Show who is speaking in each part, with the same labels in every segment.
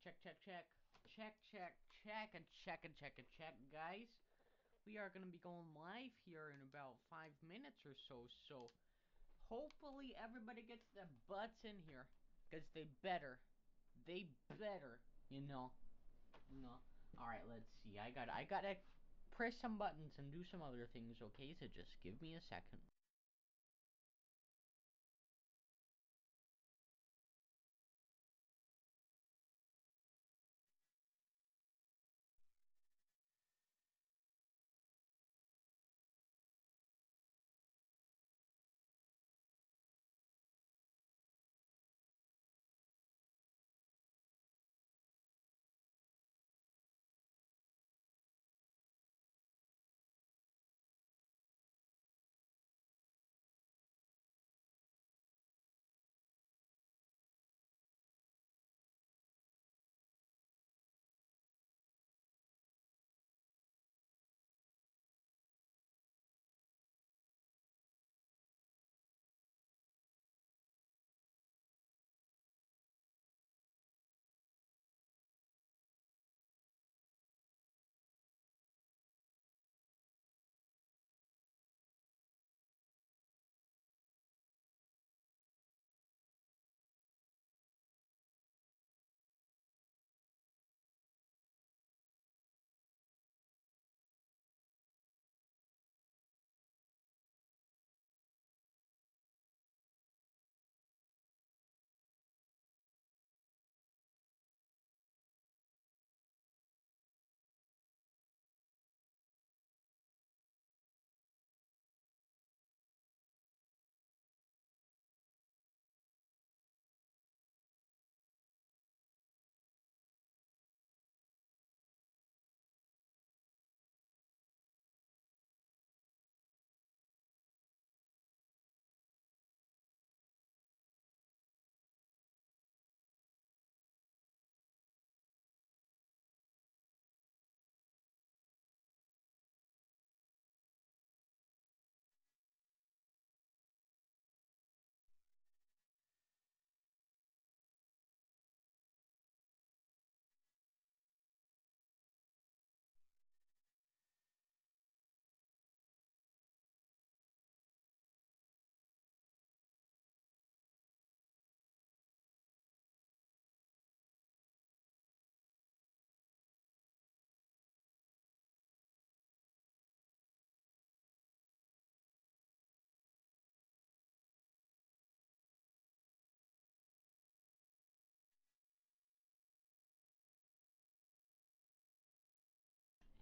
Speaker 1: Check, check, check. Check, check, check, and check, and check, and check, guys. We are gonna be going live here in about 5 minutes or so, so hopefully everybody gets their butts in here. Because they better. They better, you know. Alright, let's see. I gotta press some buttons and do some other things, okay? So just give me a second.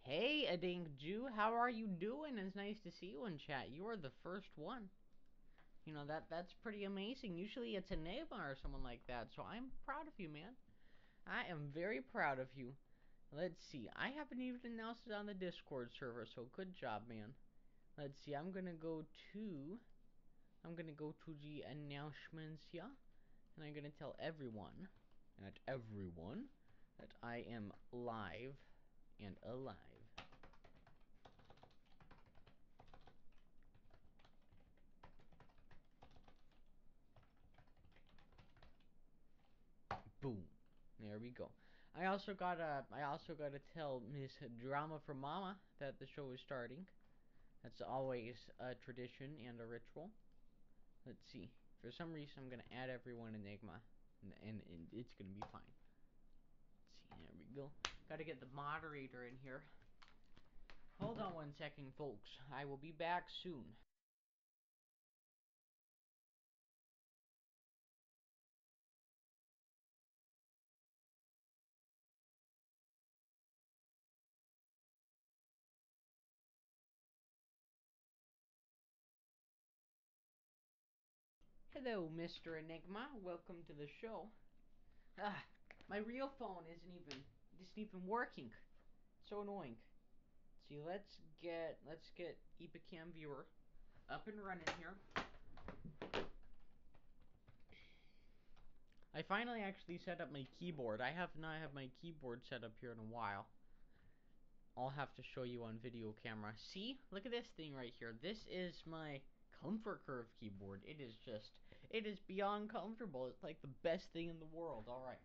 Speaker 1: Hey, Adink Jew, how are you doing? It's nice to see you in chat. You are the first one. You know, that's pretty amazing. Usually it's Enigma or someone like that, so I'm proud of you, man. I am very proud of you. Let's see. I haven't even announced it on the Discord server, so good job, man. Let's see. I'm gonna go to the announcements here, and I'm gonna tell everyone, that I am live and alive. Boom. There we go. I also gotta tell Miss Drama for Mama that the show is starting. That's always a tradition and a ritual. Let's see. For some reason, I'm gonna add everyone Enigma, and it's gonna be fine. Let's see. There we go. Gotta get the moderator in here. Hold on 1 second, folks. I will be back soon. Hello, Mr. Enigma. Welcome to the show. Ah, my real phone isn't even working. So annoying. See, let's get Epicam viewer up and running here. I finally actually set up my keyboard. I have not had my keyboard set up here in a while. I'll have to show you on video camera. See? Look at this thing right here. This is my Comfort Curve keyboard. It is beyond comfortable. It's like the best thing in the world. Alright,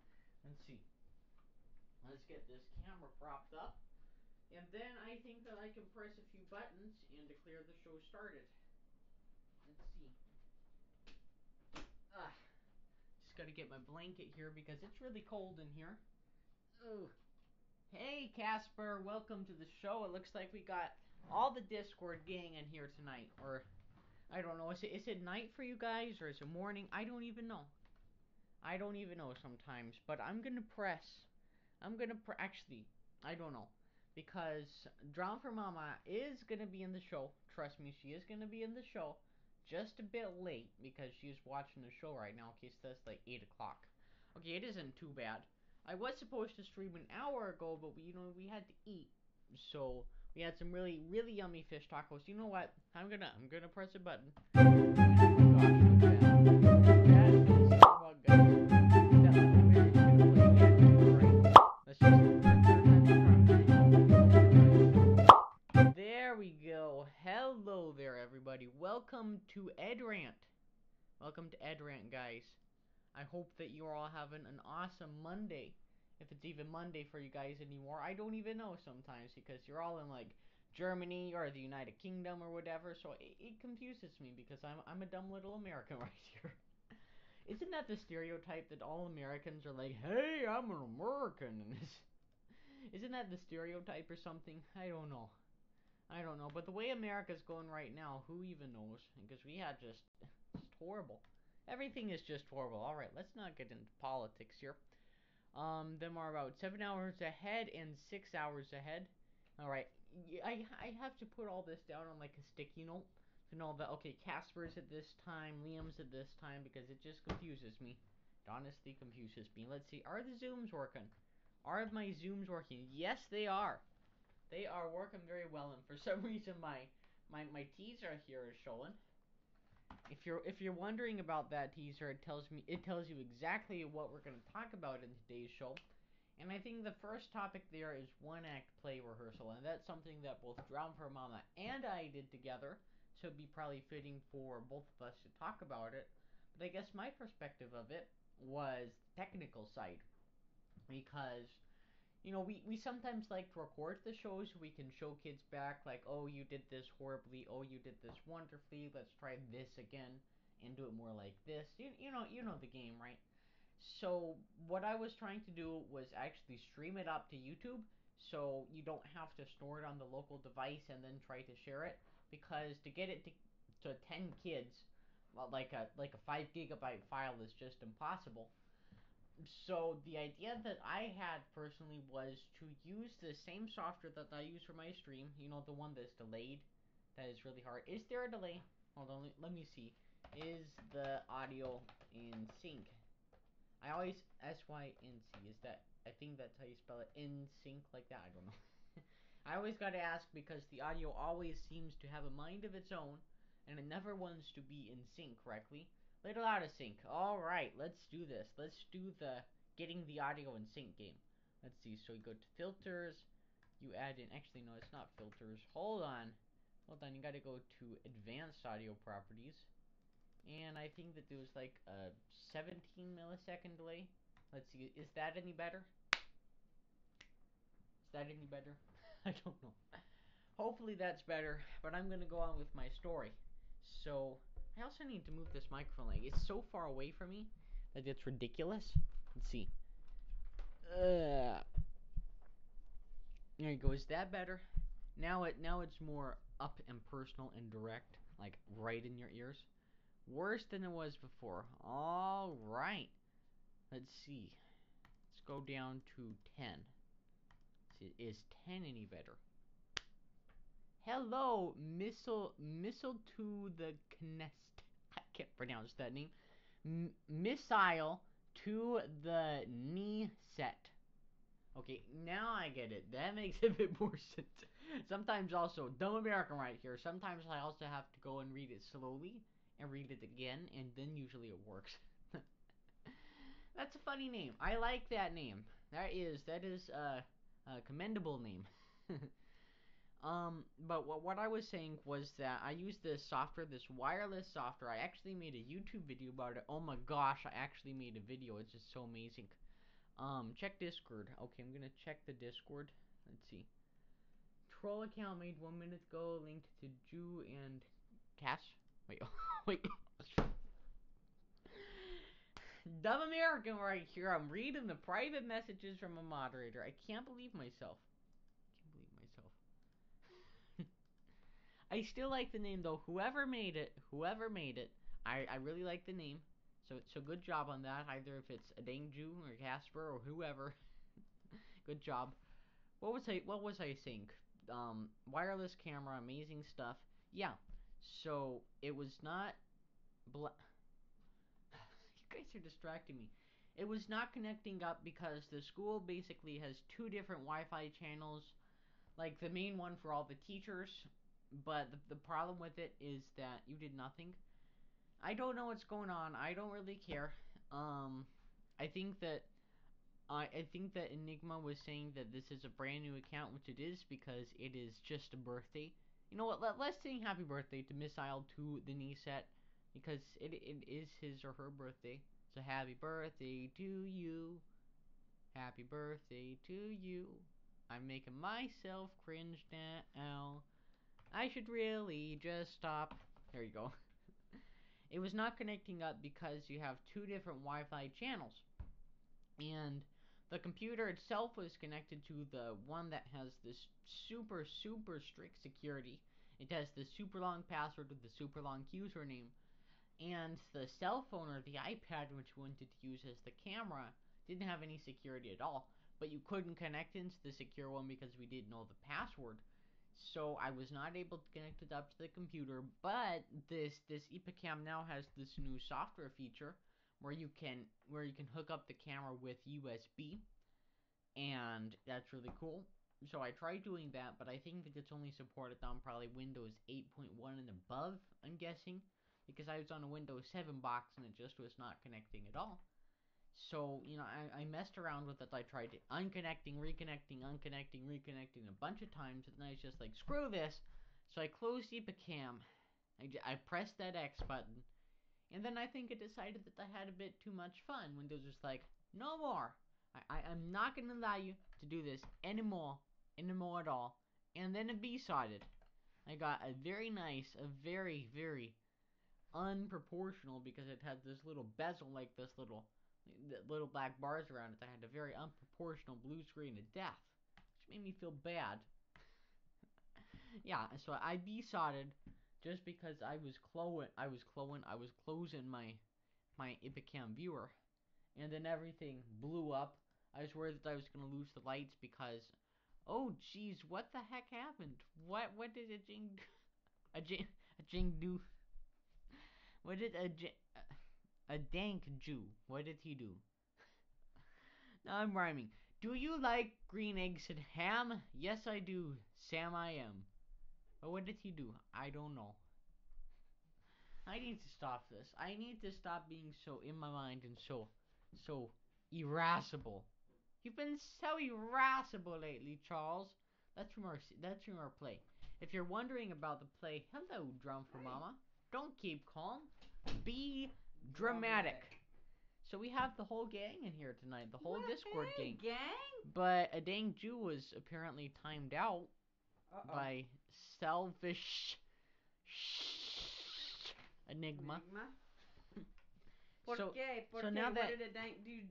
Speaker 1: let's see. Let's get this camera propped up. And then I think that I can press a few buttons and declare the show started. Let's see. Ah, just gotta get my blanket here because it's really cold in here. Ooh. Hey, Casper, welcome to the show. It looks like we got all the Discord gang in here tonight. Or, I don't know, is it night for you guys, or is it morning? I don't even know. I don't even know sometimes, but actually, I don't know. Because Drown for Mama is gonna be in the show. Trust me, she is gonna be in the show. Just a bit late, because she's watching the show right now. Okay, so that's like 8 o'clock. Okay, it isn't too bad. I was supposed to stream an hour ago, but we had to eat. So, we had some really, really yummy fish tacos. You know what? I'm gonna press a button. And, oh my gosh, look at that. That is so good. There we go. Hello there, everybody. Welcome to EDrant. Welcome to EDrant, guys. I hope that you're all having an awesome Monday. If it's even Monday for you guys anymore, I don't even know sometimes because you're all in like Germany or the United Kingdom or whatever. So it confuses me because I'm a dumb little American right here. Isn't that the stereotype that all Americans are like, hey, I'm an American? And isn't that the stereotype or something? I don't know. But the way America's going right now, who even knows? Because we had just horrible. Everything is just horrible. All right, let's not get into politics here. Them are about 7 hours ahead and 6 hours ahead. All right, I have to put all this down on like a sticky note to know that okay, Casper's at this time, Liam's at this time because it just confuses me. It honestly confuses me. Let's see, are the Zooms working? Are my Zooms working? Yes, they are. They are working very well, and for some reason my teaser here is showing. If you're wondering about that teaser, it tells you exactly what we're going to talk about in today's show. And I think the first topic there is one act play rehearsal, and that's something that both Drown for Mama and I did together, so it'd be probably fitting for both of us to talk about it. But I guess my perspective of it was the technical side, because we sometimes like to record the shows so we can show kids back, like, oh, you did this horribly, oh, you did this wonderfully, let's try this again and do it more like this. You know the game, right? So what I was trying to do was actually stream it up to YouTube, so you don't have to store it on the local device and then try to share it, because to get it to 10 kids, well, like a 5 gigabyte file is just impossible. So the idea that I had personally was to use the same software that I use for my stream. The one that's delayed. That is really hard. Is there a delay? Hold on, let me see. Is the audio in sync? I always SYNC. Is that? I think that's how you spell it. In sync like that. I don't know. I always gotta ask because the audio always seems to have a mind of its own, and it never wants to be in sync correctly. Little out of sync. Alright, let's do this. Let's do the getting the audio in sync game. Let's see. So you go to filters. You add in. Actually, no, it's not filters. Hold on. You gotta go to advanced audio properties. And I think that there was like a 17 millisecond delay. Let's see. Is that any better? Is that any better? I don't know. Hopefully that's better, but I'm gonna go on with my story. So, I also need to move this microphone. Like, it's so far away from me that it's ridiculous. Let's see. There you go. Is that better? Now it's more up and personal and direct, like right in your ears. Worse than it was before. All right. Let's see. Let's go down to 10. Is 10 any better? Hello, missile to the Knest. I can't pronounce that name. Missile to the knee set. Okay, now I get it. That makes a bit more sense. Sometimes also, dumb American right here. Sometimes I also have to go and read it slowly and read it again, and then usually it works. That's a funny name. I like that name. That is a commendable name. But what I was saying was that I used this software, this wireless software. I actually made a YouTube video about it. Oh my gosh, I actually made a video. It's just so amazing. Check Discord. Okay, I'm gonna check the Discord. Let's see. Troll account made 1 minute ago, linked to Jew and Cass. Wait, wait. Dumb American right here. I'm reading the private messages from a moderator. I can't believe myself. I still like the name though. Whoever made it, I really like the name. So good job on that. Either if it's a dang Jew or Casper or whoever. Good job. What was I saying? Wireless camera, amazing stuff. Yeah. So it was not you guys are distracting me. It was not connecting up because the school basically has two different Wi-Fi channels, like the main one for all the teachers, but the problem with it is that you did nothing. I don't know what's going on. I don't really care. Um, I think that I think that Enigma was saying that this is a brand new account, which it is because it is just a birthday. You know what? Let's sing happy birthday to Missile to the Niset because it is his or her birthday. So happy birthday to you. Happy birthday to you. I'm making myself cringe now. I should really just stop. There you go. It was not connecting up because you have two different Wi-Fi channels. And the computer itself was connected to the one that has this super, super strict security. It has the super long password with the super long username. And the cell phone or the iPad, which we wanted to use as the camera, didn't have any security at all. But you couldn't connect into the secure one because we didn't know the password. So I was not able to connect it up to the computer. But this EPCAM now has this new software feature where you can hook up the camera with USB, and that's really cool. So I tried doing that, but I think that it's only supported on probably Windows 8.1 and above, I'm guessing, because I was on a Windows 7 box and it just was not connecting at all. So, I messed around with it. I tried to unconnecting, reconnecting a bunch of times, and then I was just like, screw this. So I closed EPCAM. I pressed that X button, and then I think it decided that I had a bit too much fun. Windows was like, no more. I'm not going to allow you to do this anymore at all. And then it decided. I got a very nice, a very, very unproportional, because it had this little bezel, like this little black bars around it. I had a very unproportional blue screen of death, which made me feel bad. Yeah, so I besotted just because I was closing my Ibicam viewer, and then everything blew up. I was worried that I was gonna lose the lights because, oh jeez, what the heck happened? What did a jing do? What did a dank Jew? What did he do? Now I'm rhyming. Do you like green eggs and ham? Yes, I do. Sam, I am. But what did he do? I don't know. I need to stop this. I need to stop being so in my mind and so irascible. You've been so irascible lately, Charles. That's from our play. If you're wondering about the play, hello, Drum for Mama. Don't keep calm. Be dramatic. So we have the whole gang in here tonight, the whole Discord gang. But a dang Jew was apparently timed out by selfish Enigma.
Speaker 2: So
Speaker 1: now that,
Speaker 2: what did a dank do?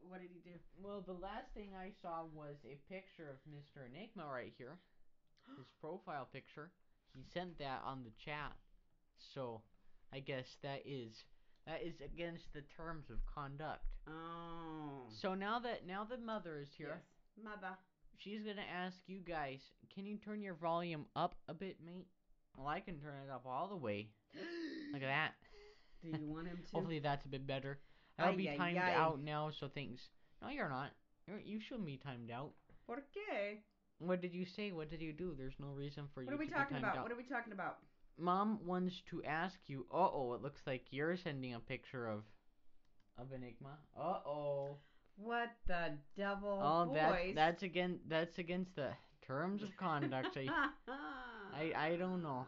Speaker 2: What did he do?
Speaker 1: well, the last thing I saw was a picture of Mr. Enigma right here. His profile picture. He sent that on the chat. So I guess that is against the terms of conduct.
Speaker 2: Oh.
Speaker 1: So now that Mother is here.
Speaker 2: Yes, mother.
Speaker 1: She's gonna ask you guys, can you turn your volume up a bit, mate? Well, I can turn it up all the way. Look at that.
Speaker 2: Do you want him to?
Speaker 1: Hopefully that's a bit better. I'll be timed out now, so things. No, you're not. You shouldn't be timed out.
Speaker 2: ¿Por qué?
Speaker 1: What did you say? What did you do? There's no reason for you to be timed out.
Speaker 2: What are we talking about? What are we talking about?
Speaker 1: Mom wants to ask you. Uh-oh, it looks like you're sending a picture of Enigma. Uh-oh.
Speaker 2: What the devil?
Speaker 1: Oh,
Speaker 2: boys.
Speaker 1: that's against the terms of conduct. I don't know.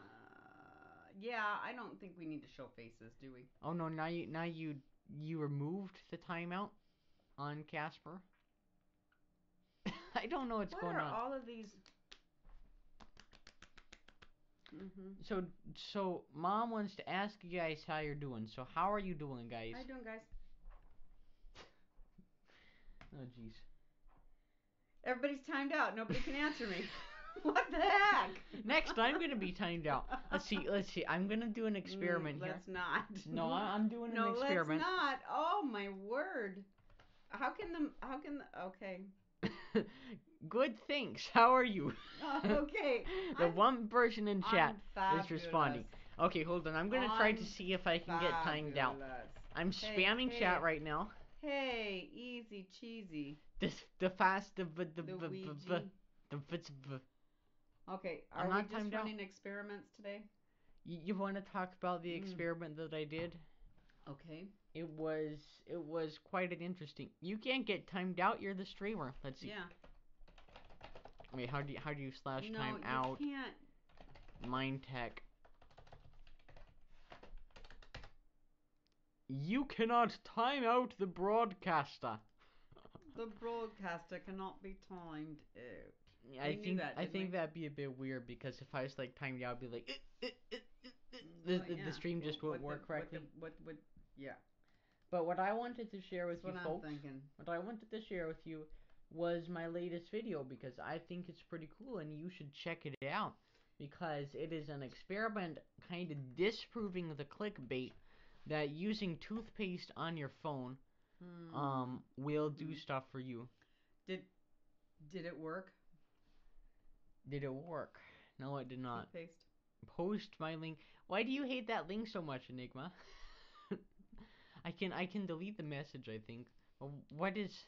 Speaker 2: Yeah, I don't think we need to show faces, do we?
Speaker 1: Oh no, now you removed the timeout? on Casper. I don't know what's
Speaker 2: What
Speaker 1: going
Speaker 2: are
Speaker 1: on.
Speaker 2: all of these?
Speaker 1: So Mom wants to ask you guys how you're doing. So how are you doing, guys?
Speaker 2: How you doing, guys?
Speaker 1: Oh, jeez.
Speaker 2: Everybody's timed out. Nobody can answer me. What the heck?
Speaker 1: Next, I'm gonna be timed out. Let's see. I'm gonna do an experiment here.
Speaker 2: Let's not.
Speaker 1: No, I'm doing an
Speaker 2: No,
Speaker 1: experiment.
Speaker 2: let's not. Oh my word. Okay.
Speaker 1: Good, thanks. How are you?
Speaker 2: Okay.
Speaker 1: The one person in chat
Speaker 2: I'm
Speaker 1: is responding. Okay, hold on. I'm gonna try to see if I can get timed out. I'm spamming chat right now.
Speaker 2: Hey, easy cheesy.
Speaker 1: The fast the
Speaker 2: Ouija. Okay,
Speaker 1: I'm
Speaker 2: are we
Speaker 1: not
Speaker 2: just
Speaker 1: timed out.
Speaker 2: running experiments today?
Speaker 1: You want to talk about the experiment that I did?
Speaker 2: Okay.
Speaker 1: It was quite an interesting. You can't get timed out. You're the streamer. Let's see.
Speaker 2: Yeah.
Speaker 1: Wait, how do you slash time
Speaker 2: No,
Speaker 1: out?
Speaker 2: you can't.
Speaker 1: Mindtech. You cannot time out the broadcaster.
Speaker 2: The broadcaster cannot be timed out.
Speaker 1: I think that'd be a bit weird because if I was like timed out, I'd be like, the stream just won't work correctly.
Speaker 2: Yeah.
Speaker 1: But what I wanted to share with
Speaker 2: That's
Speaker 1: you
Speaker 2: what
Speaker 1: folks,
Speaker 2: I'm thinking.
Speaker 1: what I wanted to share with you was my latest video because I think it's pretty cool and you should check it out because it is an experiment kind of disproving the clickbait that using toothpaste on your phone will do stuff for you.
Speaker 2: Did it work?
Speaker 1: Did it work? No, it did not.
Speaker 2: Toothpaste.
Speaker 1: Post my link. Why do you hate that link so much, Enigma? I can delete the message, I think. What is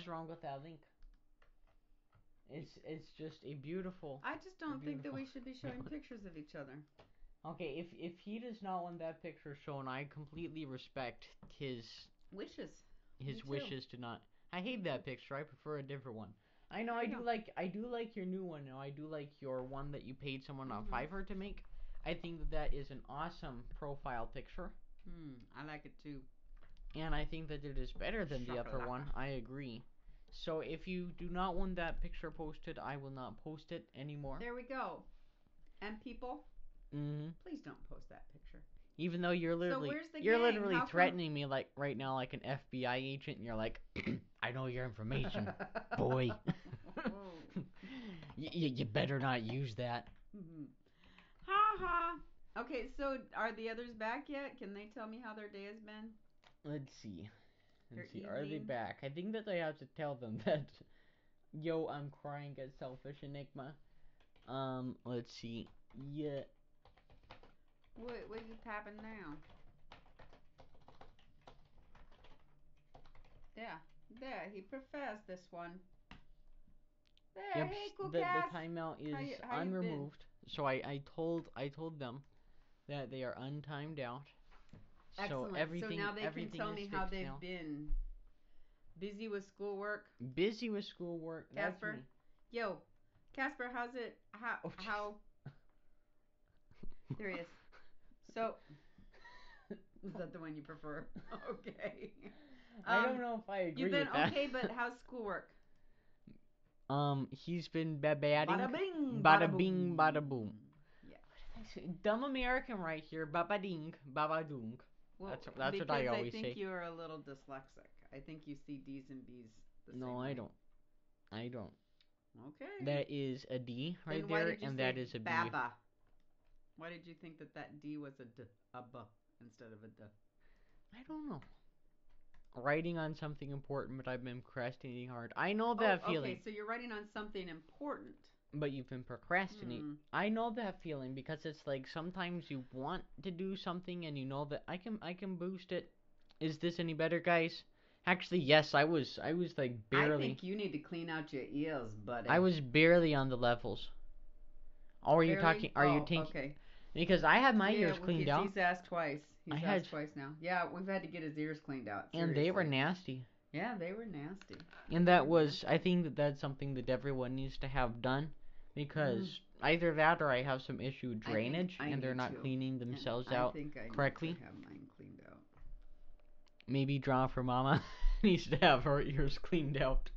Speaker 1: wrong with that link? It's just a beautiful.
Speaker 2: I just don't think that we should be showing pictures of each other.
Speaker 1: Okay, if he does not want that picture shown, I completely respect his
Speaker 2: wishes.
Speaker 1: His wishes to not. I hate that picture. I prefer a different one. I know I do like your new one. No, I do like your one that you paid someone on Fiverr to make. I think that is an awesome profile picture.
Speaker 2: I like it too.
Speaker 1: And I think that it is better than the other one. I agree. So if you do not want that picture posted, I will not post it anymore.
Speaker 2: There we go. And people, please don't post that picture.
Speaker 1: Even though you're literally threatening me like right now like an FBI agent, and you're like, I know your information, boy. You better not use that.
Speaker 2: Ha ha. Okay, so are the others back yet? Can they tell me how their day has been?
Speaker 1: Let's see. Are they back? I think that I have to tell them that. Yo, I'm crying at Selfish Enigma. Let's see. Yeah.
Speaker 2: What are you tapping now? There. He professed this one. There.
Speaker 1: Yep.
Speaker 2: Hey, cool
Speaker 1: the
Speaker 2: Cass.
Speaker 1: timeout is
Speaker 2: how
Speaker 1: unremoved. So I told them that they are untimed out.
Speaker 2: Excellent.
Speaker 1: So everything.
Speaker 2: So now they can tell me how they've been. Busy with schoolwork.
Speaker 1: Busy with schoolwork.
Speaker 2: Casper.
Speaker 1: That's me.
Speaker 2: Yo, Casper, how's it? How? There he is. So, is that the one you prefer? Okay.
Speaker 1: I don't know if I agree with that.
Speaker 2: Okay, but how's schoolwork?
Speaker 1: He's been batting.
Speaker 2: Bada bing,
Speaker 1: bada bing, bada boom.
Speaker 2: Yeah.
Speaker 1: Dumb American right here. Baba ding, baba doong.
Speaker 2: Well,
Speaker 1: that's what I always say.
Speaker 2: I think you're a little dyslexic. I think you see D's and B's the same way.
Speaker 1: I don't.
Speaker 2: Okay.
Speaker 1: That is a D right there, and that is a B.
Speaker 2: Baba? Why did you think that D was a B instead of a D?
Speaker 1: I don't know. Writing on something important, but I've been procrastinating hard. I know that feeling.
Speaker 2: Okay, so you're writing on something important.
Speaker 1: But you've been procrastinating. I know that feeling because it's like sometimes you want to do something and you know that I can boost it. Is this any better, guys? Actually, yes, I was like barely.
Speaker 2: I think you need to clean out your ears, buddy.
Speaker 1: I was barely on the levels. Oh, are you talking? Are you thinking?
Speaker 2: Okay.
Speaker 1: Because I had my ears cleaned out.
Speaker 2: He's asked twice. He's asked twice now. Yeah, we've had to get his ears cleaned out. Seriously.
Speaker 1: And they were nasty.
Speaker 2: Yeah, they were nasty.
Speaker 1: And that was, I think that's something that everyone needs to have done. Because either that or I have some issue with drainage and they're not cleaning themselves out correctly.
Speaker 2: I have mine cleaned out.
Speaker 1: Maybe draw for Mama. needs to have her ears cleaned out.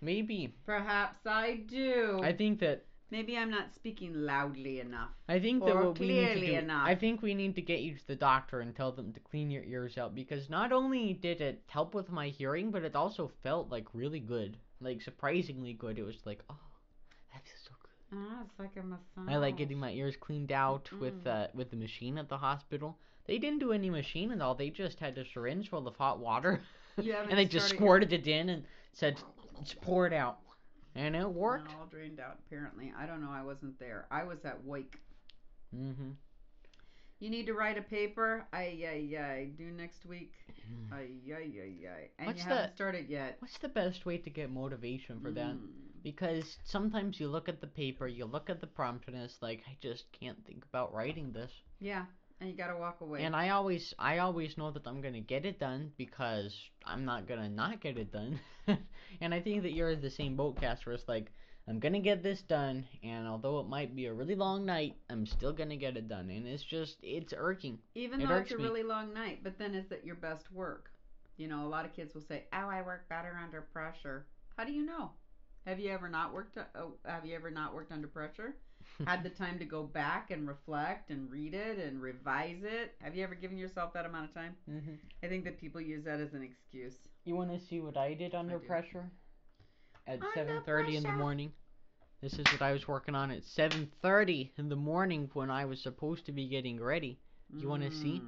Speaker 1: Maybe.
Speaker 2: Perhaps I do.
Speaker 1: I think that
Speaker 2: Maybe I'm not speaking loudly enough.
Speaker 1: I think that
Speaker 2: or
Speaker 1: what we need to
Speaker 2: clearly
Speaker 1: do,
Speaker 2: enough.
Speaker 1: I think we need to get you to the doctor and tell them to clean your ears out, because not only did it help with my hearing, but it also felt like really good, like surprisingly good. It was like, oh, that feels so good.
Speaker 2: Ah, it's like a massage.
Speaker 1: I like getting my ears cleaned out with the machine at the hospital. They didn't do any machine at all. They just had a syringe full of hot water, and they just squirted it in and said, "Just pour it out," and it worked.
Speaker 2: All drained out. Apparently, I don't know. I wasn't there. I was at Wake.
Speaker 1: Mm-hmm.
Speaker 2: You need to write a paper. Ay. Due next week. Ay. And you haven't started yet.
Speaker 1: What's the best way to get motivation for that? Because sometimes you look at the paper, you look at the prompt, and it's like, I just can't think about writing this.
Speaker 2: Yeah, and you gotta walk away.
Speaker 1: And I always know that I'm gonna get it done, because I'm not gonna not get it done. And I think that you're in the same boat, Casper. It's like, I'm gonna get this done, and although it might be a really long night, I'm still gonna get it done. And it's irking.
Speaker 2: Even though it's a really long night, but then is it your best work? You know, a lot of kids will say, "Oh, I work better under pressure." How do you know? Have you ever not worked? Have you ever not worked under pressure? Had the time to go back and reflect and read it and revise it? Have you ever given yourself that amount of time?
Speaker 1: Mm-hmm.
Speaker 2: I think that people use that as an excuse.
Speaker 1: You want to see what I did under pressure? At 7:30 in the morning. This is what I was working on at 7:30 in the morning when I was supposed to be getting ready. You want to see?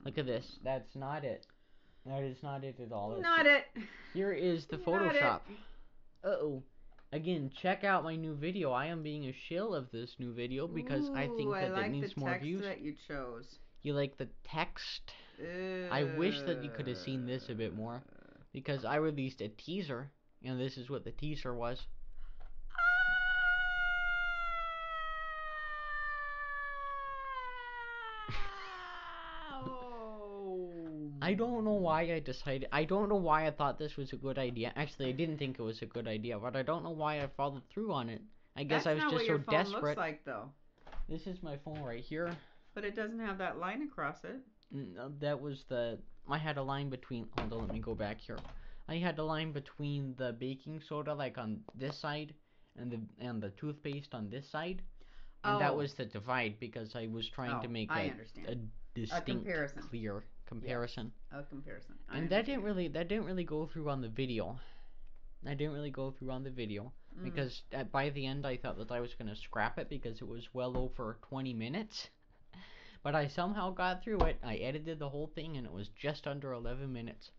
Speaker 1: Look at this. That's not it. That is not it at all.
Speaker 2: Not it.
Speaker 1: Here is the Photoshop. Uh-oh. Again, check out my new video. I am being a shill of this new video because I think that it needs more views.
Speaker 2: I like the text that you chose.
Speaker 1: You like the text? I wish that you could have seen this a bit more, because I released a teaser, and this is what the teaser was. I don't know why I don't know why I thought this was a good idea. Actually, I didn't think it was a good idea, but I don't know why I followed through on it. I guess I was just so desperate. That's not what your phone looks
Speaker 2: like, though.
Speaker 1: This is my phone right here.
Speaker 2: But it doesn't have that line across it.
Speaker 1: That was I had a line between, hold on, let me go back here. I had a line between the baking soda, like on this side, and the toothpaste on this side. And that was the divide, because I was trying to make a distinct, clear comparison.
Speaker 2: Yes, a comparison.
Speaker 1: And that didn't really go through on the video. Because by the end I thought that I was going to scrap it because it was well over 20 minutes. But I somehow got through it. I edited the whole thing and it was just under 11 minutes.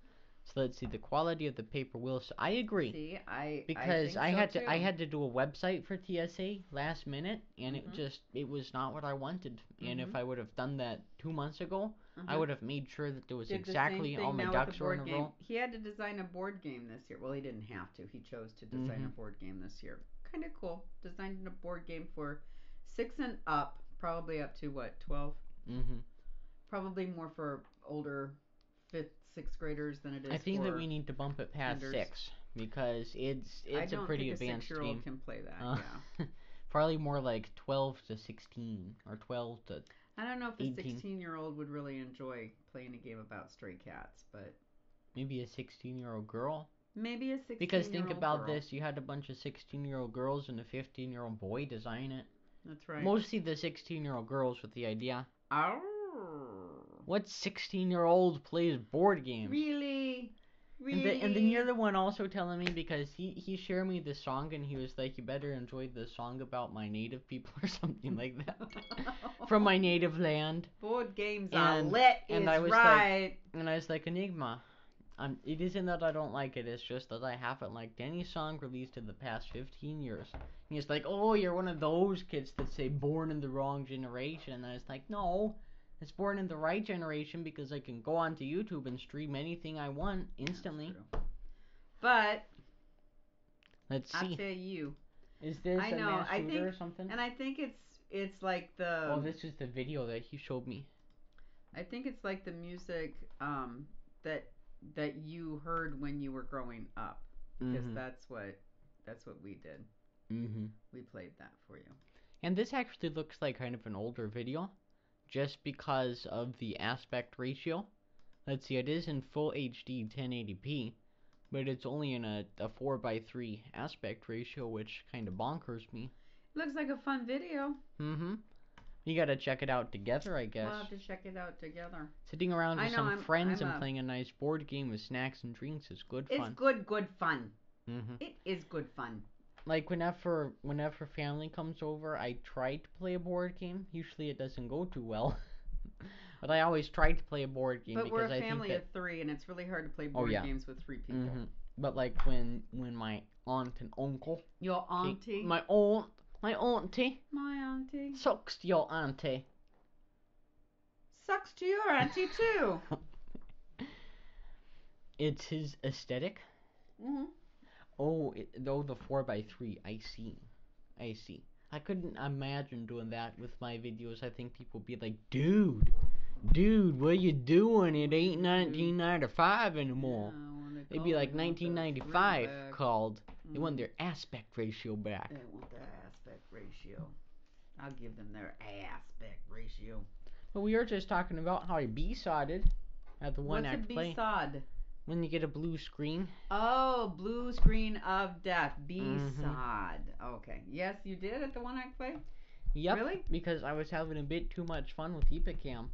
Speaker 1: So let's see, the quality of the paper will. I agree.
Speaker 2: See,
Speaker 1: because
Speaker 2: I think
Speaker 1: I had to do a website for TSA last minute, and it was not what I wanted. And if I would have done that 2 months ago, I would have made sure that there was exactly all my ducks were in a row.
Speaker 2: He had to design a board game this year. Well, he didn't have to. He chose to design a board game this year. Kind of cool. Designed a board game for 6 and up, probably up to what, 12? Probably more for older 5th, 6th graders than it is.
Speaker 1: I think that we need to bump it past 6, because it's a pretty advanced game. I don't think a 6-year-old
Speaker 2: can play that. Yeah.
Speaker 1: Probably more like 12 to 16 or 12 to 18.
Speaker 2: I don't know if a 16-year-old would really enjoy playing a game about stray cats, but
Speaker 1: maybe a 16-year-old girl.
Speaker 2: Maybe a 16-year-old girl.
Speaker 1: Because think about this, you had a bunch of 16-year-old girls and a 15-year-old boy design it.
Speaker 2: That's right.
Speaker 1: Mostly the 16-year-old girls with the idea.
Speaker 2: Oh.
Speaker 1: What 16-year-old plays board games?
Speaker 2: Really?
Speaker 1: And then you're the one also telling me, because he shared me the song and he was like, you better enjoy the song about my native people or something like that. From my native land.
Speaker 2: Board games are lit, and I was right.
Speaker 1: And I was like, Enigma, it isn't that I don't like it, it's just that I haven't liked any song released in the past 15 years. And he's like, oh, you're one of those kids that say born in the wrong generation. And I was like, no. It's born in the right generation, because I can go onto YouTube and stream anything I want instantly.
Speaker 2: But
Speaker 1: let's see.
Speaker 2: I'll tell you.
Speaker 1: Is this a mass shooter or something?
Speaker 2: And I think it's like the.
Speaker 1: Oh, this is the video that he showed me.
Speaker 2: I think it's like the music that you heard when you were growing up, because that's what we did. We played that for you.
Speaker 1: And this actually looks like kind of an older video, just because of the aspect ratio. let's see, it is in full HD 1080p, but it's only in a 4:3 aspect ratio, which kind of bonkers me.
Speaker 2: Looks like a fun video.
Speaker 1: Mm-hmm. You gotta check it out together, I guess.
Speaker 2: We'll have to check it out together.
Speaker 1: Sitting around with some friends and
Speaker 2: I'm
Speaker 1: playing a nice board game with snacks and drinks is good fun.
Speaker 2: It's good fun.
Speaker 1: Mm-hmm.
Speaker 2: It is good fun.
Speaker 1: Like whenever family comes over, I try to play a board game. Usually it doesn't go too well. But I always try to play a board game
Speaker 2: but
Speaker 1: because
Speaker 2: we're a
Speaker 1: I think
Speaker 2: family
Speaker 1: that,
Speaker 2: of 3, and it's really hard to play board games with 3 people.
Speaker 1: Mm-hmm. But like when my aunt and uncle,
Speaker 2: your auntie,
Speaker 1: my auntie, sucks to your auntie.
Speaker 2: Sucks to your auntie too.
Speaker 1: It's his aesthetic.
Speaker 2: Mm-hmm.
Speaker 1: Oh, though the 4:3, I see. I couldn't imagine doing that with my videos. I think people would be like, dude, what you doing? It ain't 1995 anymore.
Speaker 2: Yeah,
Speaker 1: It'd be like 1995 called. They want their aspect ratio back.
Speaker 2: They want their aspect ratio. I'll give them their aspect ratio.
Speaker 1: But we were just talking about how you B-sodded at the one act play.
Speaker 2: What's a B-sod?
Speaker 1: When you get a blue screen.
Speaker 2: Oh, blue screen of death. B-sod. Okay. Yes, you did at the one act play?
Speaker 1: Yep.
Speaker 2: Really?
Speaker 1: Because I was having a bit too much fun with Epicam.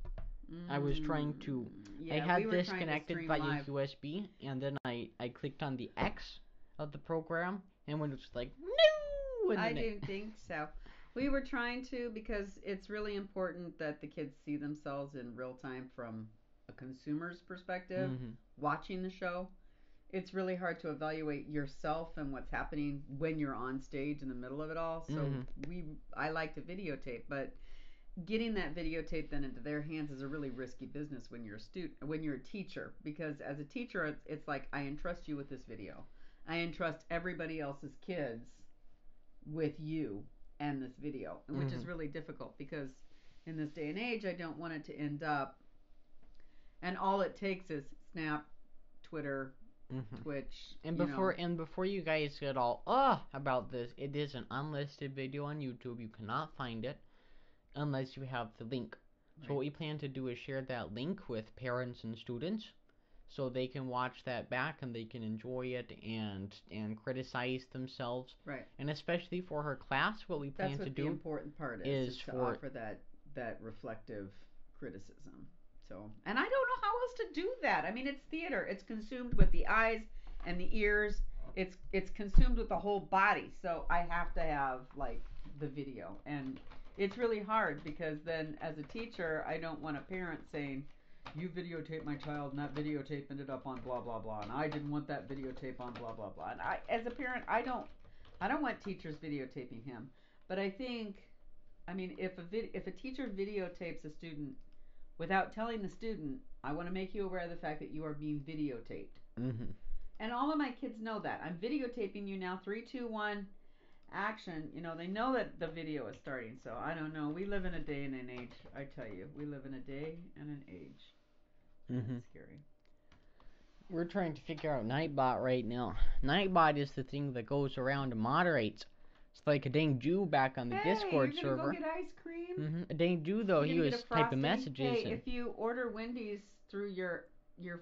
Speaker 1: I was trying to. I had this connected via USB, and then I clicked on the X of the program, and when it was like, no!
Speaker 2: I didn't think so. We were trying to, because it's really important that the kids see themselves in real time from a consumer's perspective, watching the show. It's really hard to evaluate yourself and what's happening when you're on stage in the middle of it all. So I like to videotape, but getting that videotape then into their hands is a really risky business when you're a teacher, because as a teacher it's like, I entrust you with this video. I entrust everybody else's kids with you and this video, which is really difficult, because in this day and age I don't want it to end up, and all it takes is Snap, Twitter, Twitch,
Speaker 1: and before you guys get all about this, it is an unlisted video on YouTube. You cannot find it unless you have the link. Right. So what we plan to do is share that link with parents and students, so they can watch that back and they can enjoy it and criticize themselves.
Speaker 2: Right.
Speaker 1: And especially for her class, what we plan to do.
Speaker 2: The important part is to offer that reflective criticism. So, and I don't know how else to do that. I mean, it's theater. It's consumed with the eyes and the ears. It's consumed with the whole body. So I have to have like the video, and it's really hard, because then as a teacher, I don't want a parent saying, you videotaped my child and that videotape ended up on blah blah blah, and I didn't want that videotape on blah blah blah. And I, as a parent, I don't want teachers videotaping him. But I think, I mean, if a teacher videotapes a student without telling the student, I want to make you aware of the fact that you are being videotaped. And all of my kids know that. I'm videotaping you now. 3, 2, 1, action. You know, they know that the video is starting. So I don't know. We live in a day and an age. I tell you, we live in a day and an age. That's scary.
Speaker 1: We're trying to figure out Nightbot right now. Nightbot is the thing that goes around and moderates. It's like a dang Jew back on the Discord server.
Speaker 2: Go get ice cream?
Speaker 1: A dang Jew, though, he was typing messages.
Speaker 2: Hey, if you order Wendy's through your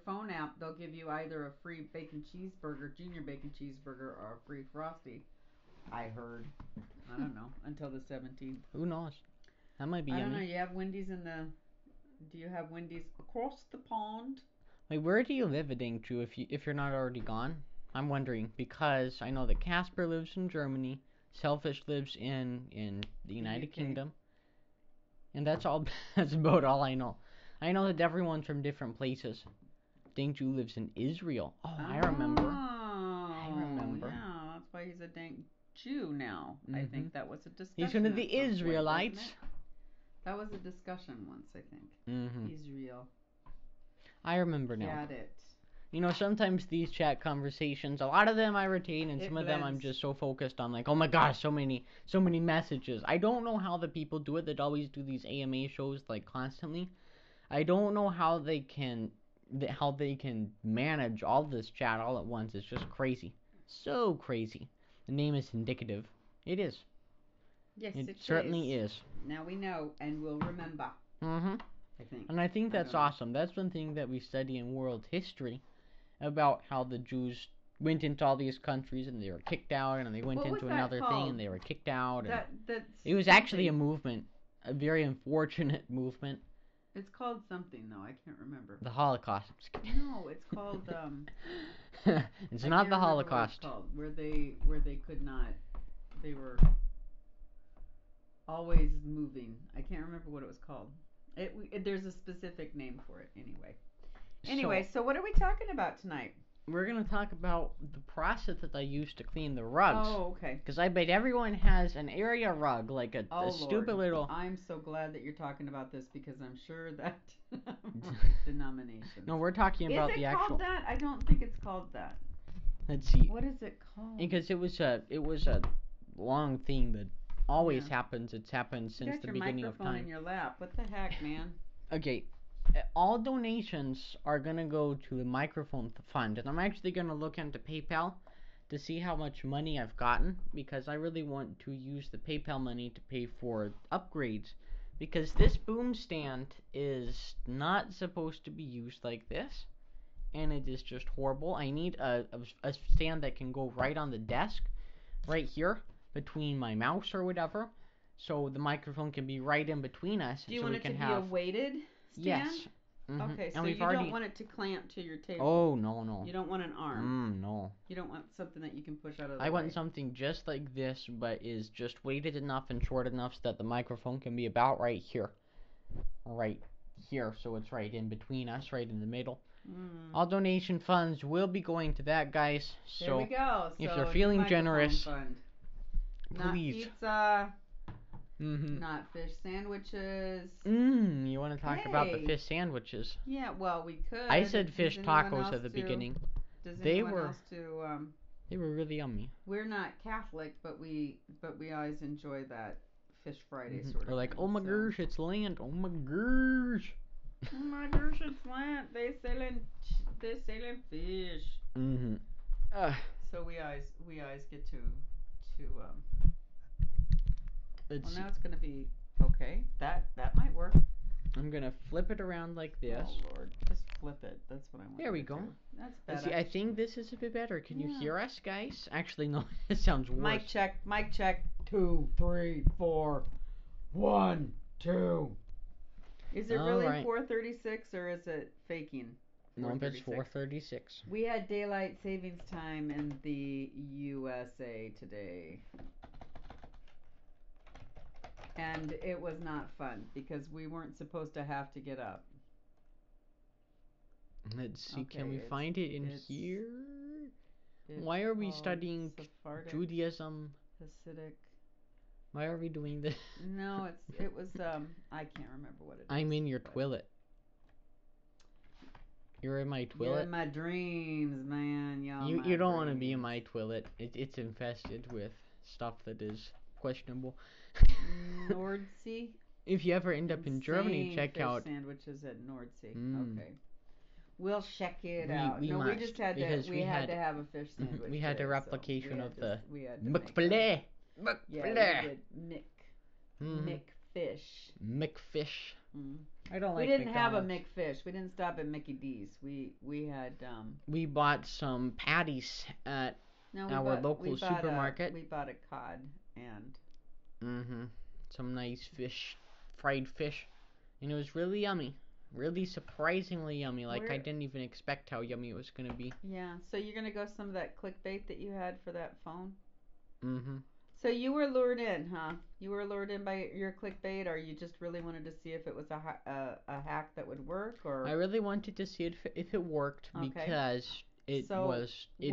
Speaker 2: phone app, they'll give you either a free bacon cheeseburger, junior bacon cheeseburger, or a free Frosty. I heard. I don't know. Until the 17th.
Speaker 1: Who knows? That might be
Speaker 2: yummy.
Speaker 1: I don't know.
Speaker 2: You have Wendy's do you have Wendy's across the pond?
Speaker 1: Like, where do you live, dang Jew, if you're not already gone? I'm wondering, because I know that Casper lives in Germany. Selfish lives in the United Kingdom. And that's all. That's about all I know. I know that everyone's from different places. Dang Jew lives in Israel. Oh, I remember.
Speaker 2: Yeah, that's why he's a dang Jew now. I think that was a discussion.
Speaker 1: He's one of the Israelites.
Speaker 2: That was a discussion once, I think. Israel.
Speaker 1: I remember now.
Speaker 2: Got it.
Speaker 1: You know, sometimes these chat conversations, a lot of them I retain, and some of them I'm just so focused on, like, oh my gosh, so many messages. I don't know how the people do it that always do these AMA shows, like, constantly. I don't know how they can manage all this chat all at once. It's just crazy. So crazy. The name is indicative. It is.
Speaker 2: Yes,
Speaker 1: it certainly is.
Speaker 2: Now we know, and we'll remember. I think.
Speaker 1: And I think
Speaker 2: I
Speaker 1: that's
Speaker 2: don't know.
Speaker 1: awesome. That's one thing that we study in world history about how the Jews went into all these countries and they were kicked out, and they went
Speaker 2: What was
Speaker 1: into
Speaker 2: that
Speaker 1: another thing
Speaker 2: called?
Speaker 1: and they were kicked out, and
Speaker 2: That's
Speaker 1: it was actually a
Speaker 2: something.
Speaker 1: movement, a very unfortunate movement.
Speaker 2: It's called something though. I can't remember.
Speaker 1: The Holocaust.
Speaker 2: No, it's called.
Speaker 1: It's
Speaker 2: I
Speaker 1: not
Speaker 2: can't
Speaker 1: the
Speaker 2: remember what it's
Speaker 1: Holocaust.
Speaker 2: called. Where they could not. They were always moving. I can't remember what it was called. There's a specific name for it anyway.
Speaker 1: So
Speaker 2: So what are we talking about tonight?
Speaker 1: we're gonna talk about the process that I use to clean the rugs.
Speaker 2: Oh, okay.
Speaker 1: Because I bet everyone has an area rug, like a
Speaker 2: Oh
Speaker 1: stupid
Speaker 2: Lord,
Speaker 1: little.
Speaker 2: I'm so glad that you're talking about this because I'm sure that denominations.
Speaker 1: No, we're talking
Speaker 2: Is
Speaker 1: about
Speaker 2: it
Speaker 1: the
Speaker 2: called
Speaker 1: actual.
Speaker 2: that? I don't think it's called that.
Speaker 1: Let's see.
Speaker 2: What is it called?
Speaker 1: Because it was a long thing that always
Speaker 2: Yeah.
Speaker 1: happens. It's happened
Speaker 2: You
Speaker 1: since
Speaker 2: got
Speaker 1: the
Speaker 2: your
Speaker 1: beginning of
Speaker 2: microphone
Speaker 1: time.
Speaker 2: in your lap. What the heck, man?
Speaker 1: Okay, all donations are gonna go to the microphone fund, and I'm actually gonna look into PayPal to see how much money I've gotten, because I really want to use the PayPal money to pay for upgrades, because this boom stand is not supposed to be used like this, and it is just horrible. I need a stand that can go right on the desk, right here, between my mouse or whatever, so the microphone can be right in between us,
Speaker 2: Do you
Speaker 1: so
Speaker 2: want
Speaker 1: we
Speaker 2: it to
Speaker 1: can
Speaker 2: be a
Speaker 1: have.
Speaker 2: weighted stand?
Speaker 1: Yes.
Speaker 2: Okay,
Speaker 1: And
Speaker 2: so
Speaker 1: we've
Speaker 2: you
Speaker 1: already.
Speaker 2: don't want it to clamp to your table.
Speaker 1: Oh, no, no.
Speaker 2: You don't want an arm.
Speaker 1: No.
Speaker 2: You don't want something that you can push out of the
Speaker 1: I
Speaker 2: way.
Speaker 1: want something just like this, but is just weighted enough and short enough so that the microphone can be about right here. Right here, so it's right in between us, right in the middle. All donation funds will be going to that, guys.
Speaker 2: There we
Speaker 1: So
Speaker 2: go.
Speaker 1: if
Speaker 2: So
Speaker 1: you're
Speaker 2: new
Speaker 1: feeling
Speaker 2: microphone
Speaker 1: generous,
Speaker 2: fund. Not
Speaker 1: please.
Speaker 2: pizza,
Speaker 1: Mm-hmm.
Speaker 2: not fish sandwiches.
Speaker 1: You want to talk about the
Speaker 2: Hey.
Speaker 1: fish sandwiches?
Speaker 2: Yeah, well, we could.
Speaker 1: I said fish
Speaker 2: Does anyone
Speaker 1: tacos
Speaker 2: else
Speaker 1: at the beginning.
Speaker 2: Does
Speaker 1: They
Speaker 2: anyone
Speaker 1: were
Speaker 2: else do?
Speaker 1: they were really yummy.
Speaker 2: We're not Catholic, but we always enjoy that Fish Friday sort
Speaker 1: Or
Speaker 2: of
Speaker 1: like,
Speaker 2: thing.
Speaker 1: oh my
Speaker 2: So.
Speaker 1: gosh, it's land. Oh my gosh.
Speaker 2: Oh my gosh, it's land. They selling fish.
Speaker 1: Mm-hmm.
Speaker 2: So we always get to
Speaker 1: Let's
Speaker 2: well,
Speaker 1: see.
Speaker 2: now it's gonna be okay. That might work.
Speaker 1: I'm gonna flip it around like this.
Speaker 2: Oh Lord, just flip it. That's what I want.
Speaker 1: There we
Speaker 2: to
Speaker 1: go.
Speaker 2: do. That's
Speaker 1: Let's
Speaker 2: better.
Speaker 1: see, I think this is a bit better. Can you
Speaker 2: Yeah.
Speaker 1: hear us, guys? Actually, no, it sounds worse.
Speaker 2: Mic check. Mic check. 2, 3, 4. 1, 2. Is it really
Speaker 1: Alright.
Speaker 2: 4:36 or is it faking?
Speaker 1: No, it's 4:36.
Speaker 2: We had daylight savings time in the USA today. And it was not fun because we weren't supposed to have to get up.
Speaker 1: Let's see,
Speaker 2: Okay,
Speaker 1: can we find it in here? Why are we studying
Speaker 2: Sephardic,
Speaker 1: Judaism?
Speaker 2: Hasidic.
Speaker 1: Why are we doing this?
Speaker 2: No, it was I can't remember what it is.
Speaker 1: I'm in your toilet. You're in my toilet?
Speaker 2: You're in my dreams, man.
Speaker 1: You don't want to be in my toilet. It's infested with stuff that is questionable.
Speaker 2: Nordsee.
Speaker 1: If you ever end up in Germany, check
Speaker 2: fish
Speaker 1: out
Speaker 2: sandwiches at Nordsee.
Speaker 1: Mm.
Speaker 2: Okay. We'll check it out.
Speaker 1: We
Speaker 2: no,
Speaker 1: must,
Speaker 2: we just had
Speaker 1: because
Speaker 2: to. We had to have a fish sandwich.
Speaker 1: we had
Speaker 2: today,
Speaker 1: a replication
Speaker 2: so
Speaker 1: of the
Speaker 2: we had to make them.
Speaker 1: McFillet.
Speaker 2: Yeah,
Speaker 1: McFillet.
Speaker 2: we did McFish.
Speaker 1: McFish.
Speaker 2: Mm.
Speaker 1: I don't like.
Speaker 2: We didn't
Speaker 1: McDonald's.
Speaker 2: have a McFish. We didn't stop at Mickey D's. We had.
Speaker 1: We bought some patties at our local supermarket.
Speaker 2: We bought a cod and.
Speaker 1: Some nice fish, fried fish, and it was really yummy. Really surprisingly yummy. Like, I didn't even expect how yummy it was gonna be.
Speaker 2: Yeah. So you're gonna go some of that clickbait that you had for that phone.
Speaker 1: Mm-hmm.
Speaker 2: So you were lured in, huh? You were lured in by your clickbait, or you just really wanted to see if it was a hack that would work, or?
Speaker 1: I really wanted to see if it worked, because it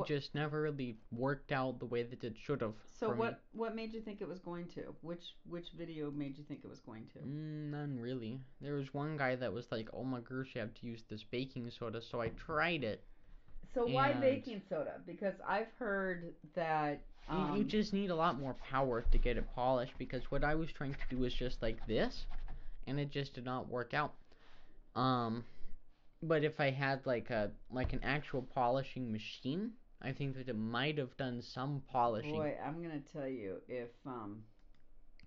Speaker 1: just never really worked out the way that it should have.
Speaker 2: So what made you think it was going to? Which video made you think it was going to?
Speaker 1: None really. There was one guy that was like, "Oh my gosh, you have to use this baking soda," so I tried it.
Speaker 2: So why baking soda? Because I've heard that
Speaker 1: you just need a lot more power to get it polished, because what I was trying to do was just like this, and it just did not work out. But if I had like an actual polishing machine, I think that it might have done some polishing.
Speaker 2: Boy, I'm gonna tell you,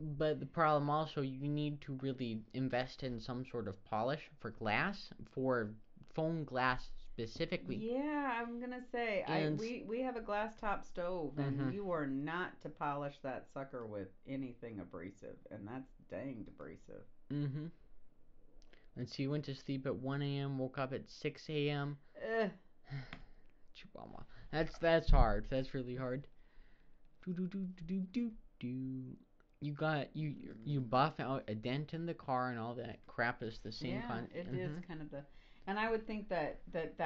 Speaker 1: But the problem also, you need to really invest in some sort of polish for glass, for phone glass specifically.
Speaker 2: Yeah, I'm gonna say
Speaker 1: And
Speaker 2: we have a glass top stove, and
Speaker 1: mhm,
Speaker 2: you are not to polish that sucker with anything abrasive, and that's danged abrasive.
Speaker 1: mhm. And so you went to sleep at 1 a.m., woke up at 6 a.m.
Speaker 2: Ugh.
Speaker 1: Chihuahua. That's hard. That's really hard. Do do do do do do do. You buff out a dent in the car and all that crap is the same
Speaker 2: Yeah,
Speaker 1: con.
Speaker 2: it is
Speaker 1: Mhm.
Speaker 2: kind of the, and I would think that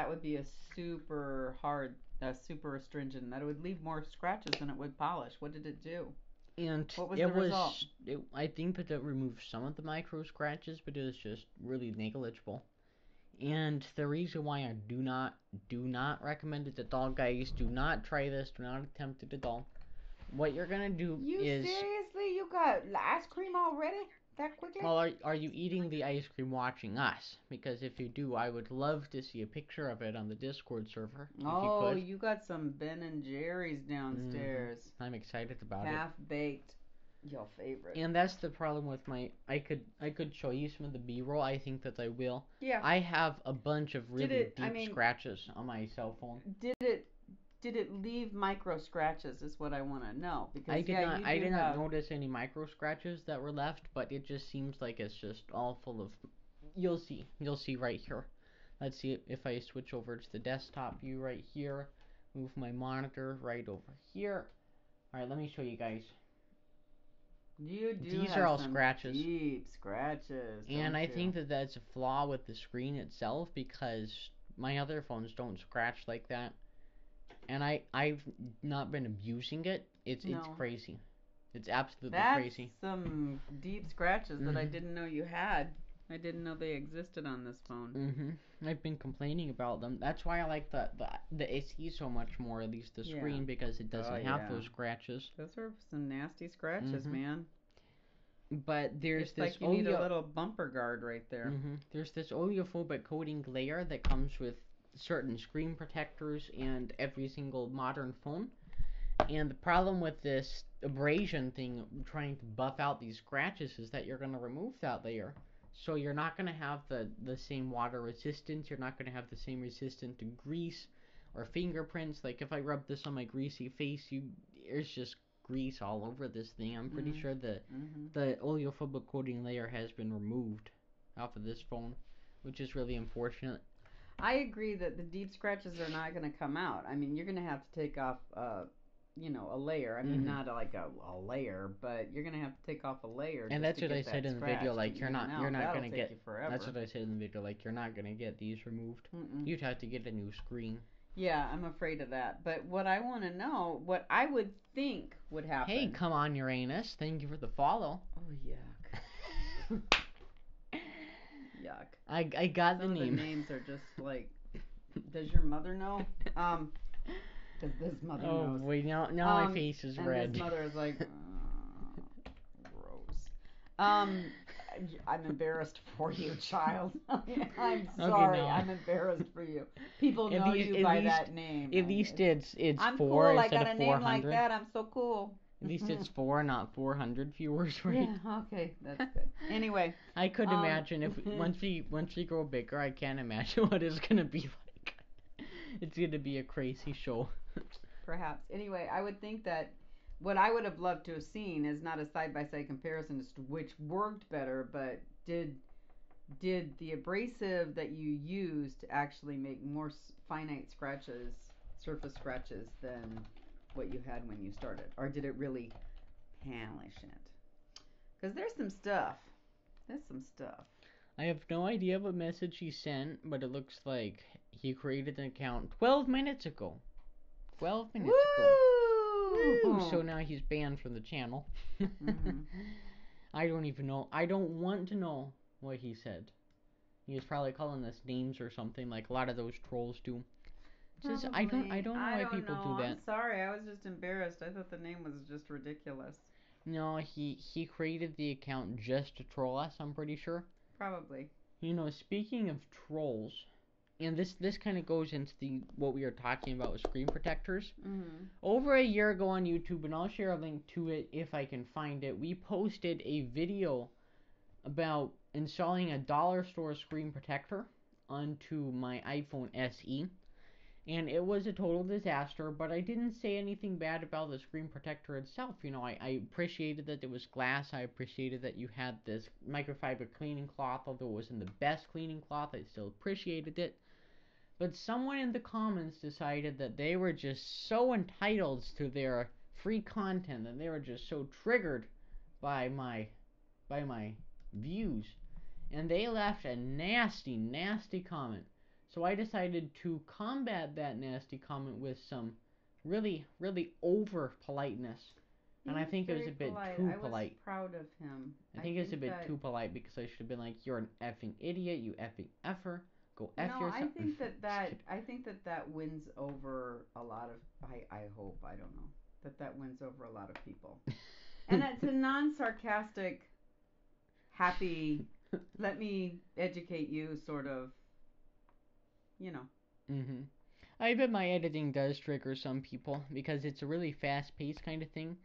Speaker 2: would be a super hard, super astringent. That it would leave more scratches than it would polish. What did it do?
Speaker 1: And
Speaker 2: What was
Speaker 1: it
Speaker 2: the result?
Speaker 1: was, I think that it removed some of the micro scratches, but it was just really negligible. And the reason why I do not recommend it at all, guys, do not try this, do not attempt it at all. What you're gonna do
Speaker 2: You
Speaker 1: is,
Speaker 2: seriously? You got ice cream already? That quickly?
Speaker 1: well, are you eating the ice cream watching us? Because if you do, I would love to see a picture of it on the Discord server, if you
Speaker 2: Oh,
Speaker 1: could.
Speaker 2: you got some Ben and Jerry's
Speaker 1: Mhm.
Speaker 2: downstairs.
Speaker 1: I'm excited about it.
Speaker 2: Half baked. Your favorite.
Speaker 1: And that's the problem with my. I could show you some of the B-roll. I think that I will.
Speaker 2: Yeah.
Speaker 1: I have a bunch of
Speaker 2: Did
Speaker 1: really
Speaker 2: it, I
Speaker 1: deep
Speaker 2: mean,
Speaker 1: scratches on my cell phone.
Speaker 2: did it did it leave micro scratches is what I want to know
Speaker 1: I
Speaker 2: because
Speaker 1: did
Speaker 2: yeah,
Speaker 1: not.
Speaker 2: you
Speaker 1: I
Speaker 2: do
Speaker 1: did not
Speaker 2: have.
Speaker 1: notice any micro scratches that were left, but it just seems like it's just all full of. You'll see. You'll see right here. Let's see if I switch over to the desktop view right here. Move my monitor right over here. All right, let me show you guys.
Speaker 2: You do
Speaker 1: These are
Speaker 2: have
Speaker 1: all
Speaker 2: some
Speaker 1: scratches.
Speaker 2: deep scratches,
Speaker 1: And
Speaker 2: don't
Speaker 1: I
Speaker 2: you?
Speaker 1: think that that's a flaw with the screen itself because my other phones don't scratch like that. And I've not been abusing it. It's
Speaker 2: No.
Speaker 1: crazy. It's absolutely
Speaker 2: That's
Speaker 1: crazy.
Speaker 2: some deep scratches that I
Speaker 1: Mhm.
Speaker 2: didn't know you had. I didn't know they existed on this phone.
Speaker 1: Mhm. I've been complaining about them. That's why I like the SE so much more, at least the
Speaker 2: Yeah.
Speaker 1: screen, because it
Speaker 2: Oh
Speaker 1: doesn't have
Speaker 2: yeah.
Speaker 1: those scratches.
Speaker 2: Those are some nasty scratches,
Speaker 1: Mhm.
Speaker 2: man.
Speaker 1: But there's
Speaker 2: It's
Speaker 1: this
Speaker 2: like you need a little bumper guard right there.
Speaker 1: there's this oleophobic coating layer that comes with certain screen protectors and every single modern phone. And the problem with this abrasion thing, trying to buff out these scratches, is that you're going to remove that layer. So you're not going to have the same water resistance. You're not going to have the same resistance to grease or fingerprints. Like if I rub this on my greasy face, there's just grease all over this thing. I'm pretty
Speaker 2: Mm.
Speaker 1: sure the
Speaker 2: Mhm.
Speaker 1: the oleophobic coating layer has been removed off of this phone, which is really unfortunate.
Speaker 2: I agree that the deep scratches are not going to come out. I mean, you're going to have to take off, a layer. I mean,
Speaker 1: Hmm.
Speaker 2: not like a layer, but you're going to have to take off a layer
Speaker 1: And
Speaker 2: just
Speaker 1: that's
Speaker 2: to
Speaker 1: what I
Speaker 2: get
Speaker 1: said
Speaker 2: that
Speaker 1: in the video.
Speaker 2: scratch to
Speaker 1: Like
Speaker 2: even
Speaker 1: you're
Speaker 2: out.
Speaker 1: not
Speaker 2: That'll
Speaker 1: gonna
Speaker 2: take you
Speaker 1: get. That's
Speaker 2: forever.
Speaker 1: what I said in the video. Like you're not gonna get these removed.
Speaker 2: Mm-mm.
Speaker 1: You'd have to get a new screen.
Speaker 2: Yeah, I'm afraid of that. But what I want to know, what I would think would
Speaker 1: Hey,
Speaker 2: happen.
Speaker 1: come on, Uranus. Thank you for the follow.
Speaker 2: Oh, yuck. Yuck.
Speaker 1: I got the
Speaker 2: Some of the
Speaker 1: name.
Speaker 2: names are just like, does your mother know? Because this mother
Speaker 1: Oh
Speaker 2: knows.
Speaker 1: boy, now my face is
Speaker 2: And this
Speaker 1: red.
Speaker 2: mother is like, gross. Um, I'm embarrassed for you, child. I'm
Speaker 1: Okay,
Speaker 2: sorry.
Speaker 1: no.
Speaker 2: I'm embarrassed for you. People
Speaker 1: At
Speaker 2: know
Speaker 1: least,
Speaker 2: you
Speaker 1: at
Speaker 2: by
Speaker 1: least,
Speaker 2: that name.
Speaker 1: at
Speaker 2: And
Speaker 1: least it's
Speaker 2: I'm
Speaker 1: four
Speaker 2: cool. I
Speaker 1: instead
Speaker 2: got
Speaker 1: of
Speaker 2: a
Speaker 1: four
Speaker 2: name like
Speaker 1: hundred.
Speaker 2: that. I'm so cool.
Speaker 1: At least it's four, not 400 viewers, right?
Speaker 2: Yeah. Okay. That's good. Anyway.
Speaker 1: I could
Speaker 2: Um.
Speaker 1: imagine if once we grow bigger, I can't imagine what it's gonna be like. It's gonna be a crazy show.
Speaker 2: Perhaps. Anyway, I would think that what I would have loved to have seen is not a side by side comparison as to which worked better, but did the abrasive that you used actually make more finite scratches, surface scratches, than what you had when you started, or did it really polish it? Because there's some stuff. There's some stuff.
Speaker 1: I have no idea what message he sent, but it looks like he created an account 12 minutes ago. 12 minutes ago. Woo!
Speaker 2: Woo!
Speaker 1: So now he's banned from the channel.
Speaker 2: Mm-hmm.
Speaker 1: I don't even know. I don't want to know what he said. He was probably calling us names or something like a lot of those trolls do. Just I
Speaker 2: Probably.
Speaker 1: don't know
Speaker 2: I
Speaker 1: why
Speaker 2: don't
Speaker 1: people do
Speaker 2: know. I'm
Speaker 1: that.
Speaker 2: sorry. I was just embarrassed. I thought the name was just ridiculous.
Speaker 1: No, he created the account just to troll us, I'm pretty sure.
Speaker 2: Probably.
Speaker 1: Speaking of trolls, and this kind of goes into what we were talking about with screen protectors.
Speaker 2: Mm-hmm.
Speaker 1: Over a year ago on YouTube, and I'll share a link to it if I can find it, we posted a video about installing a dollar store screen protector onto my iPhone SE. And it was a total disaster, but I didn't say anything bad about the screen protector itself. I appreciated that it was glass. I appreciated that you had this microfiber cleaning cloth, although it wasn't the best cleaning cloth. I still appreciated it. But someone in the comments decided that they were just so entitled to their free content, and they were just so triggered by my views, and they left a nasty, nasty comment. So I decided to combat that nasty comment with some really, really over politeness. And I think it was a bit too polite.
Speaker 2: I was proud of him.
Speaker 1: I think it's a bit too polite because I should have been like, "You're an effing idiot, you effing effer. Go F
Speaker 2: No,
Speaker 1: yourself."
Speaker 2: I think that wins over a lot of. I hope, I don't know, that wins over a lot of people. And it's a non-sarcastic, happy, let me educate you sort of, you know.
Speaker 1: Mm-hmm. I bet my editing does trigger some people because it's a really fast-paced kind of thing.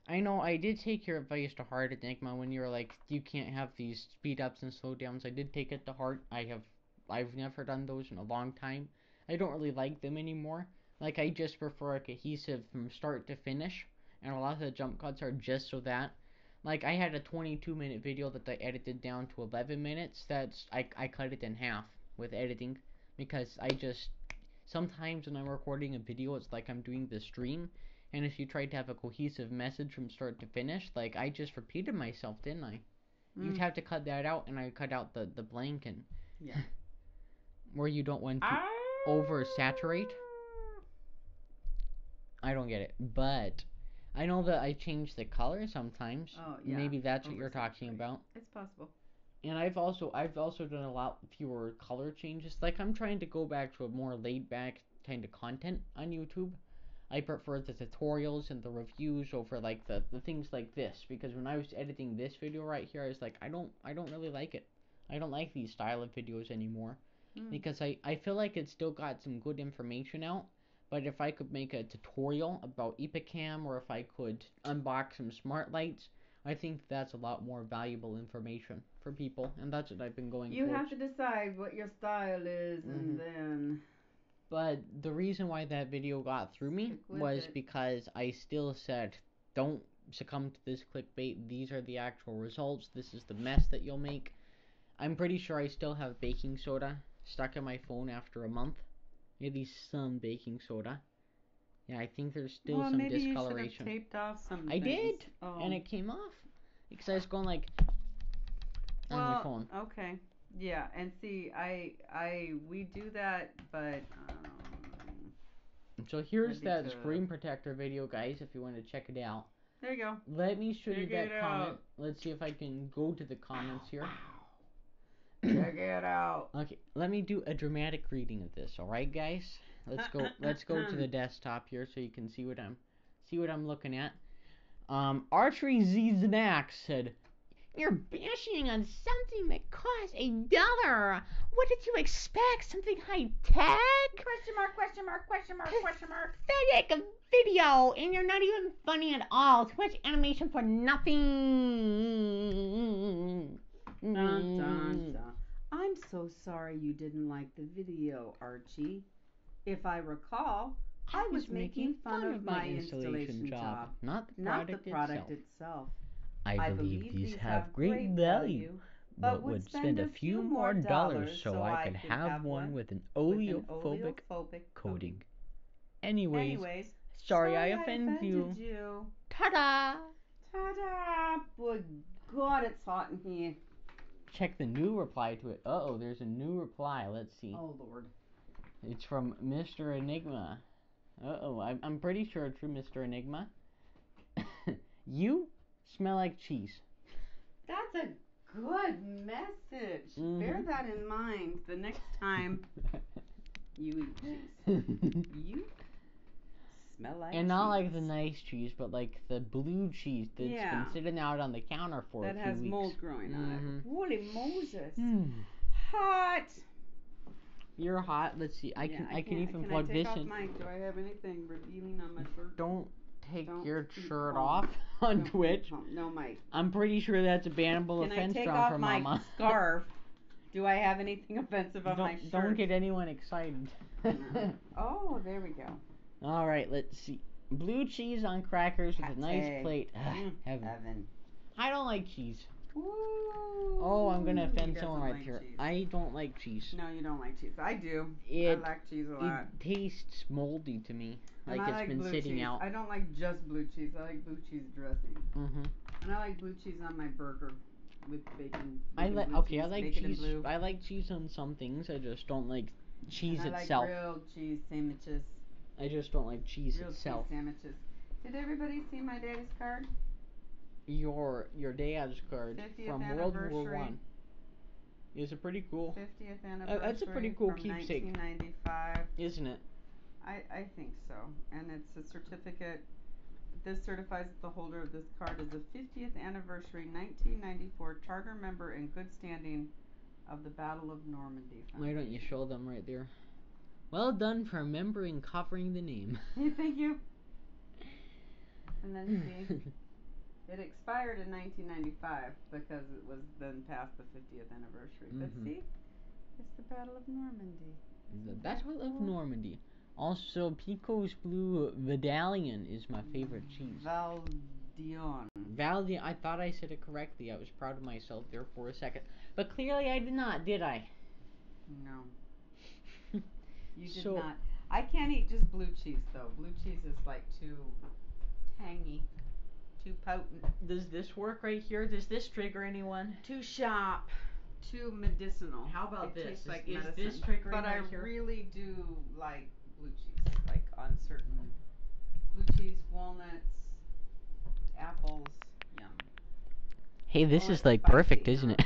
Speaker 1: I know I did take your advice to heart, Enigma, when you were like, you can't have these speed ups and slow downs. I did take it to heart. I've never done those in a long time. I don't really like them anymore. Like, I just prefer a cohesive from start to finish, and a lot of the jump cuts are just so that. Like, I had a 22-minute video that I edited down to 11 minutes. I cut it in half with editing because I just sometimes when I'm recording a video, it's like I'm doing the stream, and if you try to have a cohesive message from start to finish, like I just repeated myself, didn't I? You'd have to cut that out, and I cut out the blank and
Speaker 2: Yeah.
Speaker 1: where you don't want to oversaturate. I don't get it, but I know that I change the color sometimes.
Speaker 2: Oh yeah.
Speaker 1: Maybe that's what you're talking about.
Speaker 2: It's possible.
Speaker 1: And I've also done a lot fewer color changes. Like I'm trying to go back to a more laid back kind of content on YouTube. I prefer the tutorials and the reviews over like the things like this because when I was editing this video right here, I was like, I don't really like it. I don't like these style of videos anymore because I feel like it still got some good information out. But if I could make a tutorial about Epicam or if I could unbox some smart lights, I think that's a lot more valuable information for people, and that's what I've been going
Speaker 2: You
Speaker 1: towards.
Speaker 2: have to decide what your style is, and then.
Speaker 1: But the reason why that video got through me was because I still said, don't succumb to this clickbait. These are the actual results. This is the mess that you'll make. I'm pretty sure I still have baking soda stuck in my phone after a month. Maybe some baking soda. Yeah, I think there's still some
Speaker 2: maybe
Speaker 1: discoloration.
Speaker 2: You should have taped off some
Speaker 1: I
Speaker 2: things.
Speaker 1: did, and it came off because I was going like on my phone.
Speaker 2: Okay. Yeah, and see, we do that, but.
Speaker 1: So here's that screen protector video, guys, if you want to check it out.
Speaker 2: There you go.
Speaker 1: Let me show you that comment. Let's see if I can go to the comments here.
Speaker 2: Check it out.
Speaker 1: Okay, let me do a dramatic reading of this, alright guys? Let's go to the desktop here so you can see what I'm looking at. Archery Z Znack said, "You're bashing on something that costs $1. What did you expect? Something high tech?
Speaker 2: Question mark, question mark, question mark, question mark.
Speaker 1: Pathetic video, and you're not even funny at all. Too much animation for nothing."
Speaker 2: Dun, dun, dun. I'm so sorry you didn't like the video, Archie. If I recall, I was making fun of my installation job,
Speaker 1: not the product itself.
Speaker 2: I believe these have great value, but would spend a few more dollars so I could have one with an oleophobic coating.
Speaker 1: Anyways, sorry I offended you. Ta-da!
Speaker 2: Ta-da! Boy, God, it's hot in here.
Speaker 1: Check the new reply to it. Uh-oh, there's a new reply. Let's see.
Speaker 2: Oh, Lord.
Speaker 1: It's from Mr. Enigma. Uh-oh, I'm pretty sure it's from Mr. Enigma. You smell like cheese.
Speaker 2: That's a good message. Mm-hmm. Bear that in mind the next time you eat cheese. You smell like cheese.
Speaker 1: And not like the nice cheese, but like the blue cheese that's been sitting out on the counter for a few weeks.
Speaker 2: That has mold growing on it. Holy Moses. Hot.
Speaker 1: You're hot. Let's see. I can even
Speaker 2: Can I
Speaker 1: plug
Speaker 2: take
Speaker 1: this
Speaker 2: off
Speaker 1: in.
Speaker 2: do I have anything revealing on my shirt?
Speaker 1: Don't take
Speaker 2: Don't
Speaker 1: your
Speaker 2: keep
Speaker 1: shirt
Speaker 2: home.
Speaker 1: off on
Speaker 2: Don't
Speaker 1: Twitch.
Speaker 2: keep home. No, Mike.
Speaker 1: I'm pretty sure that's a bannable
Speaker 2: Can I
Speaker 1: offense,
Speaker 2: take
Speaker 1: Drama
Speaker 2: off
Speaker 1: for
Speaker 2: my
Speaker 1: Mama.
Speaker 2: scarf? Do I have anything offensive on my shirt?
Speaker 1: Don't get anyone excited.
Speaker 2: No. Oh, there we go.
Speaker 1: All right, let's see. Blue cheese on crackers with a nice plate. Heaven. I don't like cheese.
Speaker 2: Ooh,
Speaker 1: Oh, I'm gonna offend
Speaker 2: he doesn't
Speaker 1: someone right
Speaker 2: like
Speaker 1: here.
Speaker 2: cheese.
Speaker 1: I don't like cheese.
Speaker 2: No, you don't like cheese. I do. I like cheese a lot.
Speaker 1: It tastes moldy to me,
Speaker 2: And
Speaker 1: like
Speaker 2: I
Speaker 1: it's
Speaker 2: like
Speaker 1: been
Speaker 2: blue
Speaker 1: sitting
Speaker 2: cheese.
Speaker 1: out.
Speaker 2: I don't like just blue cheese. I like blue cheese dressing.
Speaker 1: Mhm.
Speaker 2: And I like blue cheese on my burger with bacon.
Speaker 1: I like
Speaker 2: cheese,
Speaker 1: cheese. I like cheese on some things. I just don't like cheese
Speaker 2: and
Speaker 1: itself.
Speaker 2: I like grilled cheese sandwiches.
Speaker 1: I just don't like cheese
Speaker 2: Grilled
Speaker 1: itself.
Speaker 2: cheese sandwiches. Did everybody see my daddy's card?
Speaker 1: Your dad's card
Speaker 2: 50th
Speaker 1: from
Speaker 2: anniversary.
Speaker 1: World War One. Is it pretty cool?
Speaker 2: 50th anniversary.
Speaker 1: That's a pretty cool
Speaker 2: from
Speaker 1: keepsake,
Speaker 2: 1995.
Speaker 1: isn't it?
Speaker 2: I think so. And it's a certificate. This certifies that the holder of this card is a 50th anniversary 1994 charter member in good standing of the Battle of Normandy Foundation.
Speaker 1: Why don't you show them right there? Well done for remembering covering the name.
Speaker 2: Thank you. And then see, it expired in 1995 because it was then past the 50th anniversary. But see, it's the Battle of Normandy.
Speaker 1: The Battle of Normandy. Also, Pico's Blue Vidalion is my favorite cheese. Valdion. I thought I said it correctly. I was proud of myself there for a second. But clearly I did not, did I?
Speaker 2: No. You did not. I can't eat just blue cheese, though. Blue cheese is like too tangy, too potent.
Speaker 1: Does this work right here? Does this trigger anyone?
Speaker 2: Too sharp, too medicinal.
Speaker 1: How about
Speaker 2: it
Speaker 1: this?
Speaker 2: Tastes like
Speaker 1: is
Speaker 2: medicine.
Speaker 1: this triggering
Speaker 2: But
Speaker 1: right
Speaker 2: I
Speaker 1: here?
Speaker 2: really do like blue cheese, like on certain blue cheese, walnuts, apples. Yum.
Speaker 1: Hey, this is like spicy, perfect, isn't it?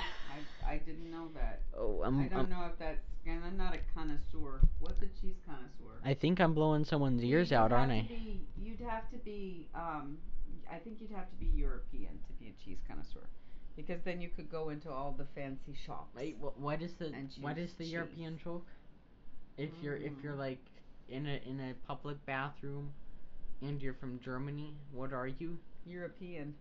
Speaker 2: I didn't know that.
Speaker 1: Oh,
Speaker 2: I don't know if that's. And I'm not a connoisseur. What's a cheese connoisseur?
Speaker 1: I think I'm blowing someone's ears out, aren't I?
Speaker 2: You'd have to be. I think you'd have to be European to be a cheese connoisseur, because then you could go into all the fancy shops.
Speaker 1: Wait, what is the European joke? If you're like in a public bathroom, and you're from Germany, what are you?
Speaker 2: European.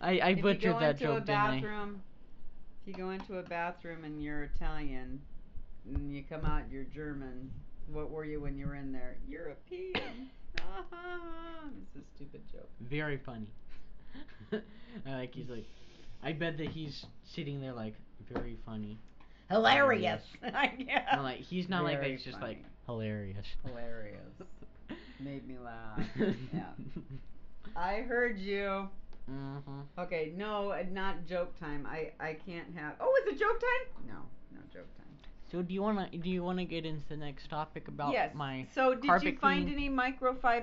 Speaker 1: I butchered that joke, didn't I?
Speaker 2: If you go into a bathroom and you're Italian, and you come out, you're German. What were you when you were in there? European. It's a stupid joke.
Speaker 1: Very funny. He's like, I bet that he's sitting there like, very funny.
Speaker 2: Hilarious.
Speaker 1: Yeah. No, like, he's not very like that. He's just
Speaker 2: funny.
Speaker 1: like, hilarious.
Speaker 2: Hilarious. Made me laugh. Yeah. I heard you. Okay, no, not joke time. I can't have. Oh, is it joke time? No joke time.
Speaker 1: So do you wanna get into the next topic about my
Speaker 2: So did
Speaker 1: carpet
Speaker 2: you find
Speaker 1: cleaning?
Speaker 2: any microfine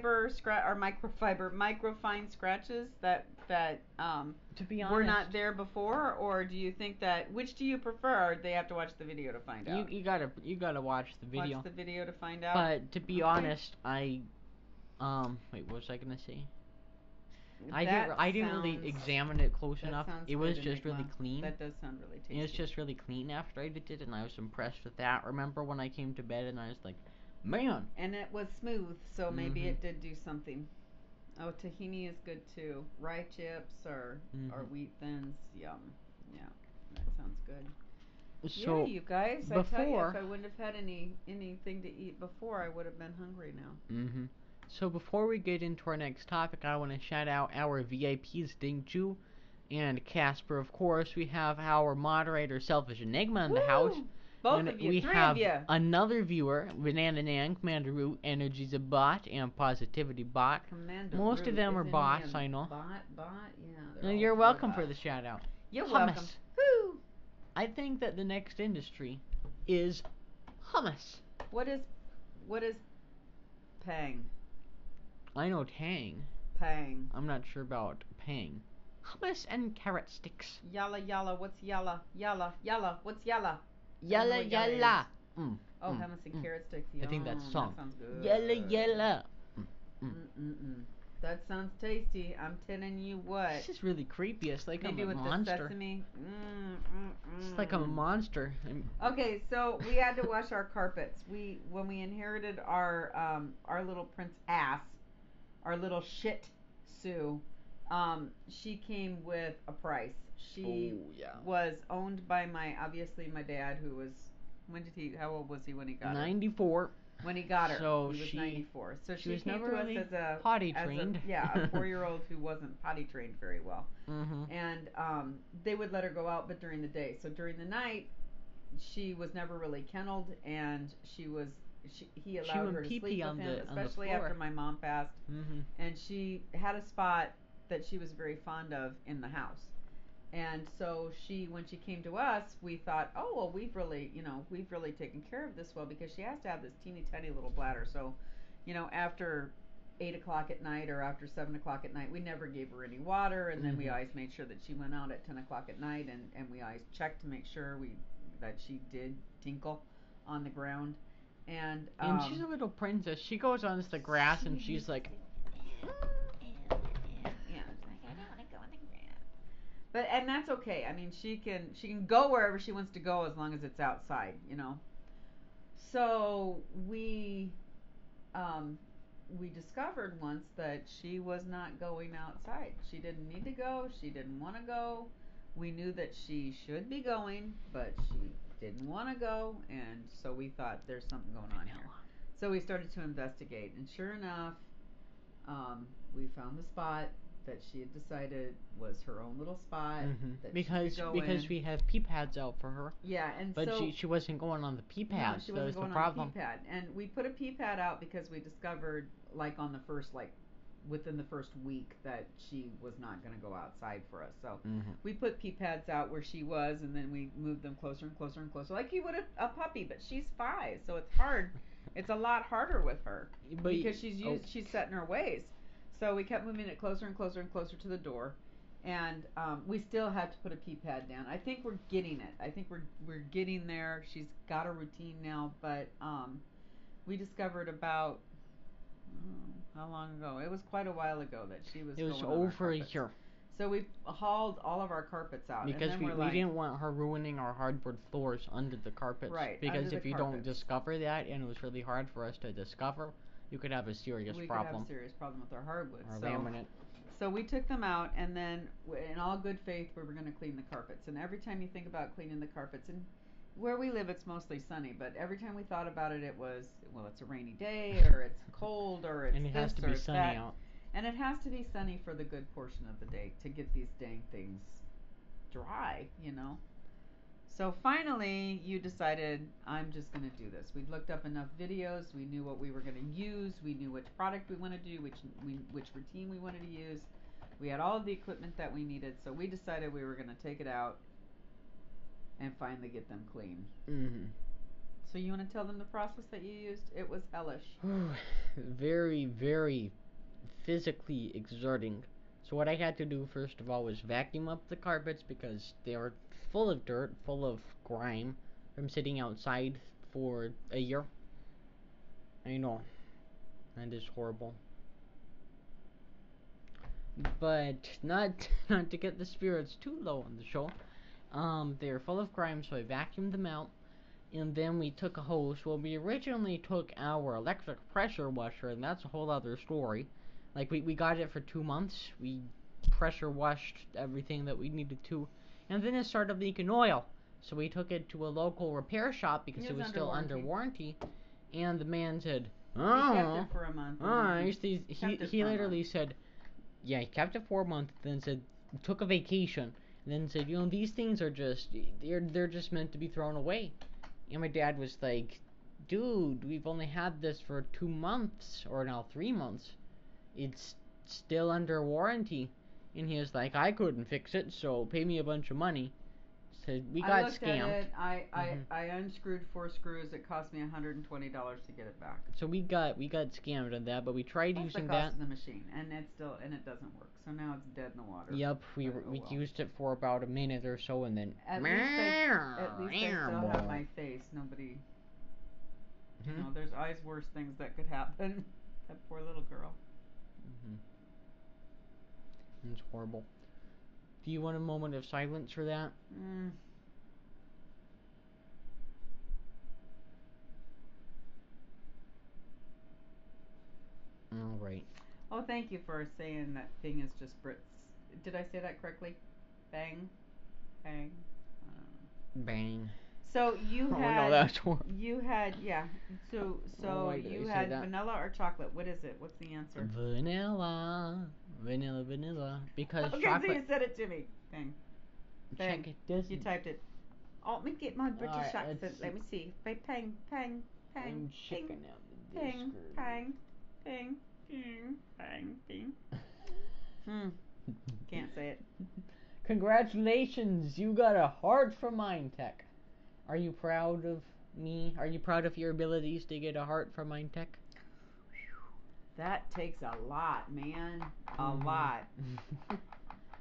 Speaker 2: scratches that
Speaker 1: to be honest,
Speaker 2: were not there before, or do you think that which do you prefer? Or they have to watch the video to find out.
Speaker 1: You gotta watch the video.
Speaker 2: Watch the video to find out.
Speaker 1: But to be honest, wait, what was I gonna say? I didn't really examine it close enough. It was just really clean.
Speaker 2: That does sound really tasty.
Speaker 1: It was just really clean after I did it, and I was impressed with that. Remember when I came to bed and I was like, man.
Speaker 2: And it was smooth, so maybe it did do something. Oh, tahini is good too. Rye chips or wheat thins. Yum. Yeah, that sounds good.
Speaker 1: So
Speaker 2: yeah, you guys.
Speaker 1: Before,
Speaker 2: I tell you, if I wouldn't have had anything to eat before, I would have been hungry now.
Speaker 1: So before we get into our next topic, I want to shout out our VIPs, Ding Chu and Casper. Of course, we have our moderator, Selfish Enigma, in the house.
Speaker 2: Both
Speaker 1: and
Speaker 2: of you,
Speaker 1: we
Speaker 2: three
Speaker 1: have
Speaker 2: of you.
Speaker 1: Another viewer, Banana Nan, Commander Root, Energy's a bot, and Positivity Bot. Most of them are bots, I know.
Speaker 2: Bot, yeah.
Speaker 1: You're welcome for the shout out.
Speaker 2: You're
Speaker 1: hummus.
Speaker 2: Welcome. Woo!
Speaker 1: I think that the next industry is hummus.
Speaker 2: What is pang?
Speaker 1: I know tang.
Speaker 2: Pang.
Speaker 1: I'm not sure about pang. Hummus and carrot sticks.
Speaker 2: Yalla, what's yalla? Yalla, what's yalla?
Speaker 1: Yalla.
Speaker 2: Hummus and carrot sticks. Yum.
Speaker 1: I think that's song.
Speaker 2: That sounds good.
Speaker 1: Yalla.
Speaker 2: That sounds tasty. I'm telling you what.
Speaker 1: This is really creepy. It's like I'm
Speaker 2: Maybe
Speaker 1: a
Speaker 2: with the
Speaker 1: monster.
Speaker 2: sesame.
Speaker 1: It's like I'm a monster.
Speaker 2: Okay, so we had to wash our carpets. When we inherited our little Prince Ass, our little shit Sue, she came with a price. She
Speaker 1: Oh yeah.
Speaker 2: was owned by obviously my dad, who was, how old was he when he got her?
Speaker 1: 94.
Speaker 2: When he got her,
Speaker 1: So
Speaker 2: he was 94. So
Speaker 1: she
Speaker 2: she
Speaker 1: was
Speaker 2: came
Speaker 1: never
Speaker 2: to us
Speaker 1: really
Speaker 2: as a
Speaker 1: potty trained.
Speaker 2: a 4-year-old who wasn't potty trained very well, and they would let her go out, but during the day. So during the night, she was never really kenneled, and he
Speaker 1: She
Speaker 2: allowed
Speaker 1: went
Speaker 2: her to
Speaker 1: pee
Speaker 2: sleep
Speaker 1: pee
Speaker 2: with
Speaker 1: on
Speaker 2: him,
Speaker 1: on the
Speaker 2: especially
Speaker 1: floor.
Speaker 2: after my mom passed. And she had a spot that she was very fond of in the house. And so when she came to us, we thought, oh well, we've really taken care of this well, because she has to have this teeny tiny little bladder. So, after 8 o'clock at night or after 7 o'clock at night, we never gave her any water, and then we always made sure that she went out at 10 o'clock at night, and we always checked to make sure that she did tinkle on the ground. And
Speaker 1: she's a little princess. She goes on the grass and she's like,
Speaker 2: yeah, it's like, I don't want to go on the ground. And that's okay. I mean, she can go wherever she wants to go as long as it's outside. So we discovered once that she was not going outside. She didn't need to go. She didn't want to go. We knew that she should be going, but she didn't want to go, and so we thought there's something going on here. So we started to investigate, and sure enough, we found the spot that she had decided was her own little spot that
Speaker 1: because
Speaker 2: she could go
Speaker 1: because
Speaker 2: in.
Speaker 1: we have pee pads out for her.
Speaker 2: Yeah, and
Speaker 1: but
Speaker 2: so
Speaker 1: she wasn't going on the pee pads.
Speaker 2: no, she
Speaker 1: That
Speaker 2: wasn't
Speaker 1: was the
Speaker 2: going on the
Speaker 1: problem.
Speaker 2: pee pad, and we put a pee pad out because we discovered, like, on the first, like, within the first week, that she was not going to go outside for us. So we put pee pads out where she was, and then we moved them closer and closer and closer, like you would a puppy. But she's 5, so it's hard. It's a lot harder with her because she's set in her ways. So we kept moving it closer and closer and closer to the door, and we still had to put a pee pad down. I think we're getting it. I think we're getting there. She's got a routine now, but we discovered about how long ago? It was quite a while ago that she was.
Speaker 1: It was
Speaker 2: going on our
Speaker 1: over a
Speaker 2: carpets.
Speaker 1: year.
Speaker 2: So we hauled all of our carpets out,
Speaker 1: Because
Speaker 2: and then
Speaker 1: we didn't want her ruining our hardwood floors under the carpets.
Speaker 2: Right.
Speaker 1: Because
Speaker 2: under
Speaker 1: if
Speaker 2: the
Speaker 1: you don't
Speaker 2: carpets.
Speaker 1: discover that, and it was really hard for us to discover, you could have a serious
Speaker 2: we
Speaker 1: problem.
Speaker 2: could have a serious problem with our hardwood.
Speaker 1: Or laminate.
Speaker 2: So we took them out, and then in all good faith, we were going to clean the carpets. And every time you think about cleaning the carpets, and where we live, it's mostly sunny, but every time we thought about it, it was, well, it's a rainy day, or it's cold, or it's
Speaker 1: and it has
Speaker 2: this,
Speaker 1: to
Speaker 2: or
Speaker 1: be
Speaker 2: it's
Speaker 1: sunny
Speaker 2: that.
Speaker 1: out.
Speaker 2: And it has to be sunny for the good portion of the day to get these dang things dry. So finally, you decided, I'm just going to do this. We'd looked up enough videos. We knew what we were going to use. We knew which product we wanted to do, which routine we wanted to use. We had all of the equipment that we needed. So we decided we were going to take it out and finally get them clean. So you want to tell them the process that you used? It was hellish.
Speaker 1: Very, very physically exerting. So what I had to do first of all was vacuum up the carpets because they were full of dirt, full of grime from sitting outside for a year. I know. That is horrible. But not to get the spirits too low on the show. They were full of grime, so I vacuumed them out. And then we took a hose. Well, we originally took our electric pressure washer, and that's a whole other story. Like, we got it for 2 months. We pressure washed everything that we needed to. And then it started leaking oil. So we took it to a local repair shop because it was still under warranty. And the man said,
Speaker 2: oh. He kept it for a month.
Speaker 1: He literally said, yeah, he kept it for a month, then said, took a vacation. And then said, these things are just, they're just meant to be thrown away. And my dad was like, dude, we've only had this for 2 months, or now 3 months. It's still under warranty. And he was like, I couldn't fix it, so pay me a bunch of money. So we got
Speaker 2: I looked
Speaker 1: scammed.
Speaker 2: At it. I unscrewed 4 screws. It cost me $120 to get it back.
Speaker 1: So we got scammed on that, but we tried
Speaker 2: That's
Speaker 1: using
Speaker 2: the cost
Speaker 1: that.
Speaker 2: of the machine, and it doesn't work. So now it's dead in the water.
Speaker 1: Yep, we used it for about a minute or so, and then
Speaker 2: at least I still have my face. Nobody, there's always worse things that could happen. That poor little girl.
Speaker 1: It's horrible. Do you want a moment of silence for that?
Speaker 2: Mm.
Speaker 1: All right.
Speaker 2: Oh, thank you for saying that thing is just Brits. Did I say that correctly? Bang, bang.
Speaker 1: Bang.
Speaker 2: So you
Speaker 1: Oh no,
Speaker 2: had,
Speaker 1: that's horrible.
Speaker 2: yeah. So
Speaker 1: Oh, why did
Speaker 2: you
Speaker 1: I say
Speaker 2: had
Speaker 1: that?
Speaker 2: vanilla or chocolate. What is it? What's the answer?
Speaker 1: Vanilla. Vanilla, vanilla. Because
Speaker 2: Okay, so
Speaker 1: chocolate.
Speaker 2: you said it to me. Bang, bang.
Speaker 1: Check it. This.
Speaker 2: You typed it. Oh, let me get my British
Speaker 1: Alright, let's
Speaker 2: accent.
Speaker 1: see.
Speaker 2: Let me see. Bang, pang, pang, pang,
Speaker 1: I'm
Speaker 2: ping,
Speaker 1: checking out the
Speaker 2: ping,
Speaker 1: Discord.
Speaker 2: pang, ping, ping, pang, ping. Can't say it.
Speaker 1: Congratulations, you got a heart from Mindtech. Are you proud of me? Are you proud of your abilities to get a heart from Mindtech?
Speaker 2: That takes a lot, man. A lot.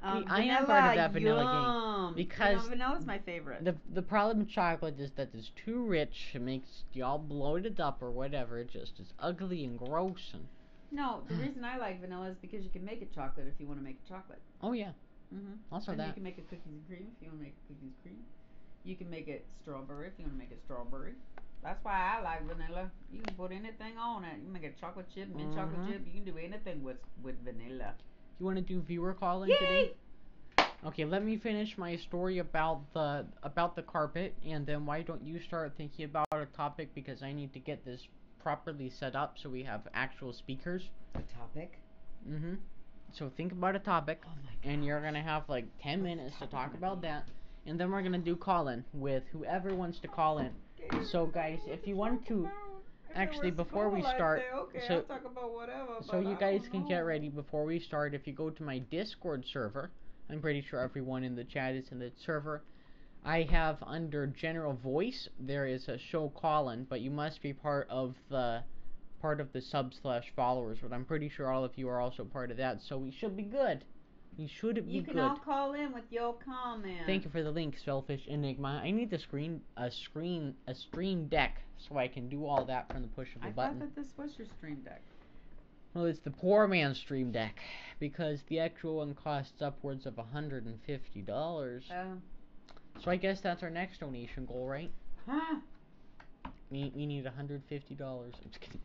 Speaker 1: I am part of that vanilla
Speaker 2: yum.
Speaker 1: game because
Speaker 2: Vanilla's my favorite.
Speaker 1: the problem with chocolate is that it's too rich. It makes y'all bloated up or whatever. It just is ugly and gross. And
Speaker 2: No, the reason I like vanilla is because you can make it chocolate if you want to make it chocolate.
Speaker 1: oh yeah, also
Speaker 2: And
Speaker 1: that.
Speaker 2: you can make it cookies and cream if you want to make it cookies and cream. You can make it strawberry if you want to make it strawberry. That's why I like vanilla. You can put anything on it. You can make it chocolate chip, mint chocolate chip. You can do anything with vanilla.
Speaker 1: You want to do viewer calling
Speaker 2: Yay!
Speaker 1: today? Okay, let me finish my story about the carpet, and then why don't you start thinking about a topic, because I need to get this properly set up so we have actual speakers.
Speaker 2: A topic?
Speaker 1: Mhm. So think about a topic,
Speaker 2: Oh my
Speaker 1: and you're gonna have like 10 minutes to talk about that, and then we're gonna do call-in with whoever wants to call in. So guys, if you want to, actually before we start,
Speaker 2: I'll talk about whatever.
Speaker 1: so you guys can get ready before we start. If you go to my Discord server, I'm pretty sure everyone in the chat is in the server. I have under general voice, there is a show call-in, but you must be part of the sub/followers, but I'm pretty sure all of you are also part of that, so we should be good. We should be good.
Speaker 2: You can all call in with your comments.
Speaker 1: Thank you for the link, Spellfish Enigma. I need a stream deck so I can do all that from the push of a button.
Speaker 2: I thought that this was your stream deck.
Speaker 1: Well, it's the poor man's stream deck, because the actual one costs upwards of $150. So I guess that's our next donation goal, right?
Speaker 2: Huh?
Speaker 1: We need $150. I'm just kidding.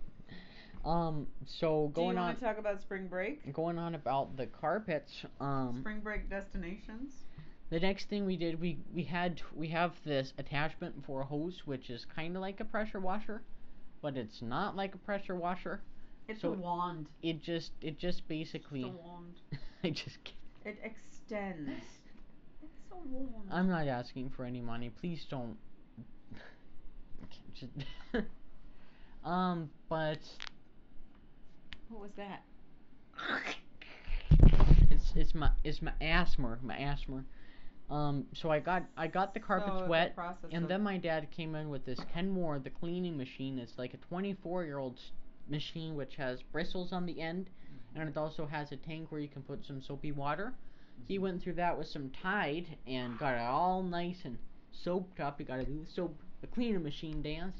Speaker 1: So
Speaker 2: Do you want to talk about spring break?
Speaker 1: Going on about the carpets.
Speaker 2: Spring break destinations.
Speaker 1: The next thing we did, we have this attachment for a hose, which is kind of like a pressure washer, but it's not like a pressure washer.
Speaker 2: It's a wand.
Speaker 1: It just basically.
Speaker 2: It's a wand.
Speaker 1: I just can't.
Speaker 2: It extends. It's a wand.
Speaker 1: I'm not asking for any money. Please don't. Just but
Speaker 2: what was that?
Speaker 1: it's my asthma. So I got the carpets wet, and then my dad came in with this Kenmore, the cleaning machine. It's like a 24-year-old machine which has bristles on the end, and it also has a tank where you can put some soapy water. He went through that with some Tide and got it all nice and soaped up. You gotta do the cleaning machine dance.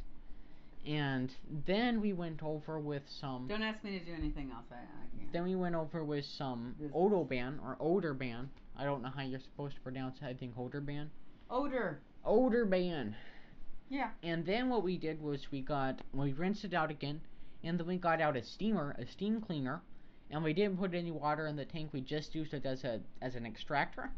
Speaker 1: And then we went over with some.
Speaker 2: Don't ask me to do anything else. I can't.
Speaker 1: Then we went over with some Odoban or Odorban. I don't know how you're supposed to pronounce it. I think Odorban. Odorban.
Speaker 2: Yeah.
Speaker 1: And then what we did was we rinsed it out again, and then we got out a steam cleaner, and we didn't put any water in the tank. We just used it as an extractor.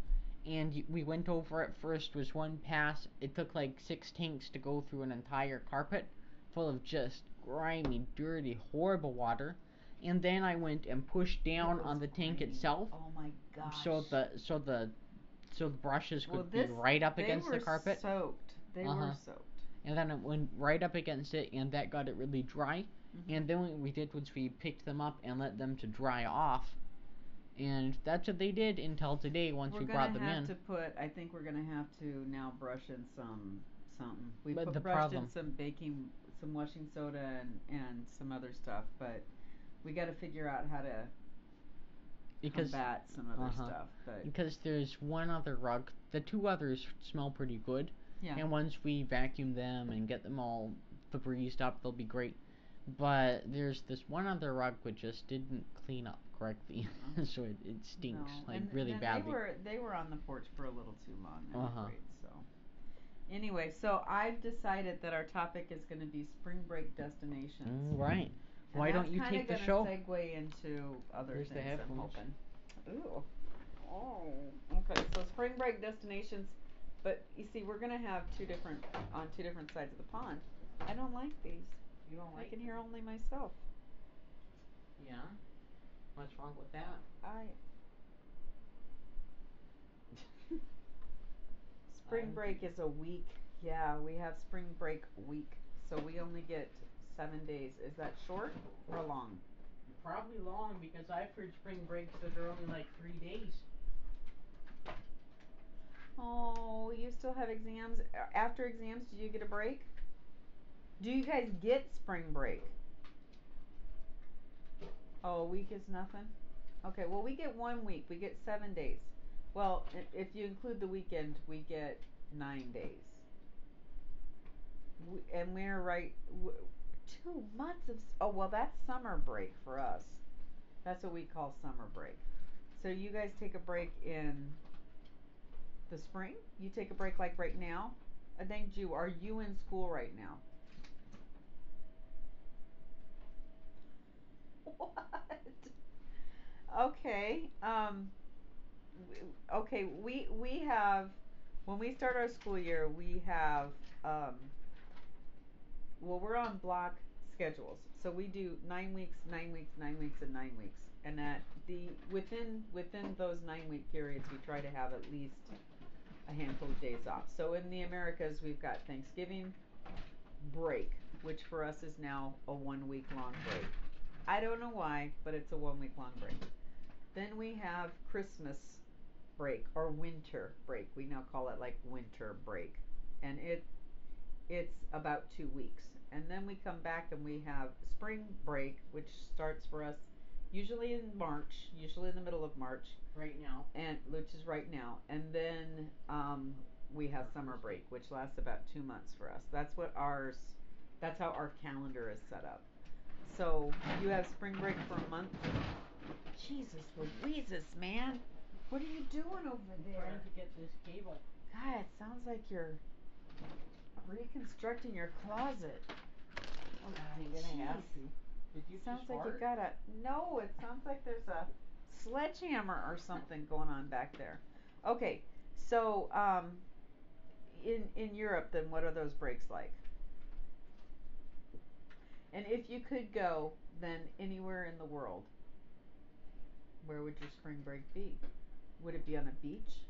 Speaker 1: And we went over it first was one pass. It took like 6 tanks to go through an entire carpet full of just grimy, dirty, horrible water. And then I went and pushed down on the tank itself.
Speaker 2: Oh my gosh.
Speaker 1: So the brushes could be right up against the carpet.
Speaker 2: They were soaked.
Speaker 1: And then it went right up against it, and that got it really dry. And then what we did was we picked them up and let them to dry off. And that's what they did until today once we brought them in.
Speaker 2: I think we're going to have to now brush in something. We brushed in some washing soda and some other stuff, but we got to figure out how to combat some other stuff.
Speaker 1: Because there's one other rug. The 2 others smell pretty good.
Speaker 2: Yeah.
Speaker 1: And once we vacuum them and get them all Febrezed up, they'll be great. But there's this one other rug which just didn't clean up correctly, so it stinks
Speaker 2: No,
Speaker 1: like
Speaker 2: and
Speaker 1: really
Speaker 2: then
Speaker 1: badly.
Speaker 2: they were on the porch for a little too long, I'm
Speaker 1: Uh huh.
Speaker 2: afraid. So anyway, so I've decided that our topic is going to be spring break destinations.
Speaker 1: Right.
Speaker 2: And
Speaker 1: Why
Speaker 2: that's
Speaker 1: don't you
Speaker 2: kind of
Speaker 1: take the
Speaker 2: going to
Speaker 1: show?
Speaker 2: segue into other
Speaker 1: Here's the
Speaker 2: things, I'm
Speaker 1: headphones.
Speaker 2: hoping. Ooh. Oh. Okay, so spring break destinations, but you see, we're going to have on two different sides of the pond. I don't like these.
Speaker 1: You don't
Speaker 2: I
Speaker 1: like
Speaker 2: can
Speaker 1: them?
Speaker 2: hear only myself.
Speaker 1: Yeah. What's wrong with that?
Speaker 2: I
Speaker 1: I
Speaker 2: Spring
Speaker 1: don't
Speaker 2: break
Speaker 1: think.
Speaker 2: is a week. Yeah, we have spring break week. So we only get 7 days. Is that short or long?
Speaker 1: Probably long because I've heard spring breaks that are only like 3 days.
Speaker 2: Oh, you still have exams. After exams, do you get a break? Do you guys get spring break? Oh, a week is nothing? Okay, well, we get 1 week. We get 7 days. Well, if you include the weekend, we get 9 days. And we're right. 2 months of. Oh, well, that's summer break for us. That's what we call summer break. So you guys take a break in the spring? You take a break like right now? I think you are you in school right now? What? Okay. Okay, we have when we start our school year, we have um well, we're on block schedules. So we do 9 weeks, 9 weeks, 9 weeks and 9 weeks. And at the within those 9 week periods, we try to have at least a handful of days off. So in the Americas, we've got Thanksgiving break, which for us is now a 1 week long break. I don't know why, but it's a 1 week long break. Then we have Christmas break or winter break. We now call it like winter break. And it's about 2 weeks. And then we come back and we have spring break, which starts for us usually in March, usually in the middle of March.
Speaker 1: Right now.
Speaker 2: And which is right now. And then we have summer break, which lasts about 2 months for us. That's how our calendar is set up. So you have spring break for a month. Jesus Louises, man. What are you doing over there?
Speaker 1: Trying to get this cable.
Speaker 2: God, it sounds like you're reconstructing your closet.
Speaker 1: I'm gonna have to. Did you
Speaker 2: Sounds
Speaker 1: just
Speaker 2: like you
Speaker 1: fart?
Speaker 2: got a. No, it sounds like there's a sledgehammer or something going on back there. Okay, so in Europe, then what are those breaks like? And if you could go, then anywhere in the world, where would your spring break be? Would it be on a beach?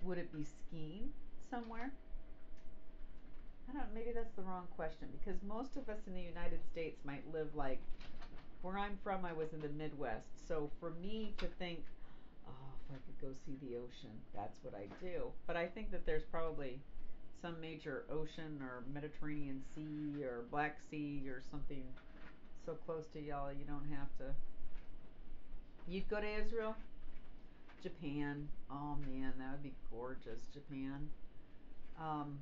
Speaker 2: Would it be skiing somewhere? I don't. Maybe that's the wrong question because most of us in the United States might live like where I'm from. I was in the Midwest, so for me to think, oh, if I could go see the ocean, that's what I do. But I think that there's probably some major ocean or Mediterranean Sea or Black Sea or something so close to y'all you don't have to. You'd go to Israel? Japan. Oh man, that would be gorgeous. Japan. Um,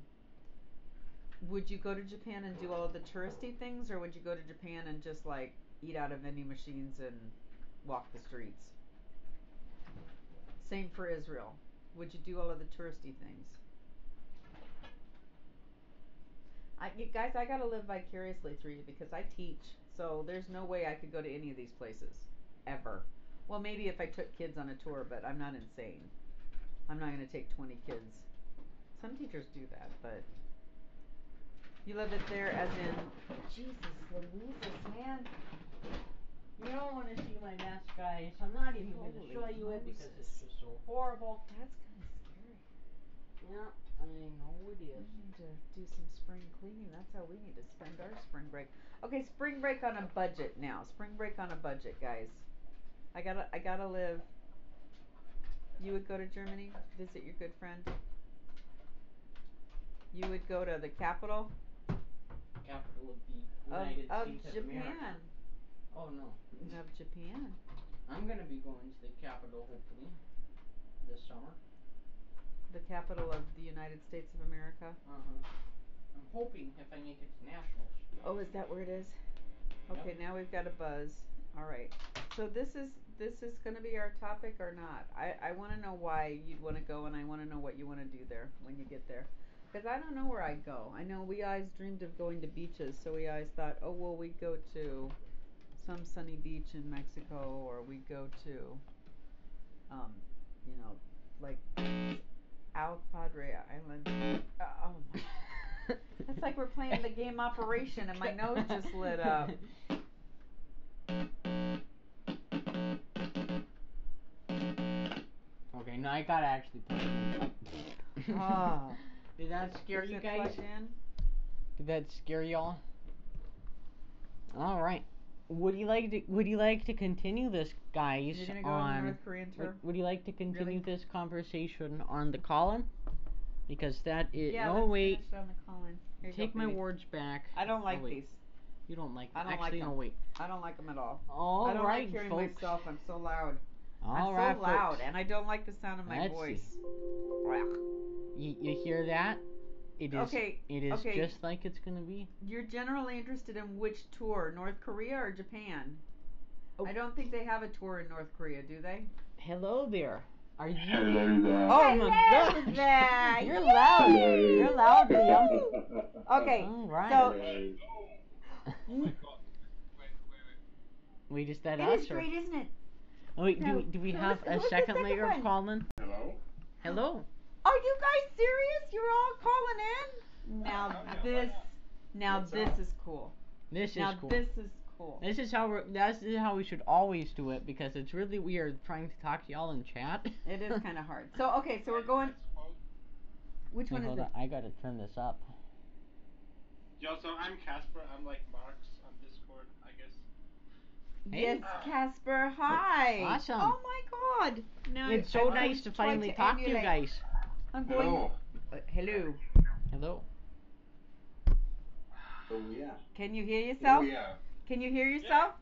Speaker 2: would you go to Japan and do all of the touristy things, or would you go to Japan and just like eat out of vending machines and walk the streets? Same for Israel. Would you do all of the touristy things? You guys, I gotta live vicariously through you because I teach, so there's no way I could go to any of these places, ever. Well, maybe if I took kids on a tour, but I'm not insane. I'm not gonna take 20 kids. Some teachers do that, but you live it there as in Jesus Louises, man.
Speaker 1: You don't want to see my mess, guys. I'm not even going to
Speaker 2: Holy
Speaker 1: show you it because
Speaker 2: Moses.
Speaker 1: it's just so horrible.
Speaker 2: That's kind of scary.
Speaker 1: Yeah, I know it
Speaker 2: We
Speaker 1: is.
Speaker 2: need to do some spring cleaning. That's how we need to spend our spring break. Okay, spring break on a budget now. Spring break on a budget, guys. I gotta live. You would go to Germany, visit your good friend. You would go to the capital
Speaker 1: Capital of the
Speaker 2: of
Speaker 1: United
Speaker 2: of
Speaker 1: States of America.
Speaker 2: Japan.
Speaker 1: Oh no.
Speaker 2: Of Japan.
Speaker 1: I'm going to be going to the capital hopefully this summer.
Speaker 2: The capital of the United States of America.
Speaker 1: Uh huh. I'm hoping if I make it to nationals.
Speaker 2: Oh, is that where it is? Okay,
Speaker 1: Yep.
Speaker 2: now we've got a buzz. All right. So this is going to be our topic or not? I want to know why you'd want to go, and I want to know what you want to do there when you get there. Because I don't know where I'd go. I know we always dreamed of going to beaches, so we always thought, oh well, we'd go to some sunny beach in Mexico, or we'd go to, um, you know, like Al Padre Island. Oh my. It's like we're playing the game Operation, and my nose just lit up.
Speaker 1: Okay, now I gotta actually plug it in.
Speaker 2: Oh.
Speaker 1: Did that scare
Speaker 2: Is
Speaker 1: you
Speaker 2: it
Speaker 1: guys?
Speaker 2: plugged in?
Speaker 1: Did that scare y'all? All right. Would you like to continue this, guys?
Speaker 2: You're gonna go on the North Korean tour?
Speaker 1: Would you like to continue
Speaker 2: Really?
Speaker 1: this conversation on the call-in? Because that is.
Speaker 2: Yeah,
Speaker 1: oh
Speaker 2: let's
Speaker 1: wait.
Speaker 2: finish it on the call-in. Here you
Speaker 1: Take
Speaker 2: go,
Speaker 1: my
Speaker 2: baby.
Speaker 1: words back.
Speaker 2: I don't like
Speaker 1: oh, wait.
Speaker 2: these.
Speaker 1: You don't like them.
Speaker 2: I don't
Speaker 1: Actually,
Speaker 2: like them.
Speaker 1: no, wait.
Speaker 2: I don't like them at all.
Speaker 1: All
Speaker 2: I don't
Speaker 1: right,
Speaker 2: like hearing
Speaker 1: folks.
Speaker 2: myself. I'm so loud.
Speaker 1: All
Speaker 2: I'm
Speaker 1: right,
Speaker 2: so loud,
Speaker 1: folks.
Speaker 2: and I don't like the sound of my
Speaker 1: Let's
Speaker 2: voice.
Speaker 1: see. You hear that? It is.
Speaker 2: Okay.
Speaker 1: It is
Speaker 2: okay.
Speaker 1: just like it's gonna be.
Speaker 2: You're generally interested in which tour, North Korea or Japan?
Speaker 1: Oh.
Speaker 2: I don't think they have a tour in North Korea, do they?
Speaker 1: Hello there. Are you?
Speaker 3: Hello there.
Speaker 1: Oh my
Speaker 2: Hello
Speaker 1: God!
Speaker 2: there.
Speaker 1: You're loud.
Speaker 3: Hello.
Speaker 1: You're loud, Liam.
Speaker 2: Okay.
Speaker 1: All right.
Speaker 2: So
Speaker 1: Wait, is that
Speaker 2: it
Speaker 1: us
Speaker 2: is
Speaker 1: or?
Speaker 2: great, isn't it?
Speaker 1: Oh, wait,
Speaker 2: No.
Speaker 1: do we
Speaker 2: So
Speaker 1: have
Speaker 2: who's
Speaker 1: a
Speaker 2: the
Speaker 1: second
Speaker 2: second
Speaker 1: layer
Speaker 2: one?
Speaker 1: of calling?
Speaker 3: Hello.
Speaker 1: Hello.
Speaker 2: Are you guys serious? You're all calling in? Now this is cool.
Speaker 1: This is
Speaker 2: Now
Speaker 1: cool.
Speaker 2: this is cool.
Speaker 1: This is how we should always do it because it's really weird trying to talk to y'all in chat.
Speaker 2: It is kind of hard. So okay, so we're going. Which one is
Speaker 1: hold
Speaker 2: it?
Speaker 1: on, I gotta turn this up.
Speaker 3: Yo, so I'm Casper. I'm like Marks on Discord, I guess.
Speaker 2: Yes, Casper. Hi.
Speaker 1: Awesome.
Speaker 2: Oh my God. Now
Speaker 1: It's so nice to finally talk to you guys.
Speaker 2: I'm going.
Speaker 3: Hello.
Speaker 2: Hello.
Speaker 1: Hello.
Speaker 3: Oh yeah.
Speaker 2: Can you hear yourself?
Speaker 3: Oh yeah.
Speaker 2: Can you hear yourself?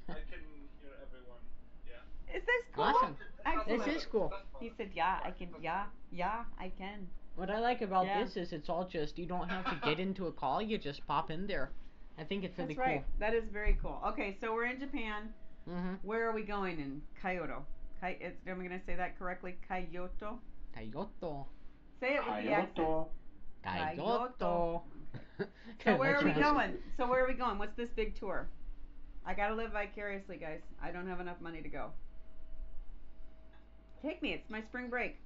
Speaker 3: I can hear everyone. Yeah.
Speaker 2: Is this cool?
Speaker 1: Awesome.
Speaker 2: Excellent.
Speaker 1: This is cool.
Speaker 2: He said, "Yeah, I can. Yeah, I can."
Speaker 1: What I like about
Speaker 2: Yeah.
Speaker 1: this is it's all just you don't have to get into a call. You just pop in there. I think it's really
Speaker 2: That's right. That is very cool. Okay, so we're in Japan.
Speaker 1: cool. Mhm.
Speaker 2: Where are we going in Kyoto? Am I going to say that correctly? Kyoto.
Speaker 1: Kyoto.
Speaker 2: Say it with the accent.
Speaker 1: Kyoto.
Speaker 2: So where are we going? So where are we going? What's this big tour? I gotta live vicariously, guys. I don't have enough money to go. Take me. It's my spring break.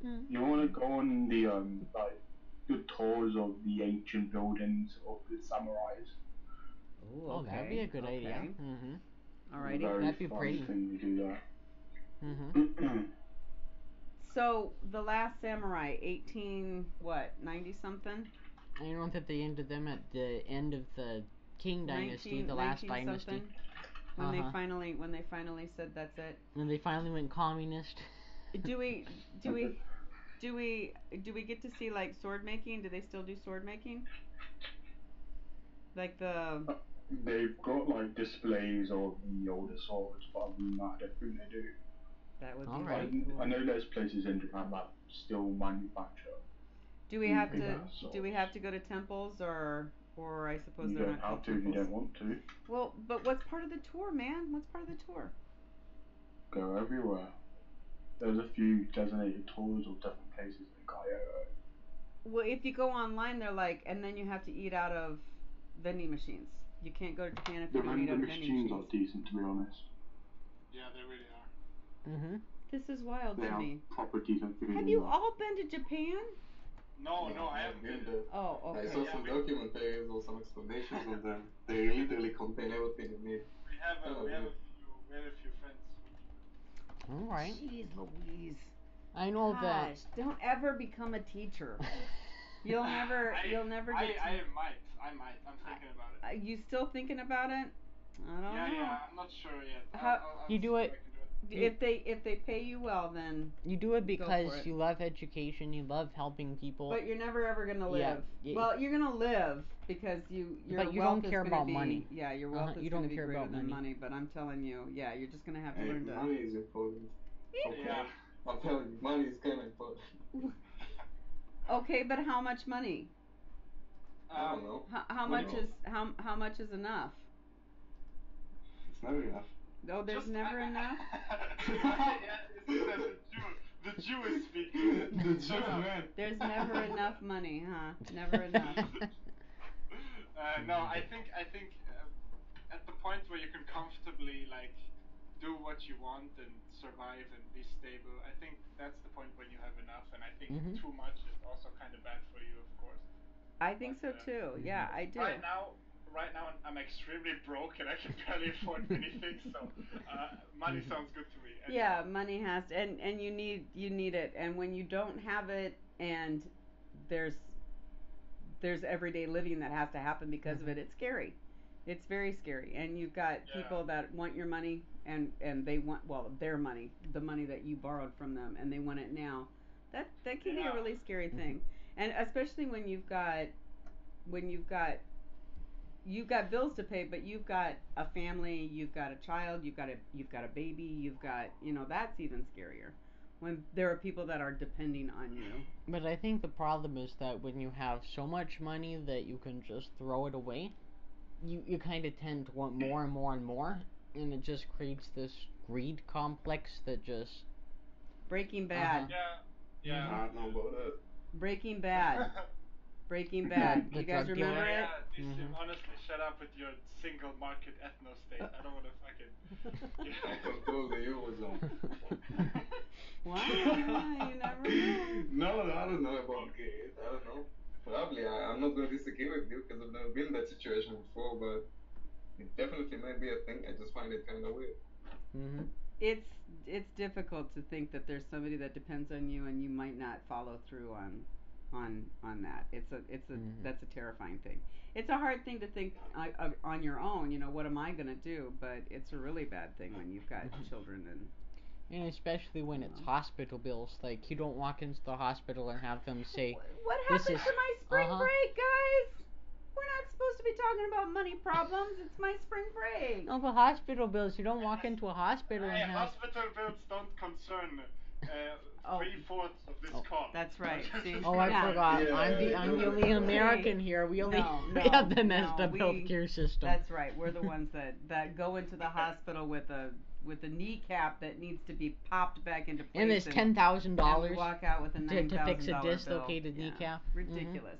Speaker 3: You want to go on the like good tours of the ancient buildings of the samurais?
Speaker 2: Ooh,
Speaker 1: Oh, that'd be a good idea.
Speaker 2: Okay.
Speaker 1: Mhm.
Speaker 2: Alrighty.
Speaker 3: Very
Speaker 1: That'd be
Speaker 3: fun
Speaker 1: pretty.
Speaker 3: thing to do that.
Speaker 1: Mhm.
Speaker 2: So the Last Samurai, 90 something.
Speaker 1: I know that they ended them at the end of the King Dynasty, the last
Speaker 2: 19
Speaker 1: dynasty.
Speaker 2: something, when they finally said that's it.
Speaker 1: And they finally went communist.
Speaker 2: Do we get to see like sword making? Do they still do sword making? Like the
Speaker 3: They've got like displays of the older swords, but other than that, I don't think they do.
Speaker 2: that would be
Speaker 1: Alright.
Speaker 2: really cool.
Speaker 3: I know there's places in Japan that still manufacture.
Speaker 2: Do we have to
Speaker 3: swords.
Speaker 2: do we have to go to temples or I suppose
Speaker 3: You
Speaker 2: they're
Speaker 3: don't
Speaker 2: not
Speaker 3: have
Speaker 2: called
Speaker 3: to if you
Speaker 2: temples?
Speaker 3: don't want to.
Speaker 2: Well, but what's part of the tour, man? What's part of the tour?
Speaker 3: Go everywhere. There's a few designated tours of different places in Kyoto.
Speaker 2: Well, if you go online, they're like, and then you have to eat out of vending machines. You can't go to Japan if
Speaker 3: The
Speaker 2: you don't eat out
Speaker 3: vending
Speaker 2: of vending
Speaker 3: machines are
Speaker 2: machines.
Speaker 3: decent, to be honest. Yeah, they really are.
Speaker 1: Mhm.
Speaker 2: This is wild
Speaker 3: They
Speaker 2: to
Speaker 3: have
Speaker 2: me.
Speaker 3: proper decent food.
Speaker 2: Have
Speaker 3: in
Speaker 2: you
Speaker 3: there.
Speaker 2: all been to Japan?
Speaker 3: No, I haven't been there.
Speaker 2: Oh, okay.
Speaker 4: I saw some documentaries or some explanations on them. They literally contain everything you need.
Speaker 3: We have a few friends.
Speaker 1: Alright.
Speaker 2: Jeez Louise.
Speaker 1: I know that.
Speaker 2: Gosh, don't ever become a teacher. You'll never get to...
Speaker 3: I might. I'm thinking about it.
Speaker 2: You still thinking about it? I don't know.
Speaker 3: I'm not sure yet.
Speaker 2: How-
Speaker 1: You do it.
Speaker 2: If they pay you well, then
Speaker 1: You do it
Speaker 2: Go
Speaker 1: because
Speaker 2: for it.
Speaker 1: you love education, you love helping people.
Speaker 2: but you're never ever gonna live.
Speaker 1: Yeah.
Speaker 2: Well, you're gonna live because your
Speaker 1: But you
Speaker 2: wealth
Speaker 1: don't care
Speaker 2: is gonna
Speaker 1: about
Speaker 2: be,
Speaker 1: money.
Speaker 2: Yeah, your wealth is
Speaker 1: You
Speaker 2: gonna
Speaker 1: don't
Speaker 2: be
Speaker 1: care
Speaker 2: greater
Speaker 1: about
Speaker 2: than
Speaker 1: money.
Speaker 2: money. But I'm telling you, yeah, you're just gonna have to
Speaker 4: Hey,
Speaker 2: learn to.
Speaker 4: money is important. Okay.
Speaker 3: Yeah.
Speaker 4: I'm telling you, money is kind of important.
Speaker 2: Okay, but how much money?
Speaker 4: I don't know.
Speaker 2: How
Speaker 4: What do
Speaker 2: much
Speaker 4: you
Speaker 2: is
Speaker 4: mean?
Speaker 2: how much is enough?
Speaker 4: It's never enough.
Speaker 2: Oh, there's
Speaker 5: Just
Speaker 2: never enough.
Speaker 5: yeah, isn't that the Jew is speaking?
Speaker 4: The Jew
Speaker 5: Shut up.
Speaker 4: man.
Speaker 2: There's never enough money, huh? Never enough.
Speaker 5: No, I think at the point where you can comfortably like do what you want and survive and be stable, I think that's the point when you have enough. And I think
Speaker 1: Mhm.
Speaker 5: too much is also kind of bad for you, of course.
Speaker 2: I think
Speaker 5: But
Speaker 2: so too. Yeah, I do.
Speaker 5: right now, I'm extremely broke and I can barely afford many things. So money sounds good to me.
Speaker 2: Yeah,
Speaker 5: Anyhow.
Speaker 2: money has to, and you need it, and when you don't have it, and there's there's everyday living that has to happen because of it. It's scary. It's very scary, and you've got
Speaker 5: Yeah.
Speaker 2: people that want your money, and they want, well, their money, the money that you borrowed from them, and they want it now. That can be a
Speaker 5: Yeah.
Speaker 2: really scary thing, and especially when you've got bills to pay, but you've got a family, you've got a child, you've got a baby, you've got, that's even scarier when there are people that are depending on you.
Speaker 1: But I think the problem is that when you have so much money that you can just throw it away, you kind of tend to want more and more and more, and it just creates this greed complex that just.
Speaker 2: Breaking Bad.
Speaker 5: Yeah. Yeah.
Speaker 4: I don't know about that.
Speaker 2: Breaking Bad. Breaking Bad.
Speaker 1: The
Speaker 2: You guys
Speaker 1: drug dealer?
Speaker 2: remember it?
Speaker 5: Yeah, honestly, shut up with your single market ethno state. I don't want to fucking.
Speaker 4: I control the Eurozone.
Speaker 2: Wow, you never know.
Speaker 4: No, I don't know about gay. I don't know. Probably, I'm not going to disagree with you because I've never been in that situation before, but it definitely might be a thing. I just find it kind of weird.
Speaker 2: It's it's difficult to think that there's somebody that depends on you and you might not follow through on that. It's a That's a terrifying thing. It's a hard thing to think on your own. What am I gonna do? But it's a really bad thing when you've got children
Speaker 1: And especially when it's hospital bills. Like, you don't walk into the hospital and have them say,
Speaker 2: What
Speaker 1: "This
Speaker 2: happened
Speaker 1: is
Speaker 2: to my spring
Speaker 1: uh-huh.
Speaker 2: break, guys? We're not supposed to be talking about money problems. It's my spring break."
Speaker 1: No, but hospital bills, you don't walk into a hospital and
Speaker 5: Hey,
Speaker 1: have.
Speaker 5: hospital bills don't concern
Speaker 2: Oh.
Speaker 5: 3/4 of this call.
Speaker 2: That's right. See?
Speaker 1: Oh, I
Speaker 2: Yeah.
Speaker 1: forgot.
Speaker 4: Yeah,
Speaker 1: I'm the only American here. We only we have the messed up healthcare system.
Speaker 2: That's right. We're the ones that go into the hospital with a kneecap that needs to be popped back into place.
Speaker 1: And it's $10,000
Speaker 2: and we walk out with a $9,000
Speaker 1: to fix a
Speaker 2: bill.
Speaker 1: dislocated
Speaker 2: Yeah.
Speaker 1: kneecap.
Speaker 2: Ridiculous.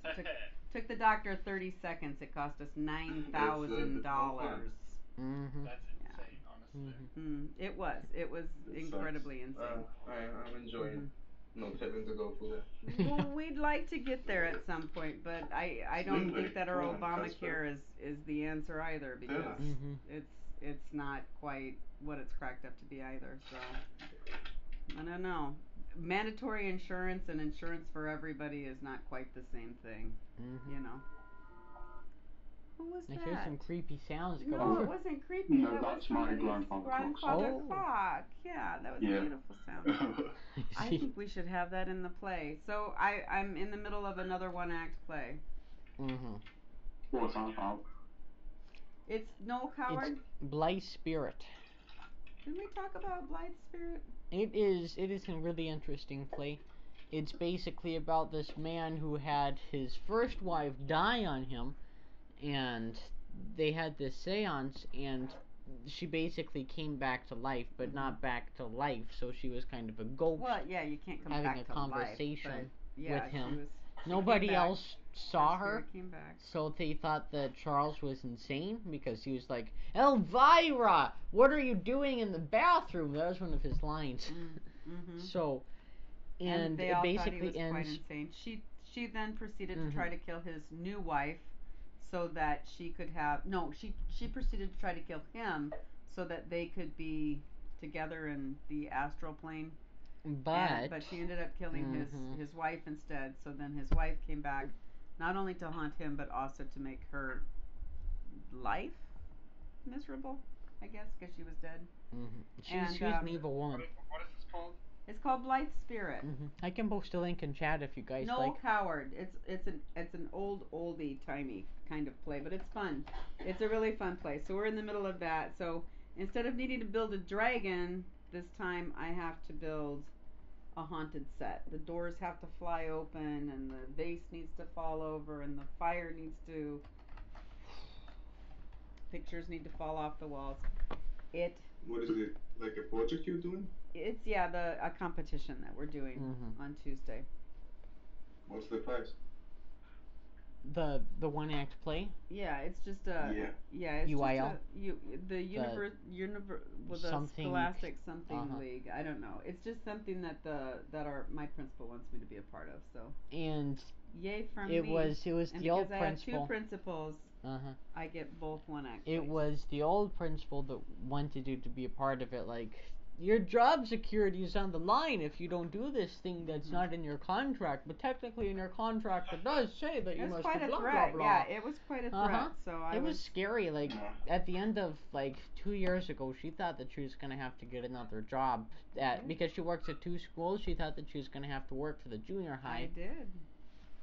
Speaker 2: Took the doctor 30 seconds. It cost us $9,000.
Speaker 5: That's insane, honestly.
Speaker 2: It was incredibly insane.
Speaker 4: I'm enjoying not having to go through that.
Speaker 2: Well, we'd like to get there at some point, but I don't think that our Obamacare is the answer either, because it's not quite what it's cracked up to be either. So I don't know. Mandatory insurance and insurance for everybody is not quite the same thing. Who was
Speaker 1: I
Speaker 2: that?
Speaker 1: hear some creepy sounds going.
Speaker 2: No, it wasn't creepy.
Speaker 3: No,
Speaker 2: that
Speaker 3: that's
Speaker 2: was
Speaker 3: my
Speaker 2: somebody's
Speaker 3: grandfather
Speaker 2: clock. Yeah, that was a beautiful sound. I think we should have that in the play. So I'm in the middle of another one act play.
Speaker 3: What's that about?
Speaker 2: It's No Coward.
Speaker 1: It's Blythe Spirit.
Speaker 2: Didn't we talk about Blythe Spirit?
Speaker 1: It is a really interesting play. It's basically about this man who had his first wife die on him, and they had this seance, and she basically came back to life, but not back to life, so she was kind of a ghost.
Speaker 2: Well, yeah, you can't come
Speaker 1: having
Speaker 2: back
Speaker 1: a
Speaker 2: to
Speaker 1: conversation
Speaker 2: life, but
Speaker 1: with him.
Speaker 2: she
Speaker 1: Nobody else saw her,
Speaker 2: came back.
Speaker 1: so they thought that Charles was insane because he was like, "Elvira, what are you doing in the bathroom?" That was one of his lines. So, and
Speaker 2: they
Speaker 1: it
Speaker 2: all
Speaker 1: basically
Speaker 2: thought he was
Speaker 1: ends.
Speaker 2: quite insane. She then proceeded to try to kill his new wife, so that she could have she proceeded to try to kill him so that they could be together in the astral plane. But she ended up killing his wife instead. So then his wife came back, not only to haunt him, but also to make her life miserable, I guess, because she was dead.
Speaker 1: She was an evil woman.
Speaker 5: What is this called?
Speaker 2: It's called Blythe Spirit.
Speaker 1: I can post a link in chat if you guys like.
Speaker 2: No Coward. It's an oldie timey kind of play, but it's fun. It's a really fun play. So we're in the middle of that. So instead of needing to build a dragon this time, I have to build a haunted set. The doors have to fly open, and the vase needs to fall over, and the fire needs to. Pictures need to fall off the walls.
Speaker 4: What is it? Like a project you're doing?
Speaker 2: It's a competition that we're doing on Tuesday.
Speaker 4: What's the prize?
Speaker 1: The one act play.
Speaker 2: Yeah, it's just a it's
Speaker 1: UIL?
Speaker 2: just the universe with a Scholastic something league. I don't know. It's just something that my principal wants me to be a part of. So
Speaker 1: and
Speaker 2: yay for me!
Speaker 1: It was
Speaker 2: and
Speaker 1: the old
Speaker 2: because I have
Speaker 1: principal.
Speaker 2: two principals, I get both one act.
Speaker 1: It was the old principal that wanted you to be a part of it. Like, your job security is on the line if you don't do this thing that's not in your contract. But technically, in your contract, it does say that you must do blah blah blah.
Speaker 2: Yeah, it was quite a threat. So
Speaker 1: it was scary. Like, at the end of like 2 years ago, she thought that she was gonna have to get another job because she works at 2 schools. She thought that she was gonna have to work for the junior high.
Speaker 2: I did.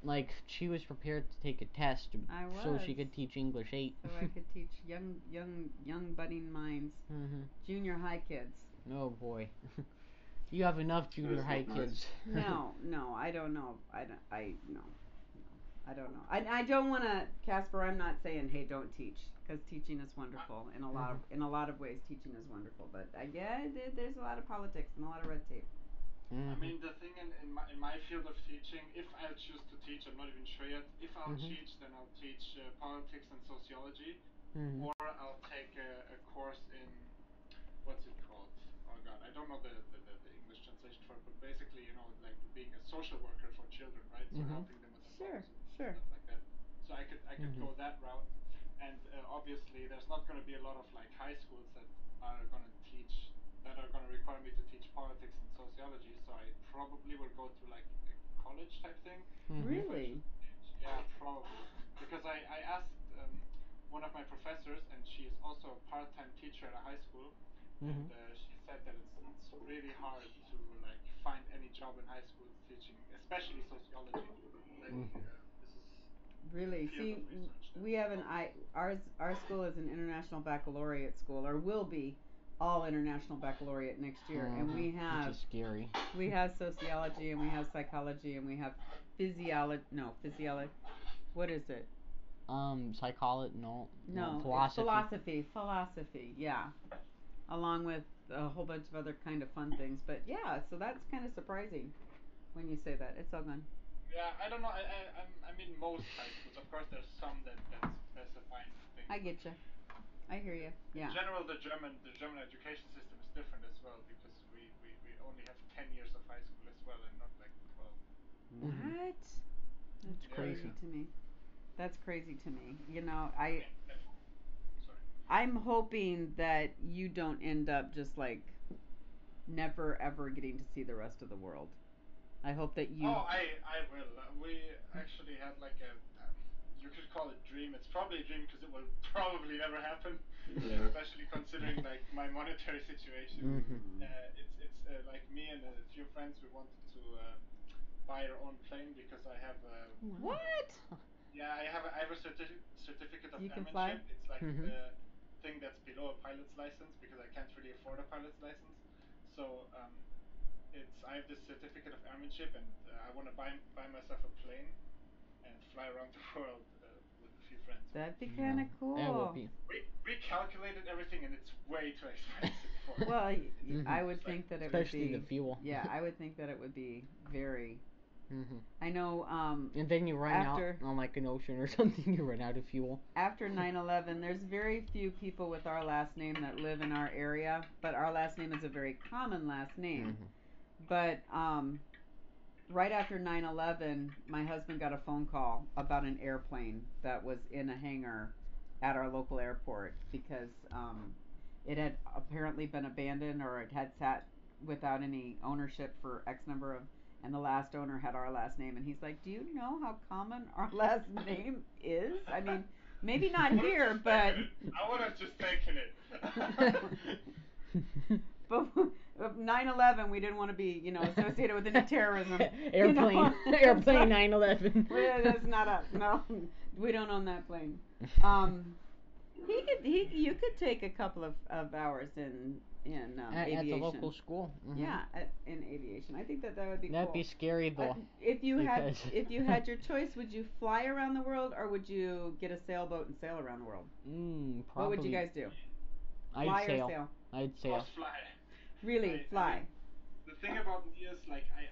Speaker 1: Like, she was prepared to take a test so she could teach English 8.
Speaker 2: So I could teach young budding minds, junior high kids.
Speaker 1: Oh boy, you have enough junior high kids.
Speaker 2: No, I don't know. I don't know. I don't want to, Casper. I'm not saying, hey, don't teach, because teaching is wonderful in a lot of ways. Teaching is wonderful, but there's a lot of politics and a lot of red tape.
Speaker 5: I mean, the thing in my field of teaching, if I'll choose to teach, I'm not even sure yet. If I'll teach, then I'll teach politics and sociology, or I'll take a course in, what's it called? Oh God, I don't know the English translation for it, but basically, you know, like being a social worker for children, right? So helping them with their problems and stuff like that. So I could go that route, and obviously there's not going to be a lot of like high schools that are going to require me to teach politics and sociology. So I probably will go to like a college type thing.
Speaker 2: Really?
Speaker 5: Yeah, probably, because I asked one of my professors, and she is also a part-time teacher at a high school. And she said that it's really hard to like find any job in high school teaching, especially sociology. Like this is
Speaker 2: really. See, we have our school is an international baccalaureate school, or will be all international baccalaureate next year, and we have,
Speaker 1: which is scary.
Speaker 2: We have sociology, and we have psychology, and we have physiology. What is it?
Speaker 1: Psychology.
Speaker 2: No, philosophy. Yeah, along with a whole bunch of other kind of fun things. But yeah, so that's kind of surprising when you say that. It's all gone.
Speaker 5: Yeah, I don't know. I mean, most high schools. Of course, there's some that specifying things.
Speaker 2: I get you. I hear you. Yeah.
Speaker 5: In general, the German education system is different as well, because we only have 10 years of high school as well, and not like 12.
Speaker 2: What? That's crazy to me. That's crazy to me. You know, I'm hoping that you don't end up just like never ever getting to see the rest of the world. I hope that you.
Speaker 5: Oh, I will. We actually had like a, you could call it dream. It's probably a dream because it will probably never happen, especially considering like my monetary situation. It's like me and a few friends, we wanted to buy our own plane, because I have a.
Speaker 2: What?
Speaker 5: Yeah, I have a certificate of
Speaker 2: You can
Speaker 5: airmanship.
Speaker 2: fly?
Speaker 5: It's like the thing that's below a pilot's license, because I can't really afford a pilot's license. So I have this certificate of airmanship, and I want to buy myself a plane and fly around the world with a few friends.
Speaker 2: That'd be kind of cool.
Speaker 1: That would be.
Speaker 5: We calculated everything, and it's way too expensive for it.
Speaker 2: Well, I would think that it would be.
Speaker 1: Especially the fuel.
Speaker 2: Yeah, I would think that it would be very. I know.
Speaker 1: And then you run out on like an ocean or something. You run out of fuel.
Speaker 2: After 9/11, there's very few people with our last name that live in our area, but our last name is a very common last name. But right after 9/11, my husband got a phone call about an airplane that was in a hangar at our local airport, because it had apparently been abandoned, or it had sat without any ownership for X number of, and the last owner had our last name, and he's like, do you know how common our last name is? I mean, maybe not here, but
Speaker 5: I would have just taken it.
Speaker 2: But 9/11, we didn't want to be, associated with any terrorism.
Speaker 1: Airplane 9/11.
Speaker 2: That's not us. No, we don't own that plane. You could take a couple of hours in aviation.
Speaker 1: At the local school. Mm-hmm.
Speaker 2: Yeah, in aviation. I think that would be
Speaker 1: That'd
Speaker 2: cool.
Speaker 1: be scary though.
Speaker 2: If you had your choice, would you fly around the world or would you get a sailboat and sail around the world?
Speaker 1: Probably.
Speaker 2: What would you guys do?
Speaker 1: I'd
Speaker 2: Fly
Speaker 1: sail.
Speaker 2: or sail?
Speaker 1: I'd sail.
Speaker 5: Fly.
Speaker 2: Really, fly.
Speaker 5: The thing about me is like I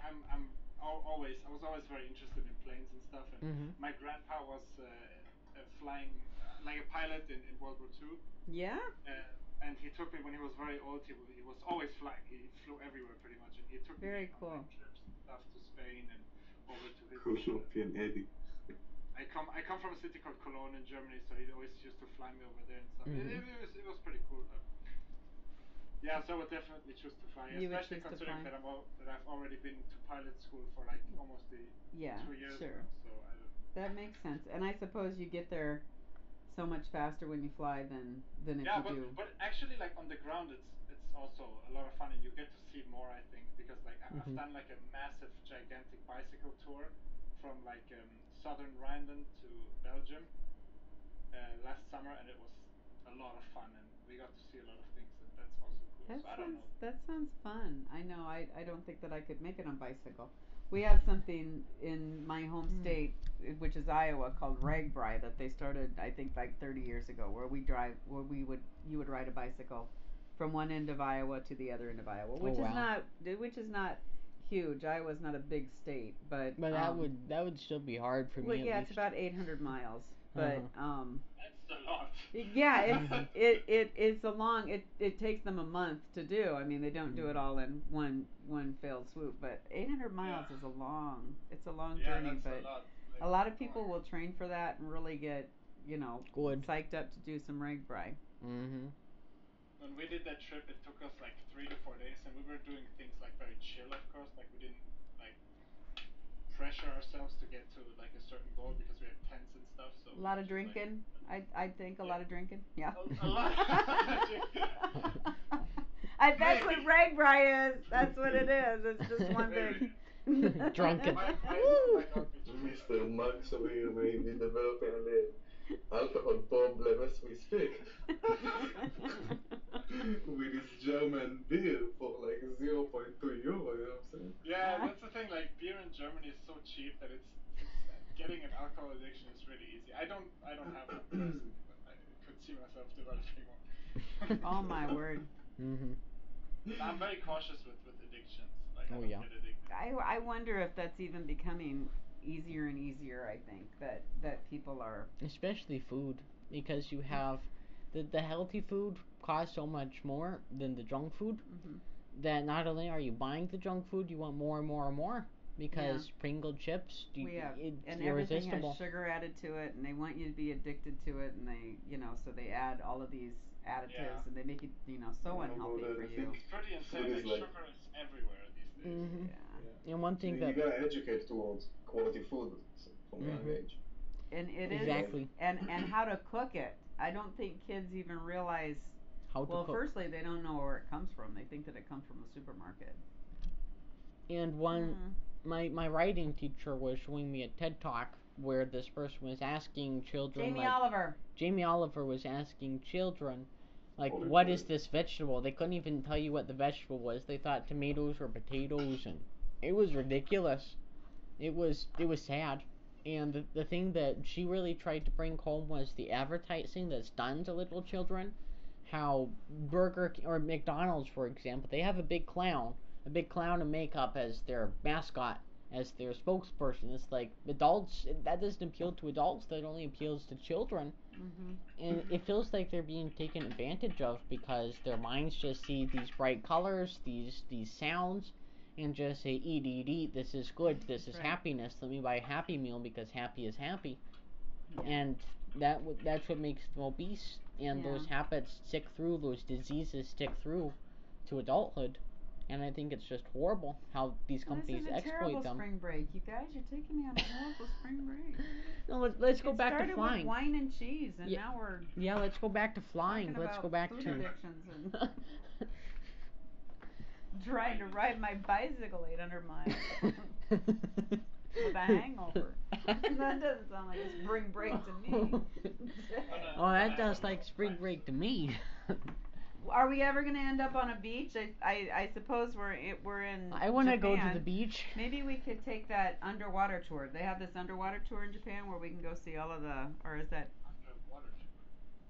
Speaker 5: was always very interested in planes and stuff, and my grandpa was flying like a pilot in World War II.
Speaker 2: Yeah.
Speaker 5: And he took me when he was very old. He was always flying. He flew everywhere pretty much, and he took me on like trips and stuff to Spain and over to his.
Speaker 4: Colombian Eddie.
Speaker 5: I come from a city called Cologne in Germany, so he always used to fly me over there and stuff. It was pretty cool though. Yeah, so I would definitely choose to fly, especially considering that I've already been to pilot school for like almost 2 years now. So I don't.
Speaker 2: That makes sense, and I suppose you get there so much faster when you fly than if you do.
Speaker 5: Yeah, but actually, like on the ground, it's also a lot of fun, and you get to see more. I think because like I've done like a massive, gigantic bicycle tour from like southern Rhineland to Belgium last summer, and it was a lot of fun, and we got to see a lot of things, and that's also cool. So I don't know.
Speaker 2: That sounds fun. I know. I don't think that I could make it on bicycle. We have something in my home state, which is Iowa, called RAGBRAI that they started, I think, like 30 years ago, where you would ride a bicycle from one end of Iowa to the other end of Iowa, which is not huge. Iowa's not a big state, but
Speaker 1: that would still be hard for me.
Speaker 2: Well, yeah, it's about 800 miles, but
Speaker 5: that's a lot.
Speaker 2: Yeah, it's a long. It takes them a month to do. I mean, they don't do it all in one fell swoop, but 800 miles is a long. It's a long journey, but a lot of people will train for that and really get psyched up to do some RAGBRAI.
Speaker 5: When we did that trip, it took us like 3 to 4 days, and we were doing things like very chill, of course. Like we didn't like pressure ourselves to get to like a certain goal because we had tents and stuff. So
Speaker 2: a lot of drinking. Like, I think a lot of drinking. Yeah.
Speaker 5: A lot.
Speaker 2: That's what RAGBRAI is. That's what it is. It's just one big
Speaker 1: drunken.
Speaker 4: Mr. Max over here may be developing an alcohol problem as we speak. With his German beer for like 0.2 euro, you know what I'm saying?
Speaker 5: Yeah, that's the thing. Like beer in Germany is so cheap that it's getting an alcohol addiction is really easy. I don't have one personally, but I could see myself developing one.
Speaker 2: Oh my word.
Speaker 5: I'm very cautious with addictions. Like I don't get addicted.
Speaker 2: I wonder if that's even becoming easier and easier. I think that people are,
Speaker 1: especially food, because you have the healthy food costs so much more than the junk food that not only are you buying the junk food, you want more and more and more because Pringle chips, it's
Speaker 2: everything
Speaker 1: irresistible.
Speaker 2: Has sugar added to it, and they want you to be addicted to it, and they so they add all of these additives, and they make it so unhealthy for you.
Speaker 5: It's pretty insane. Like sugar is everywhere these days.
Speaker 1: And one thing
Speaker 4: you gotta educate towards quality food from a young age.
Speaker 2: And it
Speaker 1: exactly.
Speaker 2: is, and how to cook it. I don't think kids even realize
Speaker 1: how to cook.
Speaker 2: Well, firstly, they don't know where it comes from. They think that it comes from the supermarket.
Speaker 1: And my writing teacher was showing me a TED Talk where this person was asking children. Jamie Oliver was asking children, like, what is this vegetable? They couldn't even tell you what the vegetable was. They thought tomatoes or potatoes, and it was ridiculous. It was sad. And the thing that she really tried to bring home was the advertising that's done to little children. How Burger King or McDonald's, for example, they have a big clown in makeup as their mascot, as their spokesperson. It's like adults, that doesn't appeal to adults, that only appeals to children. And it feels like they're being taken advantage of because their minds just see these bright colors, these sounds, and just say, eat, this is good, this is happiness, let me buy a Happy Meal because happy is happy. And that's what makes them obese, and those habits stick through, those diseases stick through to adulthood. And I think it's just horrible how these companies exploit them.
Speaker 2: This is a terrible spring break. You guys, you're taking me on a horrible spring break.
Speaker 1: No, let's go back to flying.
Speaker 2: It started with wine and cheese, and now we're...
Speaker 1: Yeah, let's go back to flying. Let's go back
Speaker 2: food
Speaker 1: to...
Speaker 2: addictions and trying to ride my bicycle 800 miles with a hangover. That doesn't sound like a spring break to me.
Speaker 1: Oh, that does like spring break to me.
Speaker 2: Are we ever gonna end up on a beach? I suppose we're in.
Speaker 1: I want to go to
Speaker 2: Japan.
Speaker 1: the beach.
Speaker 2: Maybe we could take that underwater tour. They have this underwater tour in Japan where we can go see all of the, or is that?
Speaker 5: Underwater tour.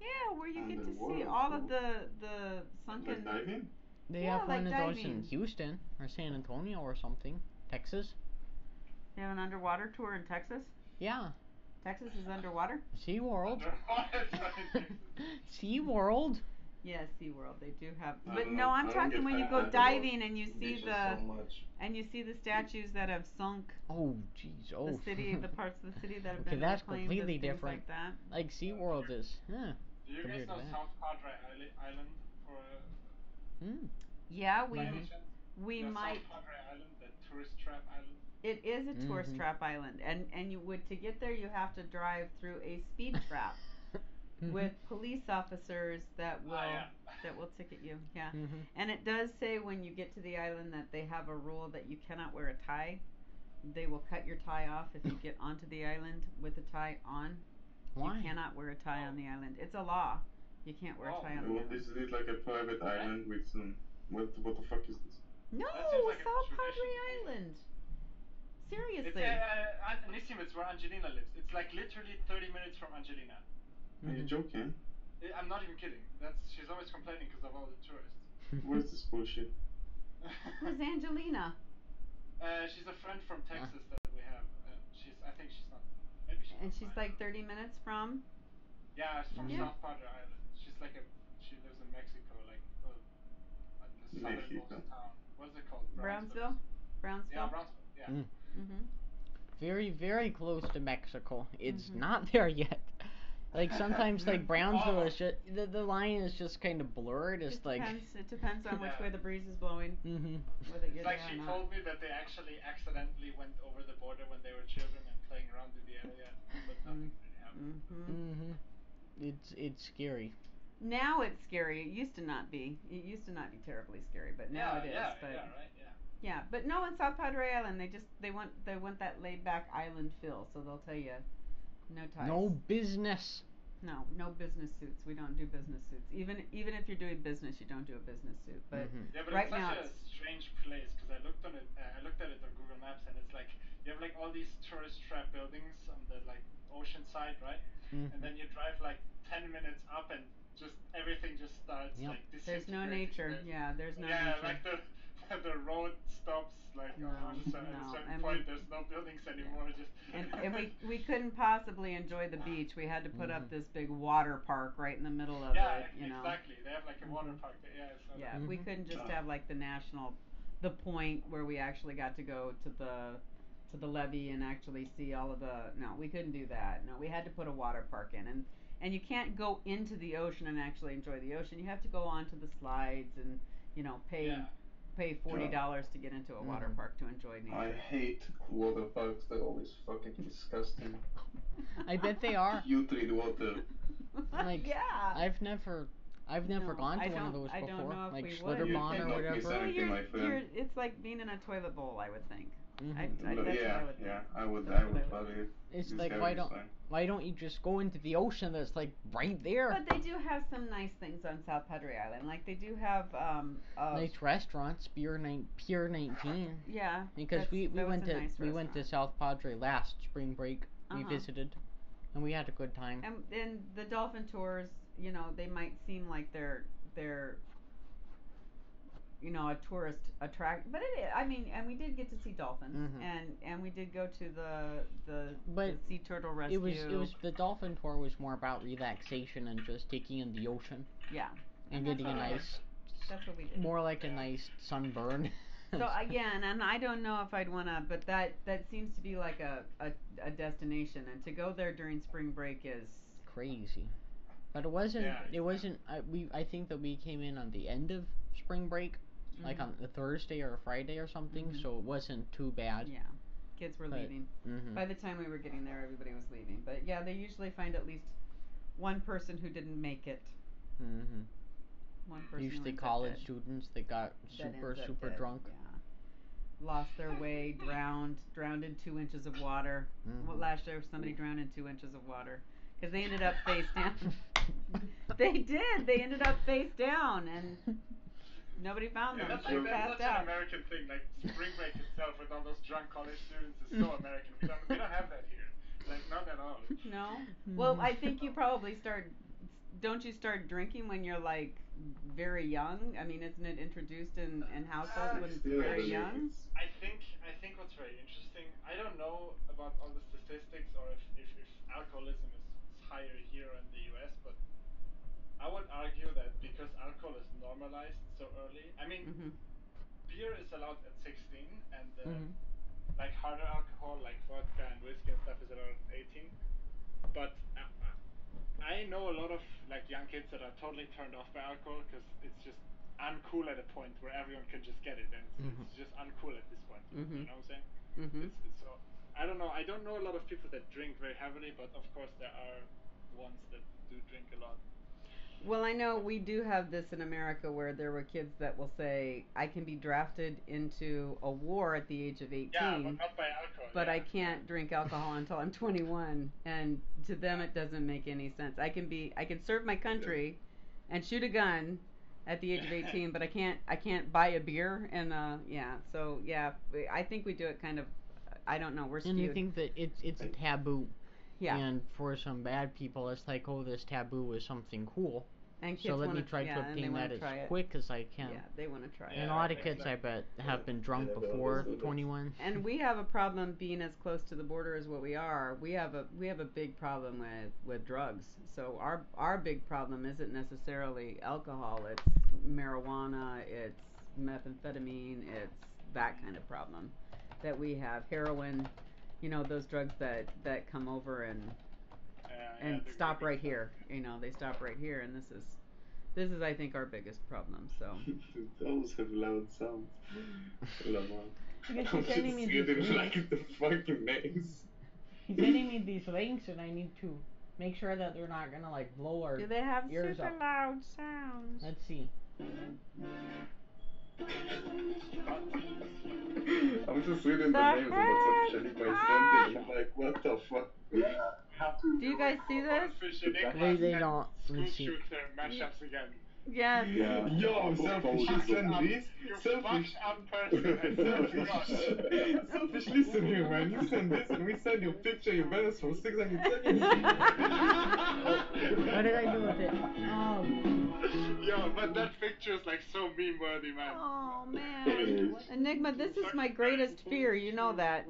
Speaker 2: Yeah, where you get to see
Speaker 3: Underwater
Speaker 2: all
Speaker 3: tour?
Speaker 2: of the sunken.
Speaker 3: Like diving?
Speaker 1: They
Speaker 2: Yeah,
Speaker 1: have
Speaker 2: like
Speaker 1: one of those in
Speaker 2: diving.
Speaker 1: Houston or San Antonio or something. Texas.
Speaker 2: They have an underwater tour in Texas.
Speaker 1: Yeah.
Speaker 2: Texas is underwater.
Speaker 1: SeaWorld.
Speaker 5: Underwater tour in Texas.
Speaker 1: SeaWorld.
Speaker 2: Yes, SeaWorld. They do have.
Speaker 3: I
Speaker 2: But
Speaker 3: don't
Speaker 2: no,
Speaker 3: know.
Speaker 2: I'm
Speaker 3: I don't
Speaker 2: talking
Speaker 3: get
Speaker 2: when you
Speaker 3: hyped
Speaker 2: go
Speaker 3: about
Speaker 2: diving and you see
Speaker 4: beaches so
Speaker 2: the
Speaker 4: much.
Speaker 2: statues that have sunk.
Speaker 1: Oh, jeez. Oh.
Speaker 2: The city, the parts of the city that have
Speaker 1: Okay,
Speaker 2: been
Speaker 1: that's
Speaker 2: reclaimed
Speaker 1: completely
Speaker 2: and things
Speaker 1: different.
Speaker 2: like that.
Speaker 1: Like SeaWorld is,
Speaker 5: Do you guys
Speaker 1: compared to
Speaker 5: know
Speaker 1: that.
Speaker 5: South Padre Island for
Speaker 1: Hmm.
Speaker 2: Yeah,
Speaker 5: by any chance?
Speaker 2: we
Speaker 5: The
Speaker 2: might.
Speaker 5: South Padre Island, the tourist trap island.
Speaker 2: It is a tourist trap island, and you would to get there you have to drive through a speed trap with police officers that will ticket you. Yeah, and it does say when you get to the island that they have a rule that you cannot wear a tie. They will cut your tie off if you get onto the island with a tie on.
Speaker 1: Why?
Speaker 2: You cannot wear a tie on the island. It's a law. You can't wear a tie on the
Speaker 3: What
Speaker 2: island.
Speaker 3: is it, like a private island with some? What the fuck is this?
Speaker 2: No,
Speaker 5: That seems like a
Speaker 2: South
Speaker 5: tradition.
Speaker 2: Padre Island.
Speaker 5: It's
Speaker 2: Seriously.
Speaker 5: Nissim, it's where Angelina lives. It's like literally 30 minutes from Angelina.
Speaker 3: Are you joking?
Speaker 5: I'm not even kidding. She's always complaining because of all the tourists.
Speaker 3: What is this bullshit?
Speaker 2: Who's Angelina?
Speaker 5: She's a friend from Texas that we have, and I think she's not. Maybe she's.
Speaker 2: And
Speaker 5: not
Speaker 2: she's
Speaker 5: mine.
Speaker 2: like 30 minutes from.
Speaker 5: Yeah, it's from
Speaker 2: Yeah.
Speaker 5: South Padre Island. She lives in Mexico, like the southernmost
Speaker 3: Mexico.
Speaker 5: town. What's it called?
Speaker 2: Brownsville.
Speaker 5: Yeah,
Speaker 2: Brownsville.
Speaker 5: Brownsville. Yeah.
Speaker 1: Very, very close to Mexico. It's not there yet. Like sometimes, like Brownsville is just the line is just kind of blurred. It's
Speaker 2: Just
Speaker 1: like
Speaker 2: depends. It depends on which way the breeze is blowing. Whether you're
Speaker 5: It's like
Speaker 2: there
Speaker 5: she
Speaker 2: or not.
Speaker 5: told me that they actually accidentally went over the border when they were children and playing around in the area, but nothing really happened.
Speaker 1: It's scary.
Speaker 2: Now it's scary. It used to not be. It used to not be terribly scary, but now it is.
Speaker 5: Yeah,
Speaker 2: But
Speaker 5: right, yeah.
Speaker 2: yeah, but no, in South Padre Island, they want that laid back island feel, so they'll tell you no ties.
Speaker 1: No business.
Speaker 2: No business suits. We don't do business suits. Even if you're doing business, you don't do a business suit. But
Speaker 5: yeah, but
Speaker 2: right
Speaker 5: it's
Speaker 2: now
Speaker 5: such a strange place because I looked at it on Google Maps, and it's like you have like all these tourist trap buildings on the like ocean side, right? And then you drive like 10 minutes up, and just everything just starts like disintegrating.
Speaker 2: There's no nature. There's no
Speaker 5: yeah,
Speaker 2: nature.
Speaker 5: like the road stops like at a certain point. There's no buildings anymore. Just
Speaker 2: and we couldn't possibly enjoy the beach. We had to put up this big water park right in the middle of it. You know.
Speaker 5: Exactly. They have like a water park there. Yeah.
Speaker 2: We couldn't just have like the point where we actually got to go to the levee and actually see all of the. No, we couldn't do that. No, we had to put a water park in, and you can't go into the ocean and actually enjoy the ocean. You have to go onto the slides and pay $40 to get into a water park to enjoy nature.
Speaker 3: I hate water parks. They're always fucking disgusting.
Speaker 1: I bet they are.
Speaker 3: Putrid water.
Speaker 1: Like,
Speaker 2: yeah.
Speaker 1: I've never gone to one of those before.
Speaker 2: I don't know if
Speaker 1: like
Speaker 2: we
Speaker 1: Schlitterbahn
Speaker 3: would.
Speaker 1: or whatever.
Speaker 2: Well, it's like being in a toilet bowl, I would think. That's what I would think.
Speaker 3: I would probably.
Speaker 1: It's like why don't you just go into the ocean that's like right there?
Speaker 2: But they do have some nice things on South Padre Island. Like they do have
Speaker 1: nice restaurants, Pier 19.
Speaker 2: Yeah.
Speaker 1: Because we went to South Padre last spring break. We visited, and we had a good time.
Speaker 2: And the dolphin tours, they might seem like they're a tourist attract, but it is. I mean, and we did get to see dolphins, and we did go to the sea turtle rescue.
Speaker 1: It was the dolphin tour was more about relaxation and just taking in the ocean.
Speaker 2: Yeah.
Speaker 1: And getting a nice.
Speaker 2: That's what we did.
Speaker 1: More like a nice sunburn.
Speaker 2: So again, and I don't know if I'd wanna, but that seems to be like a destination, and to go there during spring break is
Speaker 1: crazy. But it wasn't. It wasn't. I think that we came in on the end of spring break. Like on a Thursday or a Friday or something, so it wasn't too bad.
Speaker 2: Yeah, kids were leaving. By the time we were getting there, everybody was leaving. But yeah, they usually find at least one person who didn't make it. One person.
Speaker 1: Usually college students that got super drunk.
Speaker 2: Yeah. lost their way, drowned in 2 inches of water. Well, last year somebody drowned in 2 inches of water because they ended up face down. They did. They ended up face down, and nobody found them.
Speaker 5: That's
Speaker 2: They
Speaker 5: like
Speaker 2: passed
Speaker 5: such an
Speaker 2: out.
Speaker 5: American thing. Like spring break itself with all those drunk college students is so American. We don't have that here. Like not at all.
Speaker 2: No. Well, I think you probably start. Don't you start drinking when you're like very young? I mean, isn't it introduced in households when it's very young?
Speaker 5: I think what's very interesting. I don't know about all the statistics or if alcoholism is higher here in the U.S., but I would argue that because alcohol is normalized so early. I mean, beer is allowed at 16, and like harder alcohol, like vodka and whiskey and stuff, is allowed at 18. But I know a lot of like young kids that are totally turned off by alcohol because it's just uncool at a point where everyone can just get it, and it's just uncool at this point. You know what I'm saying? It's so. I don't know. I don't know a lot of people that drink very heavily, but of course there are ones that do drink a lot.
Speaker 2: Well, I know we do have this in America where there were kids that will say, I can be drafted into a war at the age of 18.
Speaker 5: Yeah, but not by alcohol.
Speaker 2: But I can't drink alcohol until I'm 21. And to them, it doesn't make any sense. I can serve my country and shoot a gun at the age of 18, but I can't buy a beer. And, so, yeah, I think we do it kind of, I don't know, we're skewed.
Speaker 1: And I think that it's a taboo.
Speaker 2: Yeah.
Speaker 1: And for some bad people, it's like, oh, this taboo is something cool.
Speaker 2: And
Speaker 1: so let me try to obtain that as quick as I can.
Speaker 2: Yeah, they want to try it.
Speaker 1: And a lot of kids, I bet, have been drunk before 21.
Speaker 2: And we have a problem being as close to the border as what we are. We have a big problem with drugs. So our big problem isn't necessarily alcohol. It's marijuana. It's methamphetamine. It's that kind of problem that we have. Heroin. You know, those drugs that come over and stop right here. You know, they stop right here, and this is I think our biggest problem. So
Speaker 4: those have loud sounds.
Speaker 1: Because he's sending me these links.
Speaker 4: Like the fucking names.
Speaker 1: He's sending me these links, and I need to make sure that they're not gonna like blow our ears up.
Speaker 2: Do they have super loud sounds?
Speaker 1: Let's see.
Speaker 4: I'm just reading the names and what's officially by sending. I'm like, what the fuck?
Speaker 2: Do you guys see this?
Speaker 1: They don't.
Speaker 5: School shooter mashups again.
Speaker 2: Yes.
Speaker 4: Yeah. Yo, selfish, you send this? Selfish. Selfish, listen here, man. You send this and we send your picture, your balance for 600 seconds.
Speaker 1: What did I do with it? Oh.
Speaker 5: Yo, but that picture is like so meme-worthy, man.
Speaker 2: Oh, man. Enigma, this is my greatest fear. You know that.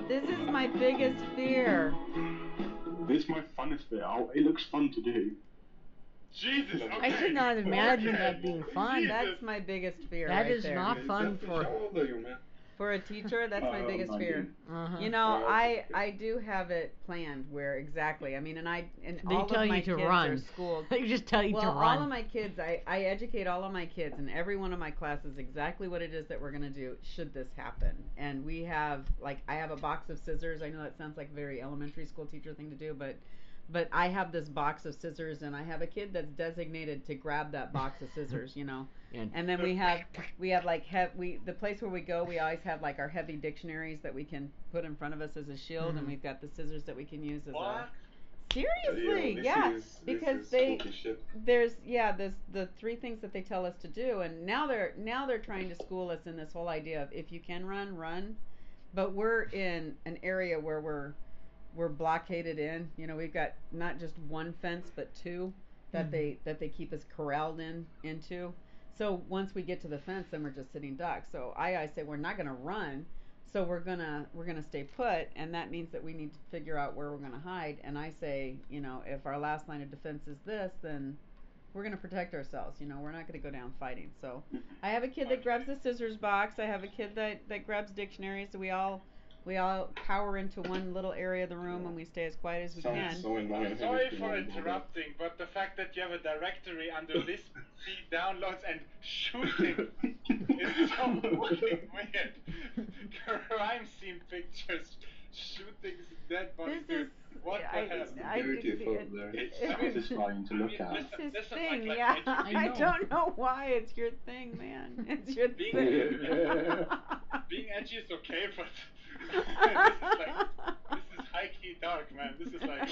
Speaker 2: This is my biggest fear.
Speaker 3: This is my funnest bit. It looks fun to do.
Speaker 5: Jesus, okay.
Speaker 1: I could not imagine that being fun.
Speaker 5: Jesus.
Speaker 2: That's my biggest fear.
Speaker 1: That
Speaker 2: right
Speaker 1: is
Speaker 2: there.
Speaker 1: not fun for.
Speaker 4: How old are you, man?
Speaker 2: For a teacher, that's my biggest
Speaker 3: 19.
Speaker 2: fear. You know, I do have it planned where exactly. I mean, and
Speaker 1: They
Speaker 2: all
Speaker 1: tell
Speaker 2: of
Speaker 1: you
Speaker 2: my
Speaker 1: to
Speaker 2: kids
Speaker 1: run.
Speaker 2: are schooled.
Speaker 1: They just tell you to run.
Speaker 2: All of my kids, I educate all of my kids in every one of my classes exactly what it is that we're going to do should this happen. And we have, like, I have a box of scissors. I know that sounds like a very elementary school teacher thing to do, but I have this box of scissors, and I have a kid that's designated to grab that box of scissors, you know. And then we have like the place where we go, we always have like our heavy dictionaries that we can put in front of us as a shield, and we've got the scissors that we can use as a. Seriously, because there's the three things that they tell us to do, and now they're trying to school us in this whole idea of if you can run, but we're in an area where we're blockaded in. You know, we've got not just one fence but two that they keep us corralled into. So once we get to the fence, then we're just sitting ducks. So I say we're not going to run. So we're gonna stay put, and that means that we need to figure out where we're gonna hide. And I say, you know, if our last line of defense is this, then we're gonna protect ourselves. You know, we're not gonna go down fighting. So I have a kid that grabs the scissors box. I have a kid that grabs dictionaries. So we all power into one little area of the room, and we stay as quiet as we can.
Speaker 4: So annoying.
Speaker 5: Sorry for interrupting, but the fact that you have a directory under this feed downloads and shooting is so fucking weird. Crime scene pictures shooting dead bodies.
Speaker 2: This is
Speaker 5: What the hell?
Speaker 4: Beautiful there.
Speaker 3: It's
Speaker 5: I mean,
Speaker 3: satisfying to look at.
Speaker 2: It's his
Speaker 5: listen,
Speaker 2: thing,
Speaker 5: like
Speaker 2: yeah.
Speaker 5: edgy
Speaker 2: I
Speaker 1: know.
Speaker 2: don't know why it's your thing, man. It's your
Speaker 5: Being-
Speaker 2: thing.
Speaker 5: Being edgy is okay, but this is high key dark, man. This is like.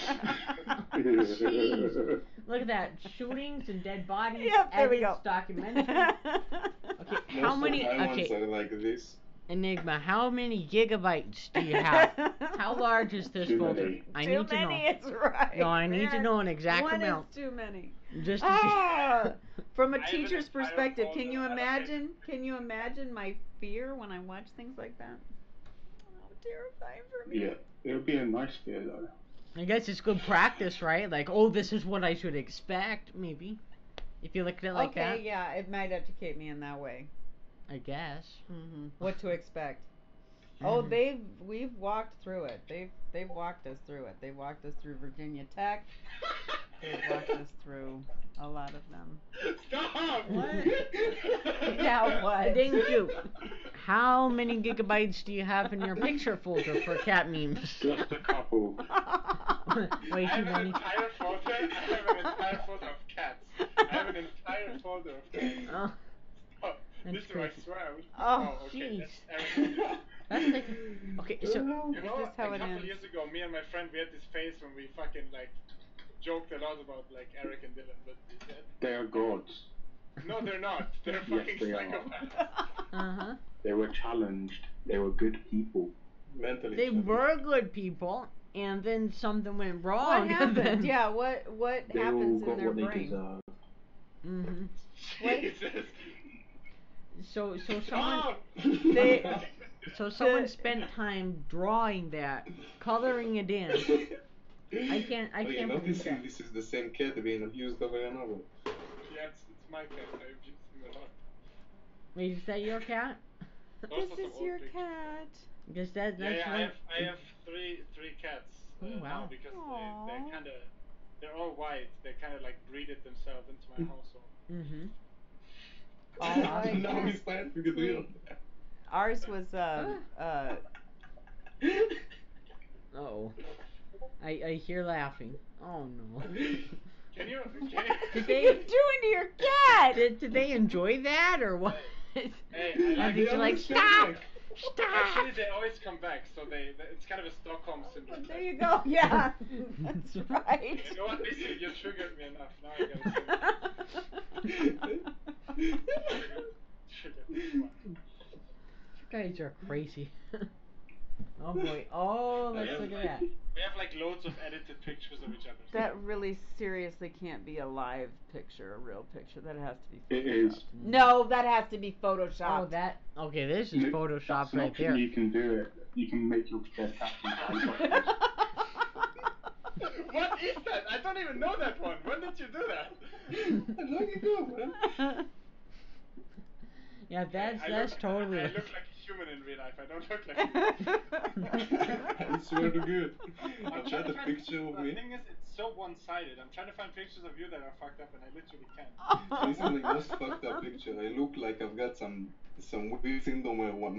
Speaker 1: Jeez. Look at that. Shootings and dead bodies.
Speaker 2: Yep, there we
Speaker 1: evidence,
Speaker 2: go.
Speaker 1: documentary. Okay, how many? Okay,
Speaker 4: are like this.
Speaker 1: Enigma, how many gigabytes do you have? How large is this
Speaker 3: Too
Speaker 1: folder?
Speaker 3: many.
Speaker 1: I
Speaker 2: Too
Speaker 1: need to
Speaker 2: many,
Speaker 1: know.
Speaker 2: it's right.
Speaker 1: No, I need to
Speaker 2: man.
Speaker 1: know an exact
Speaker 2: One
Speaker 1: amount.
Speaker 2: is too many.
Speaker 1: Just to see.
Speaker 2: Ah! From a
Speaker 5: I have an
Speaker 2: teacher's
Speaker 5: entire
Speaker 2: perspective,
Speaker 5: folder
Speaker 2: can you
Speaker 5: allocated.
Speaker 2: imagine? Can you imagine my fear when I watch things like that? Oh, terrifying for me.
Speaker 3: Yeah, it'll be a nice fear though.
Speaker 1: I guess it's good practice, right? Like, oh, this is what I should expect, maybe. If you look at it like
Speaker 2: okay,
Speaker 1: that.
Speaker 2: yeah, it might educate me in that way.
Speaker 1: I guess.
Speaker 2: Mm-hmm. What to expect? Oh,
Speaker 1: Mhm.
Speaker 2: we've walked through it. They've walked us through it. They walked us through Virginia Tech. They've walked us through a lot of them.
Speaker 5: Stop!
Speaker 1: What?
Speaker 2: Yeah, what?
Speaker 1: Thank you. How many gigabytes do you have in your picture folder for cat memes?
Speaker 3: Just a couple.
Speaker 1: Way
Speaker 5: I
Speaker 1: too
Speaker 5: have an
Speaker 1: many.
Speaker 5: entire folder. I have an entire folder of cats. I have an entire folder of cats.
Speaker 1: Oh,
Speaker 5: Oh,
Speaker 1: That's
Speaker 5: this is, I
Speaker 1: crazy.
Speaker 5: swear.
Speaker 2: Oh,
Speaker 5: okay.
Speaker 1: jeez.
Speaker 5: That's
Speaker 1: that's like okay. So
Speaker 5: You know,
Speaker 2: Is this how
Speaker 5: a
Speaker 2: it
Speaker 5: couple
Speaker 2: ends?
Speaker 5: years ago, me and my friend, we had this phase when we fucking like joked a lot about like Eric and Dylan, but
Speaker 3: They are gods.
Speaker 5: no, they're not. They're
Speaker 3: Yes,
Speaker 5: fucking
Speaker 3: they are.
Speaker 5: psychopaths.
Speaker 3: They were challenged. They were good people.
Speaker 4: Mentally.
Speaker 1: they
Speaker 4: challenged.
Speaker 1: were good people, and then something went wrong.
Speaker 2: What
Speaker 1: and
Speaker 2: happened?
Speaker 1: then-
Speaker 2: Yeah, what
Speaker 3: They all
Speaker 2: happens in
Speaker 3: got
Speaker 2: their
Speaker 3: what they
Speaker 2: brain?
Speaker 3: deserve.
Speaker 1: Mhm.
Speaker 5: Jesus.
Speaker 1: So someone
Speaker 5: Stop!
Speaker 2: They-
Speaker 1: someone spent time drawing that, coloring it in. I can't
Speaker 4: Are you
Speaker 1: believe
Speaker 4: noticing
Speaker 1: that.
Speaker 4: this is the same cat being abused over and over?
Speaker 5: Yeah, it's my cat. I abuse him a lot.
Speaker 1: Wait, is that your cat?
Speaker 5: Those
Speaker 2: This
Speaker 5: are some
Speaker 2: is
Speaker 5: old
Speaker 2: your
Speaker 5: pictures.
Speaker 2: cat.
Speaker 1: Because that's
Speaker 5: Yeah,
Speaker 1: one.
Speaker 5: I have three cats
Speaker 1: Oh,
Speaker 5: now
Speaker 1: wow.
Speaker 5: because
Speaker 2: Aw.
Speaker 5: they're all white. They kind of like breeded themselves into my household.
Speaker 1: Mhm.
Speaker 2: Oh my
Speaker 4: Now
Speaker 2: God.
Speaker 4: he's fine because we don't.
Speaker 2: Ours was
Speaker 1: Oh. I hear laughing. Oh no.
Speaker 5: Can you?
Speaker 1: Did
Speaker 2: What are
Speaker 1: they
Speaker 2: you doing to your cat?
Speaker 1: did they enjoy that or what?
Speaker 5: Hey,
Speaker 1: I
Speaker 5: I
Speaker 1: think you're like
Speaker 4: always come
Speaker 1: stop,
Speaker 4: back.
Speaker 5: Actually,
Speaker 1: stop.
Speaker 5: they always come back. So it's kind of a Stockholm syndrome.
Speaker 2: There you go. Yeah, that's right.
Speaker 5: You know what? Listen, you triggered me enough. Now I gotta say. Triggered me. Come on.
Speaker 1: You guys are crazy. Oh boy. Oh, let's look at that.
Speaker 5: We have like loads of edited pictures of each other.
Speaker 2: That really seriously can't be a live picture, a real picture. That has to be
Speaker 3: It
Speaker 2: photoshopped.
Speaker 3: is.
Speaker 2: No, that has to be photoshopped.
Speaker 1: Oh, that. Okay, this is
Speaker 3: That's
Speaker 1: Photoshop
Speaker 3: an
Speaker 1: right
Speaker 3: option.
Speaker 1: there.
Speaker 3: You can do it. You can make your dead cat into
Speaker 5: What is that? I don't even know that one. When did you do that?
Speaker 4: Long ago, man.
Speaker 1: Yeah, that's totally.
Speaker 5: I look like a human in real life. I don't look like.
Speaker 4: I swear to God.
Speaker 5: I'm
Speaker 4: I've
Speaker 5: trying
Speaker 4: got
Speaker 5: to
Speaker 4: a
Speaker 5: find,
Speaker 4: picture of
Speaker 5: the
Speaker 4: me.
Speaker 5: thing is, it's so one-sided. I'm trying to find pictures of you that are fucked up, and I literally can't.
Speaker 4: This is my most fucked up picture. I look like I've got some weird syndrome where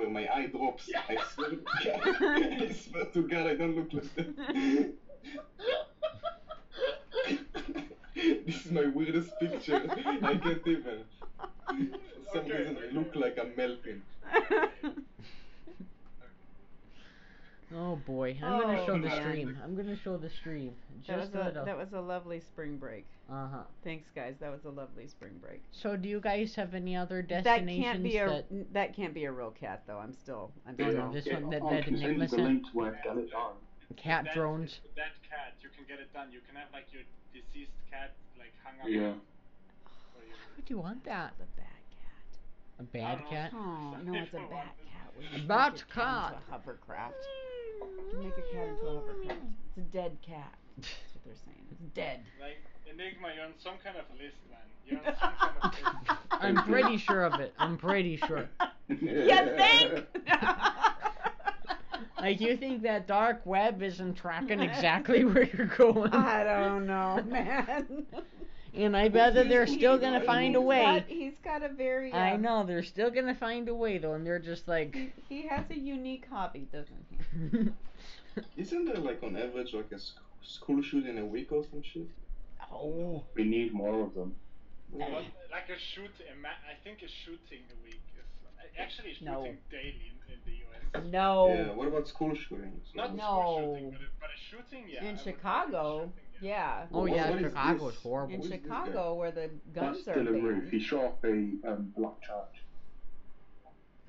Speaker 4: my eye drops. I swear to God. I swear to God, I don't look like that. This is my weirdest picture. I can't even. For some reason, I look like I'm melting.
Speaker 1: Oh boy, I'm gonna
Speaker 2: Oh,
Speaker 1: show the
Speaker 2: man.
Speaker 1: stream. I'm gonna show the stream. Just a little.
Speaker 2: That was a lovely spring break.
Speaker 1: Uh-huh.
Speaker 2: Thanks, guys. That was a lovely spring break.
Speaker 1: So, do you guys have any other
Speaker 2: That
Speaker 1: destinations
Speaker 2: can't be that can't be a real cat though. I'm still.
Speaker 1: no, this one that
Speaker 3: I can send
Speaker 1: Enigma
Speaker 3: you the
Speaker 1: sent.
Speaker 3: link to where to get it done.
Speaker 1: Cat
Speaker 5: With
Speaker 1: drones.
Speaker 5: With that cat, you can get it done. You can have like your deceased cat like hung up.
Speaker 3: Yeah.
Speaker 5: For you.
Speaker 1: Why would you want that?
Speaker 2: The bad cat.
Speaker 1: A bad cat?
Speaker 2: Oh no, it's a bat cat. We
Speaker 1: A
Speaker 2: should
Speaker 1: bat
Speaker 2: make
Speaker 1: cat.
Speaker 2: into a hovercraft. You can make a cat into a hovercraft. It's a dead cat. That's what they're saying. It's dead.
Speaker 5: Like Enigma, you're on some kind of list, man. You're on some kind of list.
Speaker 1: I'm pretty sure of it. I'm pretty sure.
Speaker 2: You think?
Speaker 1: Like, you think that dark web isn't tracking exactly where you're going?
Speaker 2: I don't know, man.
Speaker 1: And I bet that they're still gonna find a way.
Speaker 2: He's got a very.
Speaker 1: I know, they're still gonna find a way though, and they're just like.
Speaker 2: He has a unique hobby, doesn't he?
Speaker 4: Isn't there like on average like a school shooting a week or some shit?
Speaker 1: Oh.
Speaker 3: We need more of them.
Speaker 5: But like a I think a shooting a week is actually shooting daily in the US.
Speaker 2: No.
Speaker 4: Yeah. What about school shootings?
Speaker 5: Not school shooting, but a shooting. Yeah.
Speaker 2: In Chicago, yeah.
Speaker 1: Oh yeah,
Speaker 4: What is
Speaker 1: Chicago is
Speaker 4: this?
Speaker 1: horrible.
Speaker 2: In
Speaker 4: What is this
Speaker 2: Chicago, where the guns
Speaker 3: That's
Speaker 2: are
Speaker 3: Dylan Roof.
Speaker 2: banned.
Speaker 3: He shot up a black church.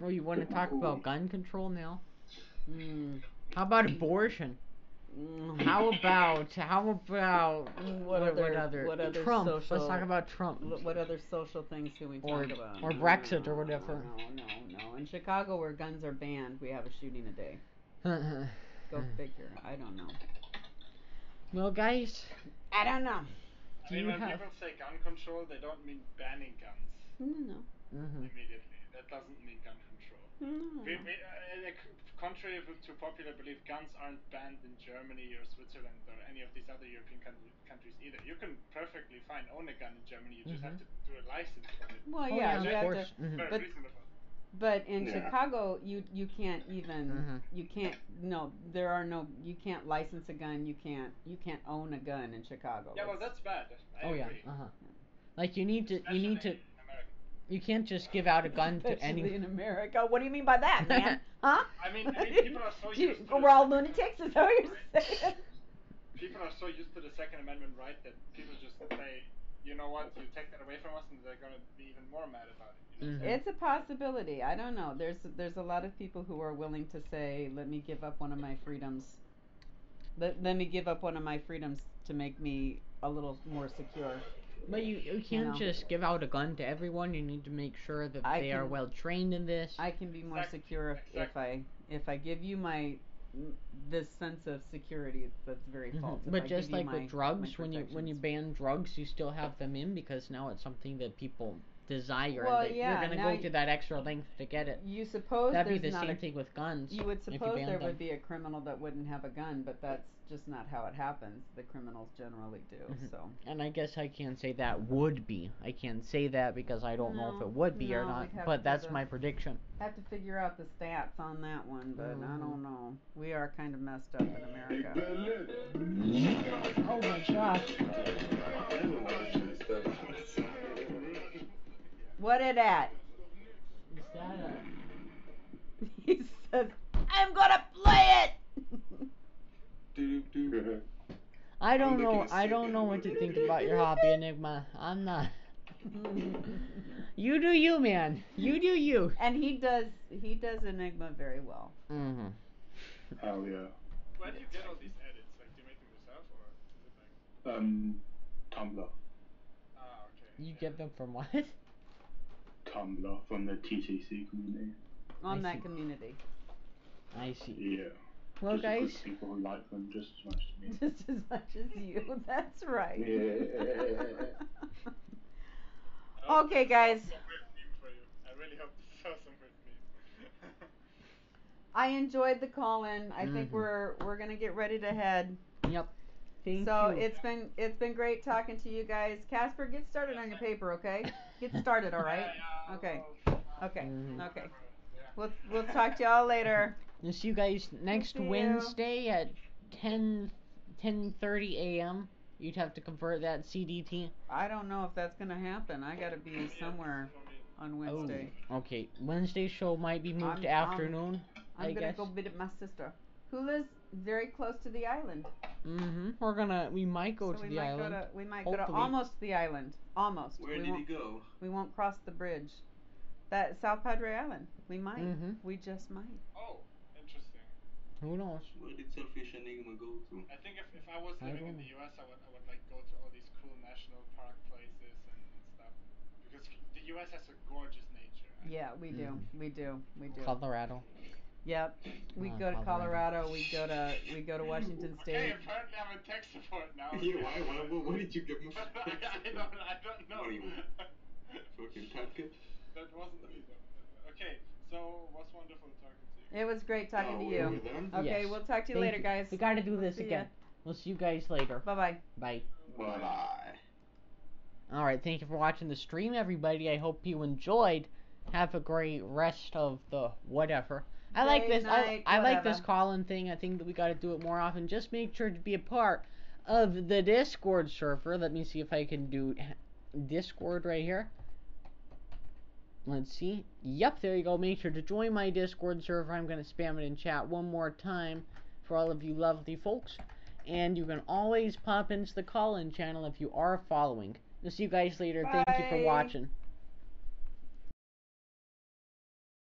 Speaker 1: Oh, you want to talk about gun control now?
Speaker 2: Mm.
Speaker 1: How about abortion? How about what other Trump?
Speaker 2: Social,
Speaker 1: Let's talk about Trump.
Speaker 2: What other social things can we talk about?
Speaker 1: Or Brexit or whatever.
Speaker 2: No. In Chicago, where guns are banned, we have a shooting a day. Go figure. I don't know.
Speaker 1: Well, guys,
Speaker 2: I don't know.
Speaker 5: I mean, when people say gun control, they don't mean banning guns.
Speaker 2: No.
Speaker 5: Immediately. That doesn't mean gun control.
Speaker 2: No.
Speaker 5: Contrary to popular belief, guns aren't banned in Germany or Switzerland or any of these other European countries either. You can perfectly fine own a gun in Germany. You just have to do a license for it.
Speaker 2: Well, yeah, you have to.
Speaker 5: Very reasonable.
Speaker 2: But in Chicago, you can't even you can't you can't license a gun. You can't own a gun in Chicago.
Speaker 5: Yeah, well, that's bad. I agree.
Speaker 1: Like you need to. You can't just give out a gun to anyone.
Speaker 2: in America. What do you mean by that, man? Huh?
Speaker 5: I mean, people are so used to
Speaker 2: we're all lunatics, is that what you're saying?
Speaker 5: People are so used to the Second Amendment right that people just say, you know what, you take that away from us and they're going to be even more mad about it. You know?
Speaker 2: It's a possibility. I don't know. There's a lot of people who are willing to say, let me give up one of my freedoms. Let me give up one of my freedoms to make me a little more secure.
Speaker 1: But you can't just give out a gun to everyone. You need to make sure that they are well trained in this.
Speaker 2: I can be more secure if I give you this sense of security. That's very false.
Speaker 1: But just like with drugs, when you ban drugs, you still have them in because now it's something that people desire.
Speaker 2: Well,
Speaker 1: and you're gonna go to that extra length to get it.
Speaker 2: You suppose
Speaker 1: that'd be the same thing with guns.
Speaker 2: You would suppose there would be a criminal that wouldn't have a gun, but that's just not how it happens. The criminals generally do. So.
Speaker 1: And I guess I can't say that would be. I can't say that because I don't know if it would be or not. But that's my prediction.
Speaker 2: Have to figure out the stats on that one, but I don't know. We are kind of messed up in America.
Speaker 1: Oh my gosh.
Speaker 2: What it at?
Speaker 1: Is that
Speaker 2: He says, I'm gonna play
Speaker 4: it!
Speaker 1: I don't know what to think about your hobby, Enigma. I'm not. You do you, man. You do you.
Speaker 2: And he does Enigma very well.
Speaker 3: Hell yeah.
Speaker 5: Where do you get all these edits? Like, do you make them yourself, or is it like...
Speaker 3: Tumblr.
Speaker 5: Ah, okay.
Speaker 1: You get them from what?
Speaker 3: Tumblr, from the TCC community.
Speaker 2: On that community.
Speaker 1: I see.
Speaker 3: Yeah.
Speaker 1: Well,
Speaker 3: just
Speaker 1: guys.
Speaker 3: People who like them just as much as me.
Speaker 2: Just as much as you. That's right.
Speaker 3: Yeah.
Speaker 2: Okay, guys.
Speaker 5: I really hope this saw some weird meme.
Speaker 2: I enjoyed the call-in. I think we're gonna get ready to head.
Speaker 1: Yep.
Speaker 2: Thank you. It's been great talking to you guys. Casper, get started on your paper, okay? Get started, all right? Okay. Okay. Okay. We'll talk to y'all later.
Speaker 1: We'll see you guys next Wednesday at 10:30 a.m. You'd have to convert that CDT.
Speaker 2: I don't know if that's gonna happen. I gotta be somewhere on Wednesday.
Speaker 1: Oh, okay. Wednesday's show might be moved to afternoon.
Speaker 2: I'm gonna go visit my sister, who lives very close to the island.
Speaker 1: We might go to the island.
Speaker 2: We might go to almost the island. Almost.
Speaker 4: Where did he go?
Speaker 2: We won't cross the bridge. That South Padre Island. We might. We just might.
Speaker 5: Oh, interesting.
Speaker 1: Who knows?
Speaker 4: Where did Selfish Enigma go to?
Speaker 5: I think if I was living in the US, I would like go to all these cool national park places and stuff, because the US has a gorgeous nature.
Speaker 2: Yeah, we do. We do.
Speaker 1: Colorado.
Speaker 2: Yep. We go to Colorado. We go to Washington State.
Speaker 5: Okay, apparently I'm in tech support now.
Speaker 4: Yeah, why did you get me?
Speaker 5: I don't know.
Speaker 4: What are you? Fucking tactic?
Speaker 5: That wasn't me though. Okay, so it was wonderful talking to you.
Speaker 2: It was great talking to you. Okay,
Speaker 1: yes.
Speaker 2: We'll talk to you later, guys.
Speaker 1: We gotta do this again. We'll see you guys later.
Speaker 2: Bye-bye.
Speaker 1: Bye.
Speaker 4: Bye.
Speaker 1: Alright, thank you for watching the stream, everybody. I hope you enjoyed. Have a great rest of the whatever. I like
Speaker 2: day,
Speaker 1: this.
Speaker 2: night,
Speaker 1: I like this
Speaker 2: whatever.
Speaker 1: call-in thing. I think that we got to do it more often. Just make sure to be a part of the Discord server. Let me see if I can do Discord right here. Let's see. Yep, there you go. Make sure to join my Discord server. I'm going to spam it in chat one more time for all of you lovely folks. And you can always pop into the call-in channel if you are following. We'll see you guys later.
Speaker 2: Bye.
Speaker 1: Thank you for watching.